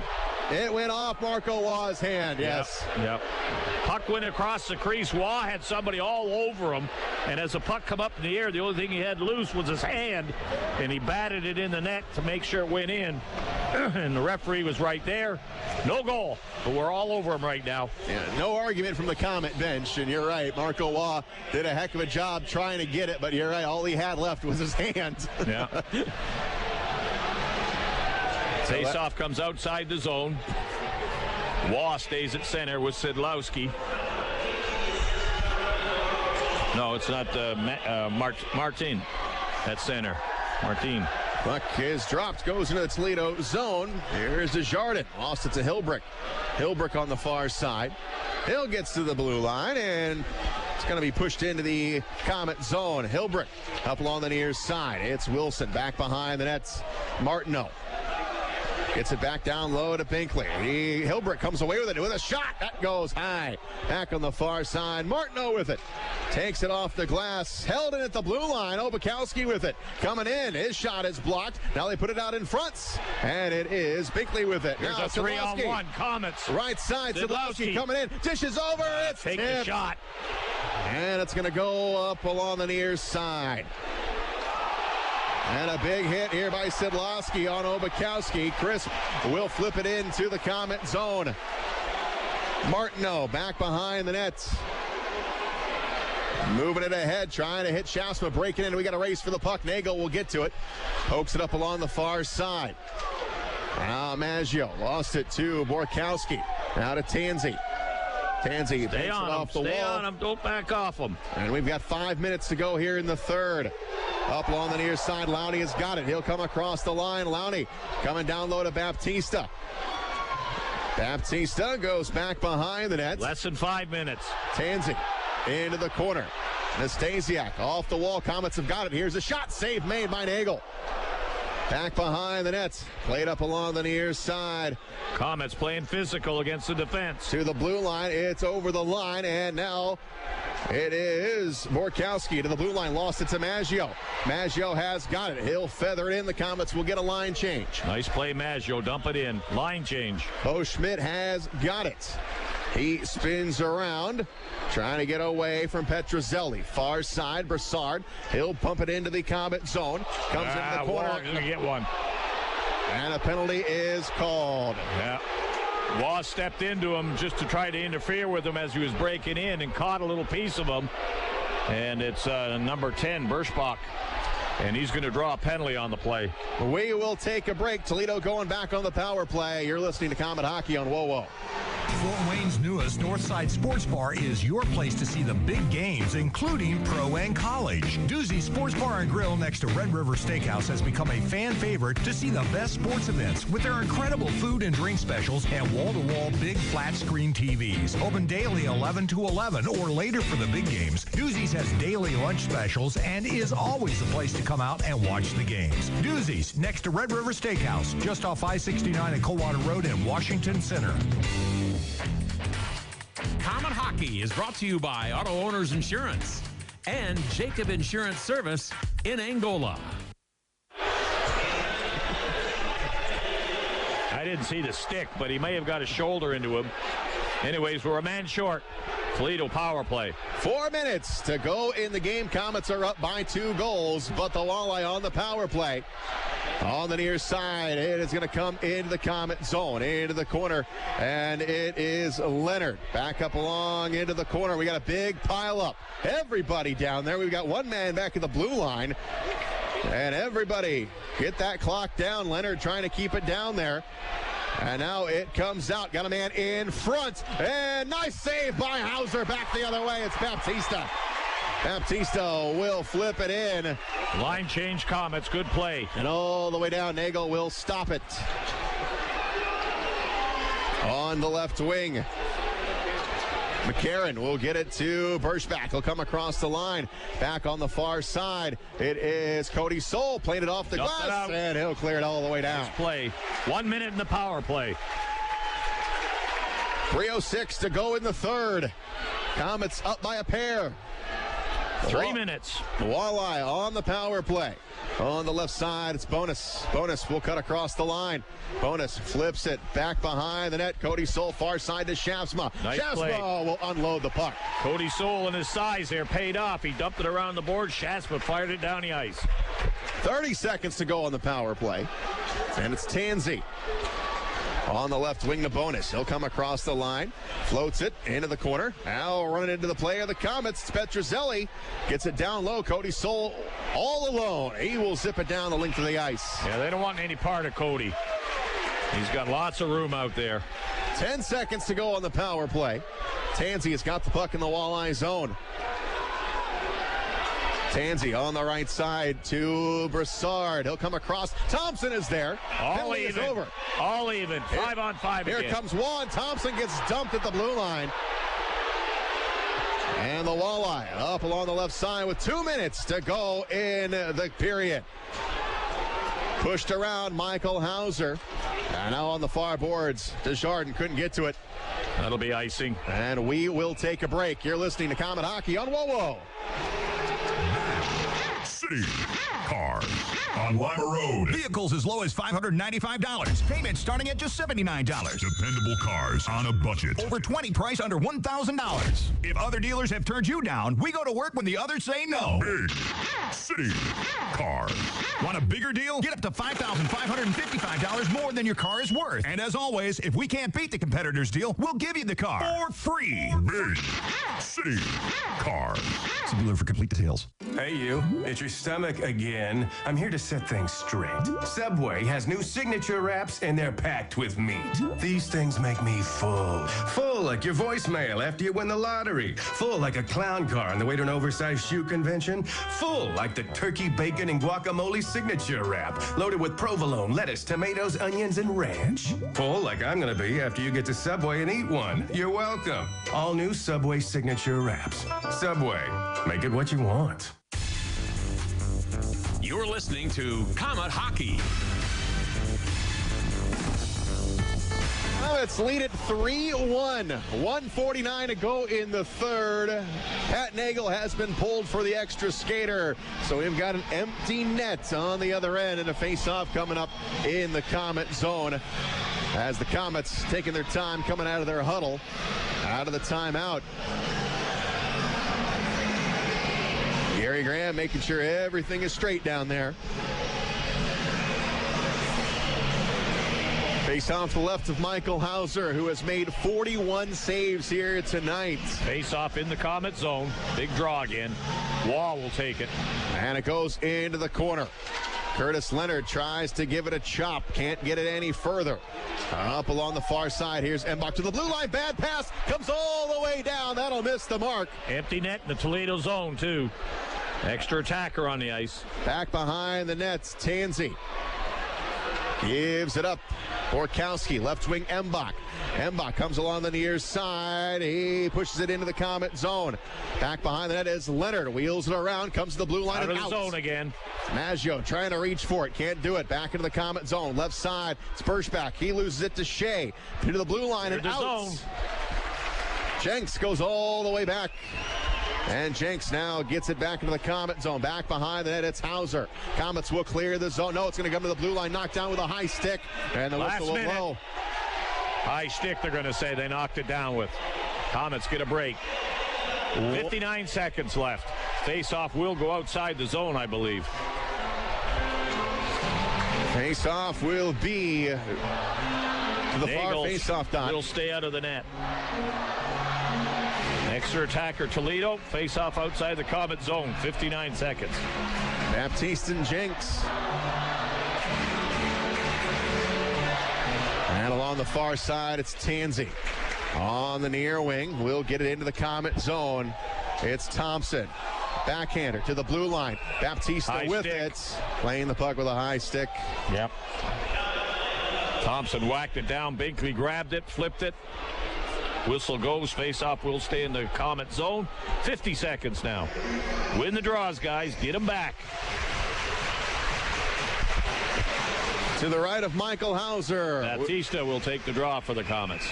It went off Marco Waugh's hand, yes. Yep. Puck went across the crease. Waugh had somebody all over him, and as the puck come up in the air, the only thing he had loose was his hand, and he batted it in the net to make sure it went in, and the referee was right there. No goal, but we're all over him right now. Yeah, no argument from the Komet bench, and you're right. Marco Waugh did a heck of a job trying to get it, but you're right. All he had left was his hand. Yeah. Face-off comes outside the zone. Waugh stays at center with Sidlowski. No, it's not Martin at center. Martin. Puck is dropped, goes into the Toledo zone. Here's Desjardins. Lost it to Hilbrick. Hilbrick on the far side. Hill gets to the blue line, and it's going to be pushed into the Komet zone. Hilbrick up along the near side. It's Wilson back behind the nets. Martineau gets it back down low to Binkley. Hilbrick comes away with it with a shot. That goes high. Back on the far side. Martineau with it. Takes it off the glass. Held it at the blue line. Obakowski with it. Coming in. His shot is blocked. Now they put it out in front. And it is Binkley with it. There's now a 3-on-1. Komets. Right side. Sidlowski coming in. Dishes over. It's Take the shot. And it's going to go up along the near side. And a big hit here by Sidlowski on Obakowski. Crisp will flip it into the Komet zone. Martineau back behind the net. Moving it ahead, trying to hit Schaafsma, breaking in. We got a race for the puck. Nagel will get to it. Pokes it up along the far side. Now Maggio lost it to Borkowski. Now to Tansey. Tansey takes it off the wall. Stay on him. Don't back off him. And we've got 5 minutes to go here in the third. Up along the near side, Lowney has got it. He'll come across the line. Lowney coming down low to Baptista. Baptista goes back behind the net. Less than 5 minutes. Tansey into the corner. Nastasiak off the wall. Komets have got it. Here's a shot. Save made by Nagel. Back behind the nets. Played up along the near side. Komets playing physical against the defense. To the blue line. It's over the line. And now it is Borkowski to the blue line. Lost it to Maggio. Maggio has got it. He'll feather it in. The Komets will get a line change. Nice play, Maggio. Dump it in. Line change. Bo Schmidt has got it. He spins around, trying to get away from Petrozelli. Far side, Brassard. He'll pump it into the Komet zone. Comes into the corner. Wall's gonna get one. And a penalty is called. Yeah. Waugh stepped into him just to try to interfere with him as he was breaking in and caught a little piece of him. And it's number 10, Berschbach. And he's going to draw a penalty on the play. We will take a break. Toledo going back on the power play. You're listening to Komet Hockey on WoWo. Fort Wayne's newest Northside Sports Bar is your place to see the big games, including pro and college. Doozy's Sports Bar and Grill next to Red River Steakhouse has become a fan favorite to see the best sports events with their incredible food and drink specials and wall-to-wall big flat screen TVs. Open daily 11 to 11 or later for the big games. Doozy's has daily lunch specials and is always the place to come out and watch the games. Doozy's next to Red River Steakhouse, just off I-69 at Coldwater Road in Washington Center. Comet Hockey is brought to you by Auto Owners Insurance and Jacob Insurance Service in Angola. I didn't see the stick, but he may have got a shoulder into him. Anyways, we're a man short. Toledo power play. 4 minutes to go in the game. Komets are up by 2 goals, but the Walleye on the power play. On the near side, it is going to come into the Komet zone, into the corner, and it is Leonard. Back up along into the corner. We got a big pile up. Everybody down there. We've got one man back at the blue line, and everybody get that clock down. Leonard trying to keep it down there. And now it comes out. Got a man in front. And nice save by Hauser. Back the other way. It's Baptista. Baptista will flip it in. Line change, Komets. Good play. And all the way down. Nagel will stop it. On the left wing. McCarron will get it to Birchback. He'll come across the line. Back on the far side. It is Cody Soul playing it off the glass. And he'll clear it all the way down. Nice play. 1 minute in the power play. 3:06 to go in the third. Komets up by a pair. 3 minutes. The Walleye on the power play. On the left side, it's Bonus. Bonus will cut across the line. Bonus flips it back behind the net. Cody Soul far side to Schaafsma. Nice Schaafsma play. will unload the puck. Cody Soul and his size there paid off. He dumped it around the board. Schaafsma fired it down the ice. 30 seconds to go on the power play. And it's Tansey. On the left wing to Bonus. He'll come across the line. Floats it into the corner. Now running into the play of the Komets. It's Petrozelli. Gets it down low. Cody Soul all alone. He will zip it down the length of the ice. Yeah, they don't want any part of Cody. He's got lots of room out there. 10 seconds to go on the power play. Tansey has got the puck in the Walleye zone. Tansey on the right side to Brassard. He'll come across. Thompson is there. All even. Is over. All even. 5 on 5 Here again. comes Juan. Thompson gets dumped at the blue line. And the Walleye up along the left side with 2 minutes to go in the period. Pushed around Michael Hauser. And now on the far boards, Desjardins couldn't get to it. That'll be icing. And we will take a break. You're listening to Komet Hockey on WoWo. City Cars on Lima Road. Vehicles as low as $595. Payments starting at just $79. Dependable cars on a budget. Over 20 price under $1,000. If other dealers have turned you down, we go to work when the others say no. Big City Cars. Want a bigger deal? Get up to $5,555 more than your car is worth. And as always, if we can't beat the competitor's deal, we'll give you the car for free. Big City Cars. See dealer for complete details. Hey, you. It's your stomach again. I'm here to set things straight. Subway has new signature wraps, and they're packed with meat. These things make me full. Full like your voicemail after you win the lottery. Full like a clown car on the way to an oversized shoe convention. Full like the turkey, bacon, and guacamole signature wrap. Loaded with provolone, lettuce, tomatoes, onions, and ranch. Full like I'm going to be after you get to Subway and eat one. You're welcome. All new Subway signature wraps. Subway. Make it what you want. You're listening to Komet Hockey. Komets lead it 3-1. 1:49 to go in the third. Pat Nagel has been pulled for the extra skater. So we've got an empty net on the other end and a face-off coming up in the Komet zone. As the Komets taking their time coming out of their huddle, out of the timeout. Gary Graham making sure everything is straight down there. Face off to the left of Michael Hauser, who has made 41 saves here tonight. Face off in the Komet zone. Big draw again. Wall will take it. And it goes into the corner. Curtis Leonard tries to give it a chop. Can't get it any further. Up along the far side. Here's Mbach to the blue line. Bad pass. Comes all the way down. That'll miss the mark. Empty net in the Toledo zone, too. Extra attacker on the ice. Back behind the nets. Tansey gives it up. Borkowski, left wing Mbach. Mbach comes along the near side. He pushes it into the Komet zone. Back behind the net is Leonard. Wheels it around. Comes to the blue line out and of the zone again. Maggio trying to reach for it. Can't do it. Back into the Komet zone. Left side. It's Birchback. He loses it to Shea. Into the blue line and out. Jenks goes all the way back. And Jenks now gets it back into the Komet zone. Back behind the net, it's Hauser. Komets will clear the zone. No, it's going to come to the blue line. Knocked down with a high stick. And the whistle will blow. High stick, they're going to say. They knocked it down with. Komets get a break. 59 seconds left. Face-off will go outside the zone, I believe. Face-off will be to the far face-off dot. Will stay out of the net. Extra attacker Toledo. Face-off outside the Komet zone. 59 seconds. Baptista and Jenks. And along the far side, it's Tansey. On the near wing, we'll get it into the Komet zone. It's Thompson. Backhander to the blue line. Baptista high with stick. it. Playing the puck with a high stick. Yep. Thompson whacked it down. Binkley grabbed it, flipped it. Whistle goes. Face-off will stay in the Komet zone. 50 seconds now. Win the draws, guys. Get them back. To the right of Michael Hauser. Baptista will take the draw for the Komets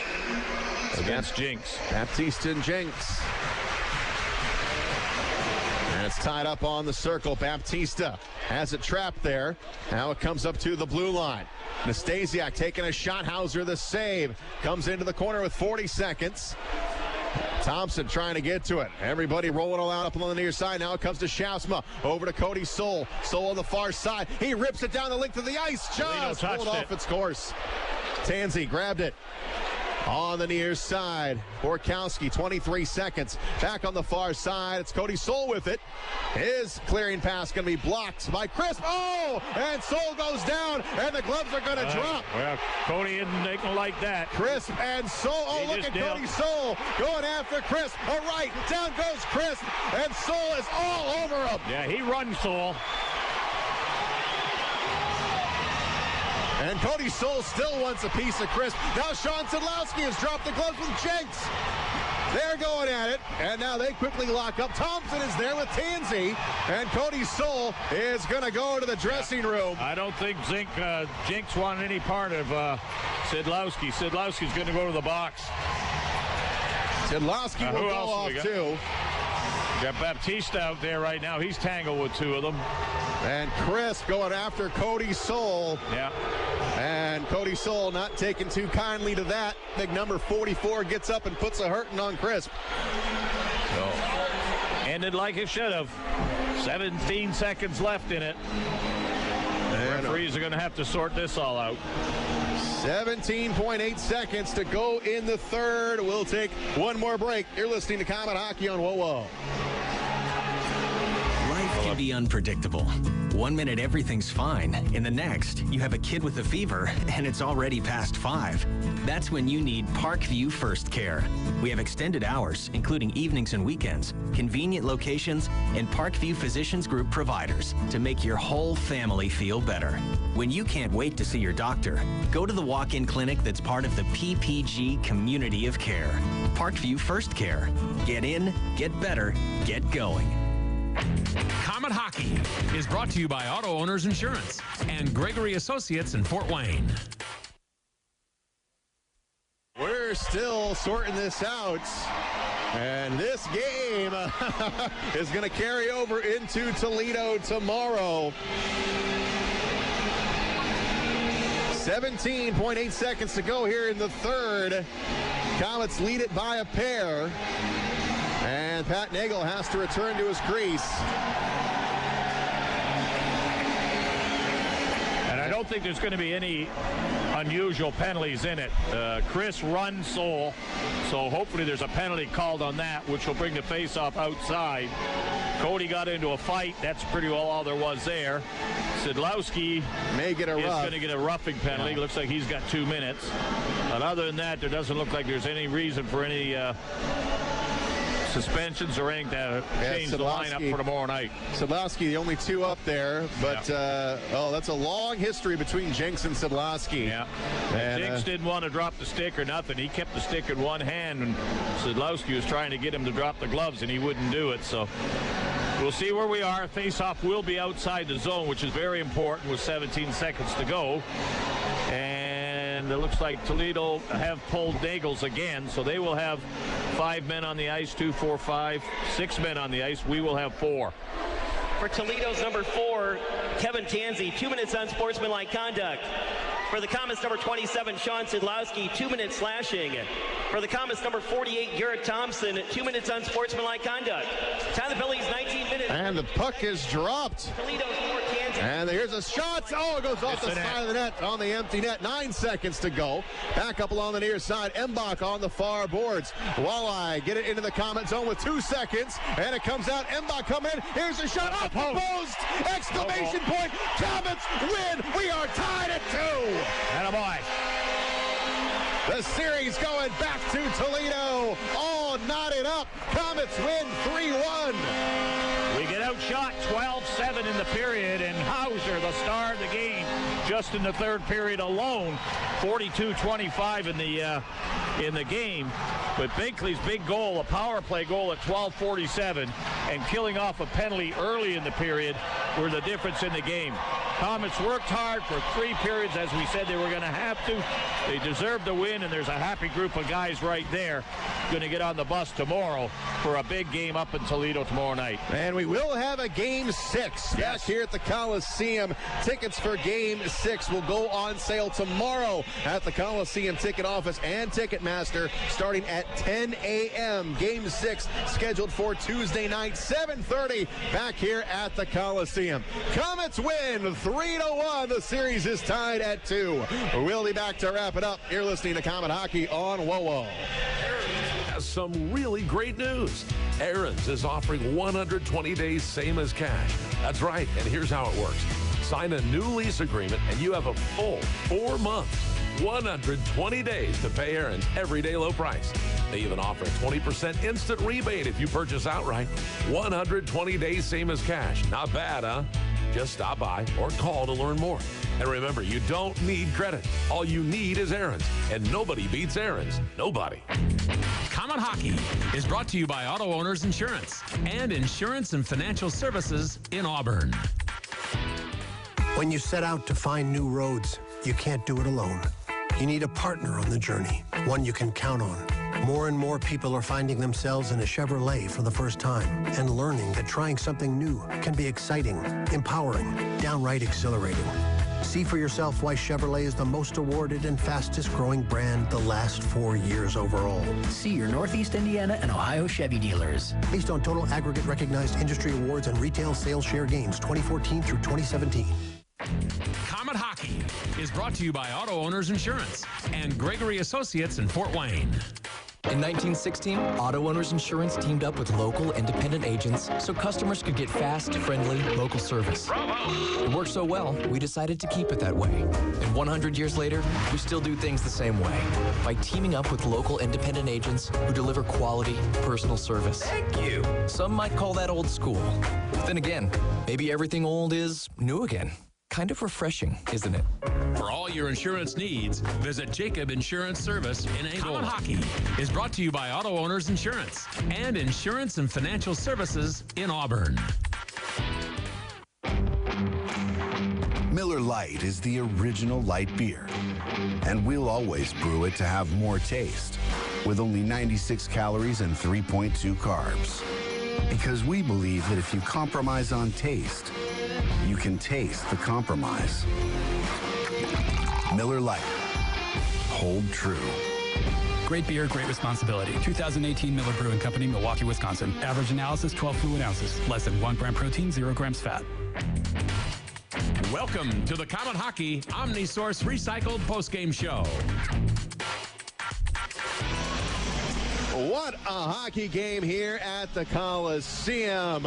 against Jenks. Baptista and Jenks. And it's tied up on the circle. Baptista has it trapped there. Now it comes up to the blue line. Nastasiak taking a shot. Hauser the save. Comes into the corner with 40 seconds. Thompson trying to get to it. Everybody rolling all out up on the near side. Now it comes to Schaafsma. Over to Cody Soul. Soul on the far side. He rips it down the length of the ice. Just pulled off its course. Tansey grabbed it. On the near side, Borkowski, 23 seconds. Back on the far side, it's Cody Soul with it. His clearing pass going to be blocked by Crisp. Oh, and Soul goes down, and the gloves are going to drop. Well, Cody isn't like that. Crisp and Soul. Oh, look at Cody Soul going after Crisp. All right, down goes Crisp, and Soul is all over him. Yeah, he runs Soul. And Cody Soul still wants a piece of Crisp. Now Sean Sedlowski has dropped the gloves with Jenks. They're going at it, and now they quickly lock up. Thompson is there with Tansey, and Cody Soul is going to go to the dressing room. I don't think Jenks wanted any part of Sedlowski. Sedlowski's going to go to the box. Sedlowski will go off too. Got Baptista out there right now. He's tangled with two of them. And Crisp going after Cody Soul. Yeah. And Cody Soul not taking too kindly to that. Big number 44 gets up and puts a hurting on Crisp. So, ended like it should have. 17 seconds left in it. And referees are going to have to sort this all out. 17.8 seconds to go in the third. We'll take one more break. You're listening to Komet Hockey on WOWO. Life can be unpredictable. 1 minute everything's fine. In the next, you have a kid with a fever and it's already past 5. That's when you need Parkview First Care. We have extended hours, including evenings and weekends, convenient locations, and Parkview Physicians Group providers to make your whole family feel better. When you can't wait to see your doctor, go to the walk-in clinic that's part of the PPG community of care. Parkview First Care. Get in, get better, get going. Komet Hockey is brought to you by Auto Owners Insurance and Gregory Associates in Fort Wayne. We're still sorting this out. And this game is going to carry over into Toledo tomorrow. 17.8 seconds to go here in the third. Komets lead it by a pair. And Pat Nagel has to return to his crease. And I don't think there's going to be any unusual penalties in it. Chris runs Soul, so hopefully there's a penalty called on that, which will bring the face-off outside. Cody got into a fight. That's pretty well all there was there. Sidlowski may get a is rough. going to get a roughing penalty. Looks like he's got 2 minutes. But other than that, there doesn't look like there's any reason for any suspensions or anything to change the lineup for tomorrow night. Sidlowski, the only 2 up there, but that's a long history between Jenks and Sidlowski. Yeah, and Jenks didn't want to drop the stick or nothing. He kept the stick in one hand, and Sidlowski was trying to get him to drop the gloves, and he wouldn't do it. So we'll see where we are. Face-off will be outside the zone, which is very important with 17 seconds to go. And it looks like Toledo have pulled Nagels again, so they will have 5 men on the ice, 2, 4, 5, 6 men on the ice. We will have 4. For Toledo's number 4, Kevin Tansey, 2 minutes on sportsmanlike conduct. For the Komets, number 27, Sean Sidlowski, 2 minutes slashing. For the Komets, number 48, Garrett Thompson, 2 minutes on sportsmanlike conduct. Tyler Billy's 19 minutes. And the puck is dropped. Toledo's 4, Tansey. And here's a shot. Oh, it goes off the side of the net on the empty net. 9 seconds to go. Back up along the near side. Mbach on the far boards. Walleye get it into the Komet zone with 2 seconds. And it comes out. Mbach come in. Here's a shot off the post. Exclamation point. Komets win. We are tied at 2. Attaboy. The series going back to Toledo. All knotted up. Komets win 3-1. We get outshot 12-7 in the period, and Hauser, the star of the game, just in the third period alone, 42-25 in the game. But Binkley's big goal, a power play goal at 12:47, and killing off a penalty early in the period were the difference in the game. Komets worked hard for 3 periods, as we said they were going to have to. They deserve to win, and there's a happy group of guys right there going to get on the bus tomorrow for a big game up in Toledo tomorrow night. And we will have a Game 6 back here at the Coliseum. Tickets for Game 6 will go on sale tomorrow at the Coliseum Ticket Office and Ticketmaster starting at 10 a.m. Game 6 scheduled for Tuesday night, 7:30 back here at the Coliseum. Komets win 3-1. The series is tied at 2. We'll be back to wrap it up. You're listening to Komet Hockey on WOWO. Has some really great news. Aaron's is offering 120 days same as cash. That's right, and here's how it works. Sign a new lease agreement and you have a full 4 months, 120 days to pay Aaron's everyday low price. They even offer a 20% instant rebate if you purchase outright. 120 days same as cash. Not bad, huh? Just stop by or call to learn more. And remember, you don't need credit. All you need is Aaron's. And nobody beats Aaron's. Nobody. Komet Hockey is brought to you by Auto Owners Insurance and Insurance and Financial Services in Auburn. When you set out to find new roads, you can't do it alone. You need a partner on the journey, one you can count on. More and more people are finding themselves in a Chevrolet for the first time and learning that trying something new can be exciting, empowering, downright exhilarating. See for yourself why Chevrolet is the most awarded and fastest growing brand the last 4 years overall. See your Northeast Indiana and Ohio Chevy dealers. Based on total aggregate recognized industry awards and retail sales share gains 2014 through 2017. Komet Hockey is brought to you by Auto Owners Insurance and Gregory Associates in Fort Wayne. In 1916, Auto Owners Insurance teamed up with local independent agents so customers could get fast, friendly, local service. Bravo! It worked so well, we decided to keep it that way. And 100 years later, we still do things the same way by teaming up with local independent agents who deliver quality, personal service. Thank you. Some might call that old school. Then again, maybe everything old is new again. Kind of refreshing, isn't it? For all your insurance needs, visit Jacob Insurance Service in Angle. Komet Hockey is brought to you by Auto Owners Insurance and Insurance and Financial Services in Auburn. Miller Lite is the original light beer, and we'll always brew it to have more taste, with only 96 calories and 3.2 carbs. Because we believe that if you compromise on taste, you can taste the compromise. Miller Lite. Hold true. Great beer, great responsibility. 2018 Miller Brewing Company, Milwaukee, Wisconsin. Average analysis, 12 fluid ounces. Less than 1 gram protein, 0 grams fat. Welcome to the Komet Hockey OmniSource Recycled postgame show. What a hockey game here at the Coliseum.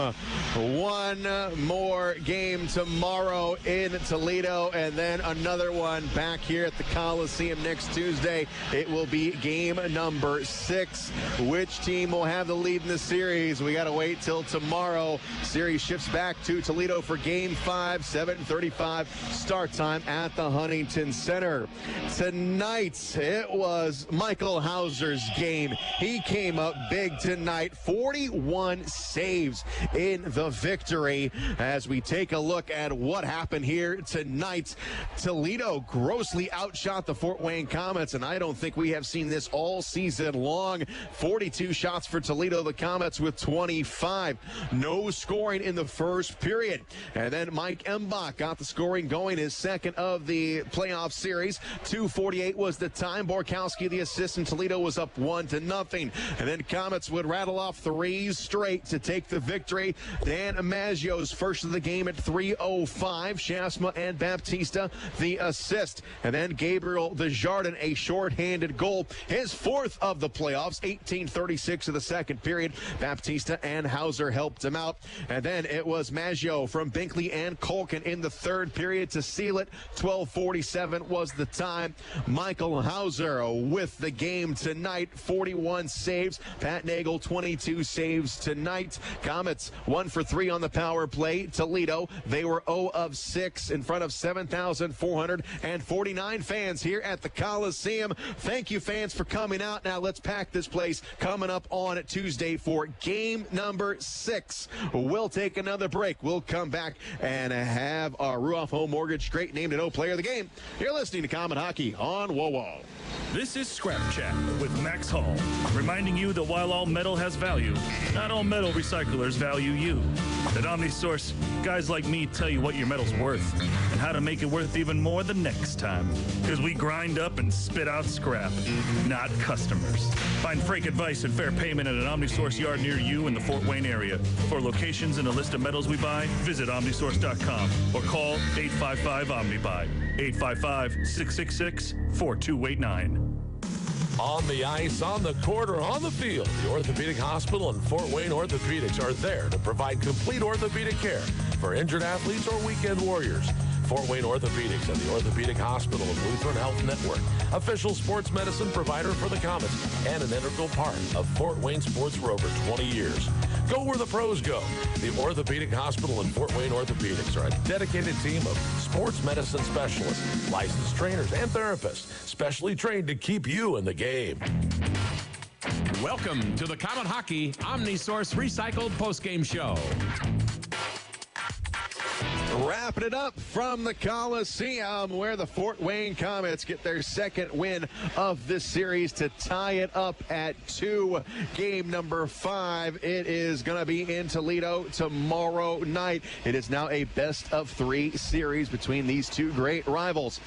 One more game tomorrow in Toledo, and then another one back here at the Coliseum next Tuesday. It will be game number 6. Which team will have the lead in the series? We got to wait till tomorrow. Series shifts back to Toledo for game 5, 7:35 start time at the Huntington Center. Tonight, it was Michael Hauser's game. He came up big tonight, 41 saves in the victory. As we take a look at what happened here tonight, Toledo grossly outshot the Fort Wayne Komets, and I don't think we have seen this all season long. 42 shots for Toledo, the Komets with 25. No scoring in the first period. And then Mike Embach got the scoring going, his second of the playoff series. 2:48 was the time. Borkowski, the assist, and Toledo was up 1-0. And then Komets would rattle off 3 straight to take the victory. Dan Maggio's first of the game at 3:05. Schaafsma and Baptista the assist. And then Gabriel Desjardins, a shorthanded goal. His 4th of the playoffs, 18:36 of the second period. Baptista and Hauser helped him out. And then it was Maggio from Binkley and Culkin in the 3rd period to seal it. 12:47 was the time. Michael Hauser with the game tonight, 41 saves. Pat Nagel, 22 saves tonight. Komets 1 for 3 on the power play. Toledo, they were 0 of 6 in front of 7,449 fans here at the Coliseum. Thank you, fans, for coming out. Now let's pack this place coming up on Tuesday for game number 6. We'll take another break. We'll come back and have our Ruoff Home Mortgage Great Name to Know player of the game. You're listening to Comet Hockey on WOWO. This is Scrap Chat with Max Hall, reminding you that while all metal has value, not all metal recyclers value you. At OmniSource, guys like me tell you what your metal's worth and how to make it worth even more the next time. Because we grind up and spit out scrap, not customers. Find freight advice and fair payment at an OmniSource yard near you in the Fort Wayne area. For locations and a list of metals we buy, visit OmniSource.com or call 855-OMNIBUY, 855-666-4289. On the ice, on the court, or on the field, the Orthopedic Hospital and Fort Wayne Orthopedics are there to provide complete orthopedic care for injured athletes or weekend warriors. Fort Wayne Orthopedics and the Orthopedic Hospital of Lutheran Health Network, official sports medicine provider for the Komets and an integral part of Fort Wayne sports for over 20 years. Go where the pros go. The Orthopedic Hospital and Fort Wayne Orthopedics are a dedicated team of sports medicine specialists, licensed trainers, and therapists, specially trained to keep you in the game. Welcome to the Comet Hockey OmniSource Recycled Postgame Show. Wrapping it up from the Coliseum, where the Fort Wayne Komets get their 2nd win of this series to tie it up at 2. Game number 5. It is going to be in Toledo tomorrow night. It is now a best-of-3 series between these two great rivals.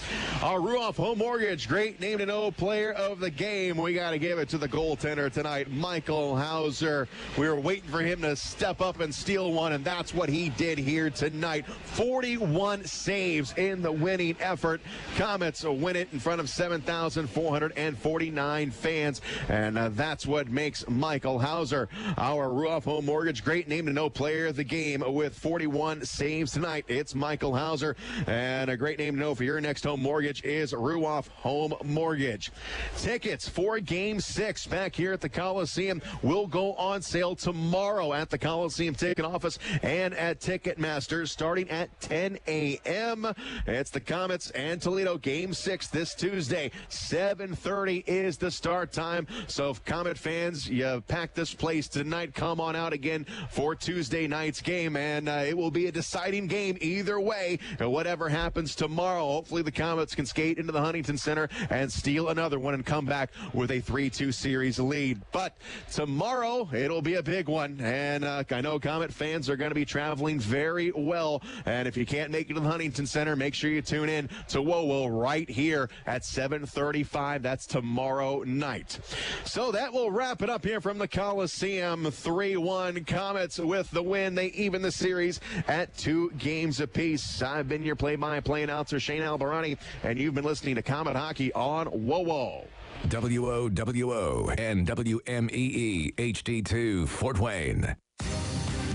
Our Ruoff Home Mortgage Great Name to Know player of the game. We got to give it to the goaltender tonight, Michael Hauser. We were waiting for him to step up and steal one, and that's what he did here tonight. 41 saves in the winning effort. Komets win it in front of 7,449 fans, and that's what makes Michael Hauser our Ruoff Home Mortgage Great Name to Know player of the game with 41 saves tonight. It's Michael Hauser, and a great name to know for your next home mortgage is Ruoff Home Mortgage. Tickets for Game 6 back here at the Coliseum will go on sale tomorrow at the Coliseum Ticket Office and at Ticketmaster starting at 10 a.m. It's the Komets and Toledo Game 6 this Tuesday. 7:30 is the start time. So if Komet fans, you packed this place tonight, come on out again for Tuesday night's game. And it will be a deciding game either way. And whatever happens tomorrow, hopefully the Komets can skate into the Huntington Center and steal another one and come back with a 3-2 series lead. But tomorrow, it'll be a big one. And I know Komet fans are going to be traveling very well. And And if you can't make it to the Huntington Center, make sure you tune in to WoWo right here at 7:35. That's tomorrow night. So that will wrap it up here from the Coliseum. 3-1 Komets with the win. They even the series at 2 games apiece. I've been your play-by-play announcer, Shane Albarani, and you've been listening to Komet Hockey on WoWo. WOWO and WMEE HD2 Fort Wayne.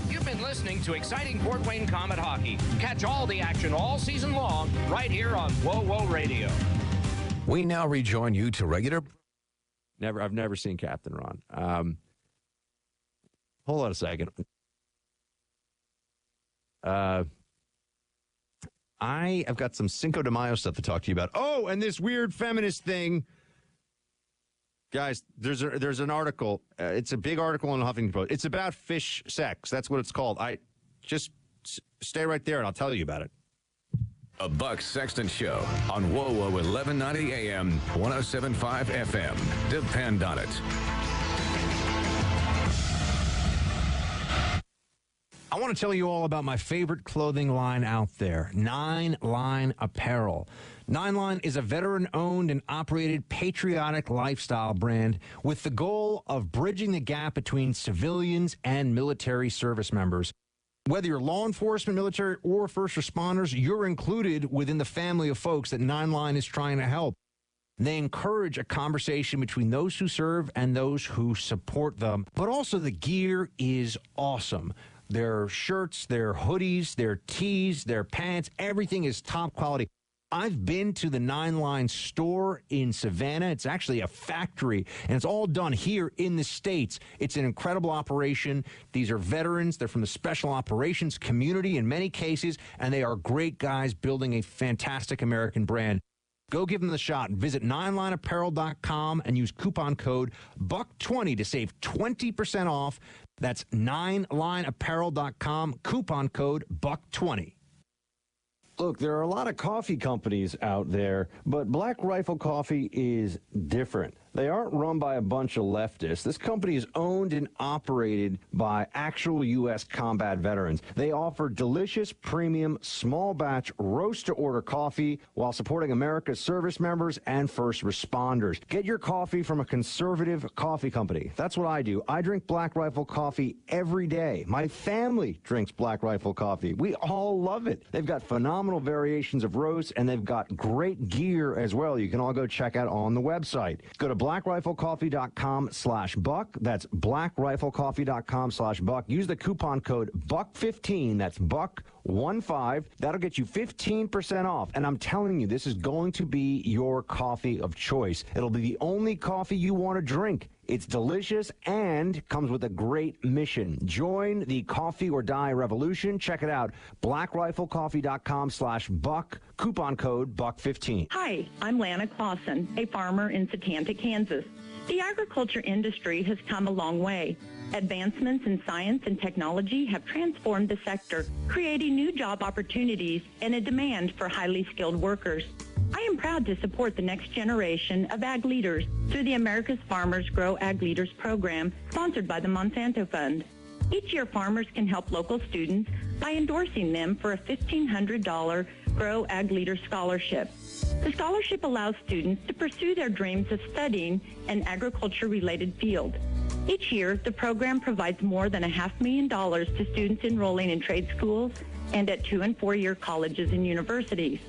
You've been listening to exciting Fort Wayne Komet Hockey. Catch all the action all season long right here on WoWo Radio. We now rejoin you to regular. I've never seen Captain Ron. Hold on a second. I've got some Cinco de Mayo stuff to talk to you about. Oh, and this weird feminist thing. Guys, there's an article. It's a big article in the Huffington Post. It's about fish sex. That's what it's called. I just stay right there and I'll tell you about it. A Buck Sexton Show on WoWo 1190 AM, 107.5 FM. Depend on it. I want to tell you all about my favorite clothing line out there, 9 Line Apparel. 9 Line is a veteran-owned and operated patriotic lifestyle brand with the goal of bridging the gap between civilians and military service members. Whether you're law enforcement, military, or first responders, you're included within the family of folks that 9 Line is trying to help. They encourage a conversation between those who serve and those who support them. But also the gear is awesome. Their shirts, their hoodies, their tees, their pants, everything is top quality. I've been to the 9 Line store in Savannah. It's actually a factory, and it's all done here in the States. It's an incredible operation. These are veterans. They're from the special operations community in many cases, and they are great guys building a fantastic American brand. Go give them the shot. Visit 9lineapparel.com and use coupon code BUCK20 to save 20% off. That's 9lineapparel.com, coupon code BUCK20. Look, there are a lot of coffee companies out there, but Black Rifle Coffee is different. They aren't run by a bunch of leftists. This company is owned and operated by actual U.S. combat veterans. They offer delicious, premium, small batch, roast-to-order coffee while supporting America's service members and first responders. Get your coffee from a conservative coffee company. That's what I do. I drink Black Rifle Coffee every day. My family drinks Black Rifle Coffee. We all love it. They've got phenomenal variations of roasts, and they've got great gear as well. You can all go check out on the website. Go to blackriflecoffee.com/buck. That's blackriflecoffee.com/buck. Use the coupon code BUCK15. That's BUCK15. That'll get you 15% off. And I'm telling you, this is going to be your coffee of choice. It'll be the only coffee you want to drink. It's delicious and comes with a great mission. Join the coffee or die revolution. Check it out. blackriflecoffee.com/buck. Coupon code BUCK15. Hi, I'm Lana Clausen, a farmer in Setanta, Kansas. The agriculture industry has come a long way. Advancements in science and technology have transformed the sector, creating new job opportunities and a demand for highly skilled workers. I am proud to support the next generation of ag leaders through the America's Farmers Grow Ag Leaders program, sponsored by the Monsanto Fund. Each year, farmers can help local students by endorsing them for a $1,500 Grow Ag Leader scholarship. The scholarship allows students to pursue their dreams of studying an agriculture-related field. Each year, the program provides more than $500,000 to students enrolling in trade schools and at 2- and 4-year colleges and universities.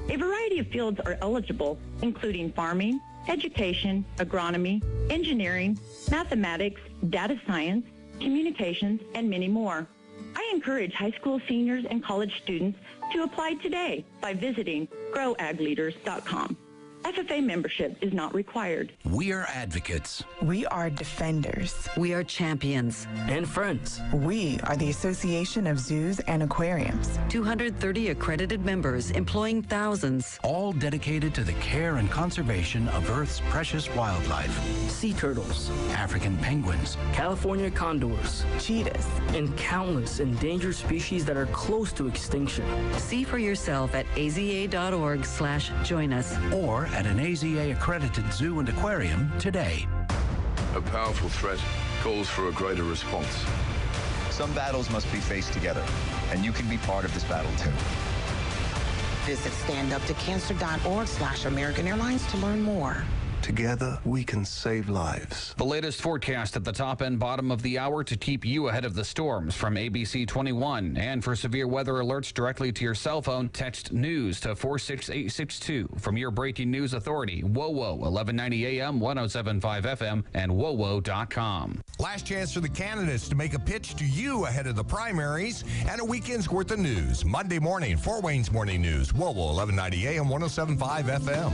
A variety of fields are eligible, including farming, education, agronomy, engineering, mathematics, data science, communications, and many more. I encourage high school seniors and college students to apply today by visiting growagleaders.com. FFA membership is not required. We are advocates. We are defenders. We are champions. And friends. We are the Association of Zoos and Aquariums. 230 accredited members employing thousands. All dedicated to the care and conservation of Earth's precious wildlife. Sea turtles. African penguins. California condors. Cheetahs. And countless endangered species that are close to extinction. See for yourself at aza.org/join us. Or at an AZA-accredited zoo and aquarium today. A powerful threat calls for a greater response. Some battles must be faced together. and you can be part of this battle too. Visit standuptocancer.org/American Airlines to learn more. Together, we can save lives. The latest forecast at the top and bottom of the hour to keep you ahead of the storms from ABC 21. And for severe weather alerts directly to your cell phone, text news to 46862 from your breaking news authority, WOWO, 1190 AM, 107.5 FM, and WOWO.com. Last chance for the candidates to make a pitch to you ahead of the primaries and a weekend's worth of news. Monday morning, Fort Wayne's Morning News, WOWO, 1190 AM, 107.5 FM.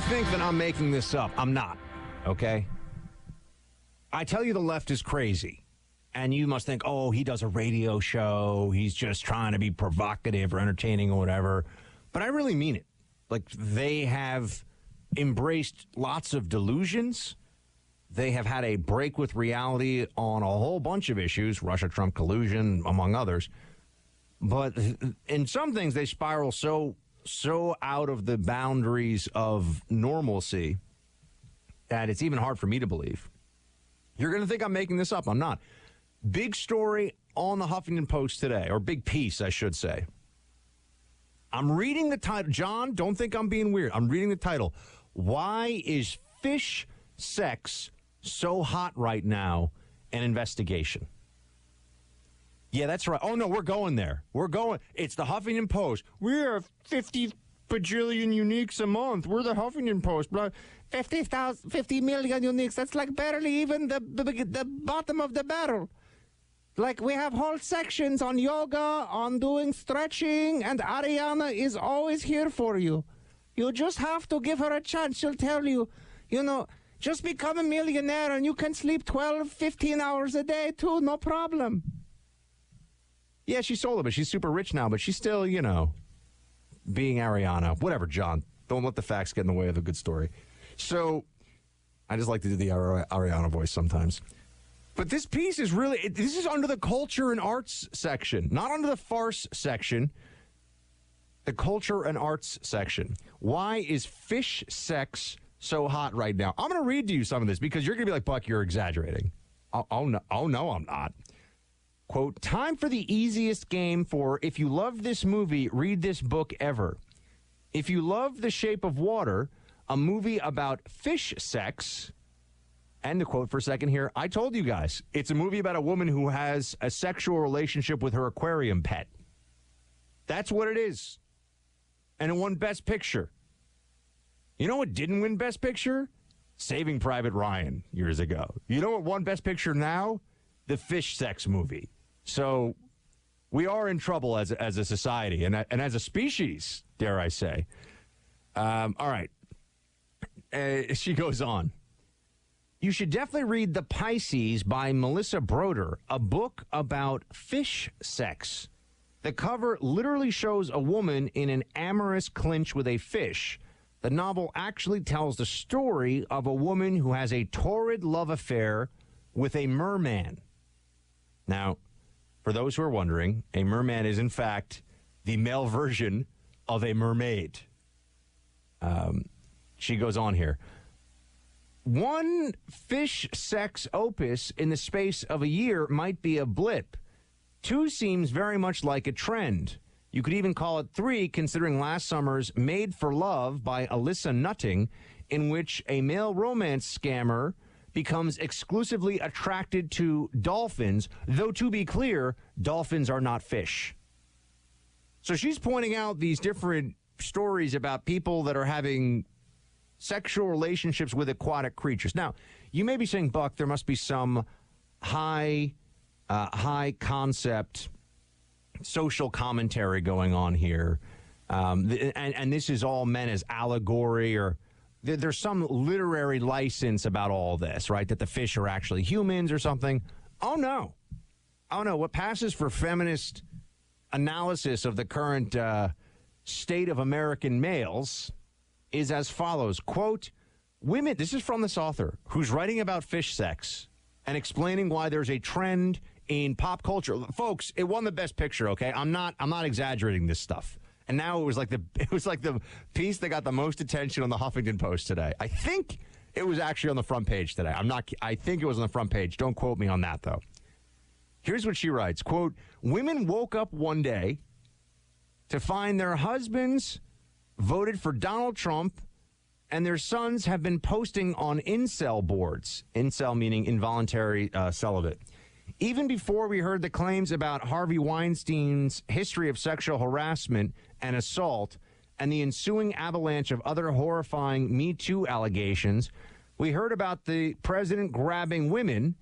Think that I'm making this up. I'm not, okay? I tell you the left is crazy, and you must think, oh, he does a radio show, he's just trying to be provocative or entertaining or whatever, but I really mean it. Like, they have embraced lots of delusions. They have had a break with reality on a whole bunch of issues, Russia-Trump collusion, among others, but in some things they spiral so out of the boundaries of normalcy that it's even hard for me to believe. You're going to think I'm making this up. I'm not. Big story on the Huffington Post today, or big piece, I should say. I'm reading the title. John, don't think I'm being weird. I'm reading the title. Why is fish sex so hot right now? An investigation. Yeah, that's right. Oh, no, we're going there. We're going. It's the Huffington Post. We're 50 bajillion uniques a month. We're the Huffington Post. 50 million uniques. That's like barely even the bottom of the barrel. Like, we have whole sections on yoga, on doing stretching, and Ariana is always here for you. You just have to give her a chance. She'll tell you, just become a millionaire and you can sleep 12, 15 hours a day, too. No problem. Yeah, she's sold it, but she's super rich now, but she's still, being Ariana. Whatever, John. Don't let the facts get in the way of a good story. So, I just like to do the Ariana voice sometimes. But this piece is really, this is under the culture and arts section, not under the farce section. The culture and arts section. Why is fish sex so hot right now? I'm going to read to you some of this because you're going to be like, Buck, you're exaggerating. Oh, no, I'm not. Quote, time for the easiest game for if you love this movie, read this book ever. If you love The Shape of Water, a movie about fish sex, and the quote for a second here, I told you guys, it's a movie about a woman who has a sexual relationship with her aquarium pet. That's what it is. And it won Best Picture. You know what didn't win Best Picture? Saving Private Ryan years ago. You know what won Best Picture now? The fish sex movie. So we are in trouble as a society and as a species, dare I say. All right. She goes on. You should definitely read The Pisces by Melissa Broder, a book about fish sex. The cover literally shows a woman in an amorous clinch with a fish. The novel actually tells the story of a woman who has a torrid love affair with a merman. Now, for those who are wondering, a merman is, in fact, the male version of a mermaid. She goes on here. One fish sex opus in the space of a year might be a blip. 2 seems very much like a trend. You could even call it 3, considering last summer's Made for Love by Alyssa Nutting, in which a male romance scammer becomes exclusively attracted to dolphins, though to be clear, dolphins are not fish. So she's pointing out these different stories about people that are having sexual relationships with aquatic creatures. Now, you may be saying, Buck, there must be some high concept social commentary going on here. And this is all meant as allegory, or there's some literary license about all this, right? That the fish are actually humans or something. Oh, no. What passes for feminist analysis of the current state of American males is as follows. Quote, women, this is from this author who's writing about fish sex and explaining why there's a trend in pop culture. Folks, it won the best picture, okay? I'm not exaggerating this stuff. And now it was like the piece that got the most attention on the Huffington Post today. I think it was actually on the front page today. I think it was on the front page. Don't quote me on that, though. Here's what she writes. Quote, women woke up one day to find their husbands voted for Donald Trump and their sons have been posting on incel boards. Incel meaning involuntary celibate. Even before we heard the claims about Harvey Weinstein's history of sexual harassment and assault and the ensuing avalanche of other horrifying Me Too allegations, we heard about the president grabbing women,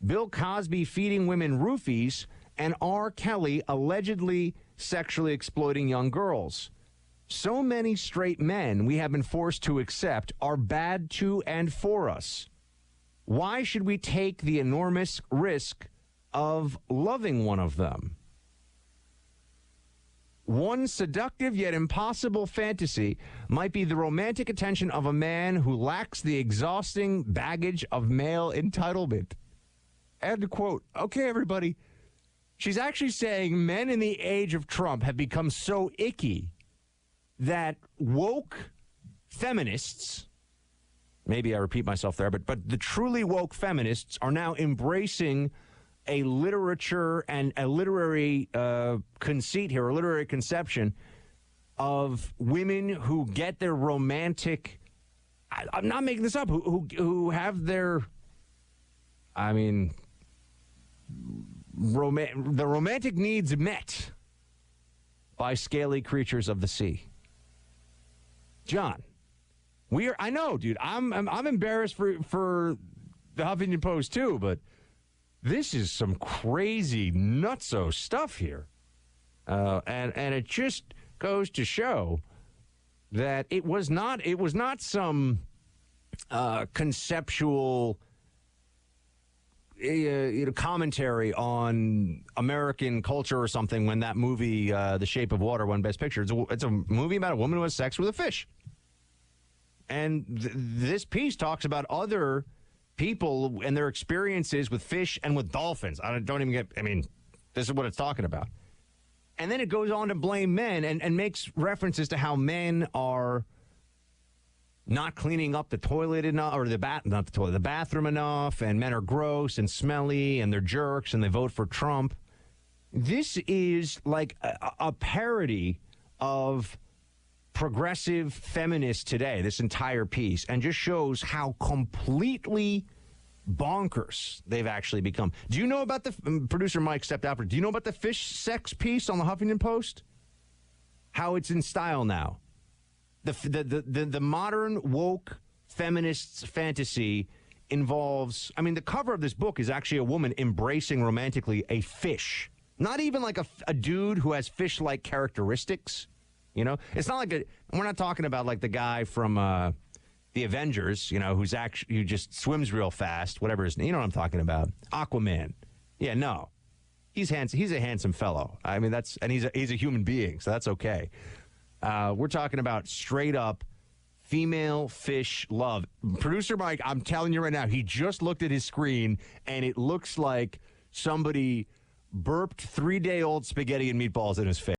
Bill Cosby feeding women roofies, and R. Kelly allegedly sexually exploiting young girls. So many straight men we have been forced to accept are bad to and for us. Why should we take the enormous risk of loving one of them? One seductive yet impossible fantasy might be the romantic attention of a man who lacks the exhausting baggage of male entitlement. And to quote, okay, everybody, she's actually saying men in the age of Trump have become so icky that woke feminists, maybe I repeat myself there, but the truly woke feminists are now embracing a literature and a literary conceit here, a literary conception of women who get their romantic, I'm not making this up, who have their, I mean, the romantic needs met by scaly creatures of the sea. John, I know, dude, I'm embarrassed for the Huffington Post too, but this is some crazy nutso stuff here. And it just goes to show that it was not some conceptual commentary on American culture or something when that movie, The Shape of Water, won Best Picture. It's a movie about a woman who has sex with a fish. And this piece talks about other people and their experiences with fish and with dolphins. This is what it's talking about. And then it goes on to blame men and makes references to how men are not cleaning up the toilet enough, or the bathroom enough, and men are gross and smelly and they're jerks and they vote for Trump. This is like a parody of progressive feminists today, this entire piece, and just shows how completely bonkers they've actually become. Do you know about producer Mike stepped out for, do you know about the fish sex piece on the Huffington Post? How it's in style now. The modern woke feminists fantasy involves, the cover of this book is actually a woman embracing romantically a fish. Not even like a dude who has fish-like characteristics. You know, it's not like we're not talking about like the guy from the Avengers, who just swims real fast, whatever his name, you know what I'm talking about. Aquaman. Yeah, no. He's handsome. He's a handsome fellow. And he's a human being, so that's okay. We're talking about straight up female fish love. Producer Mike, I'm telling you right now, he just looked at his screen and it looks like somebody burped 3-day-old spaghetti and meatballs in his face.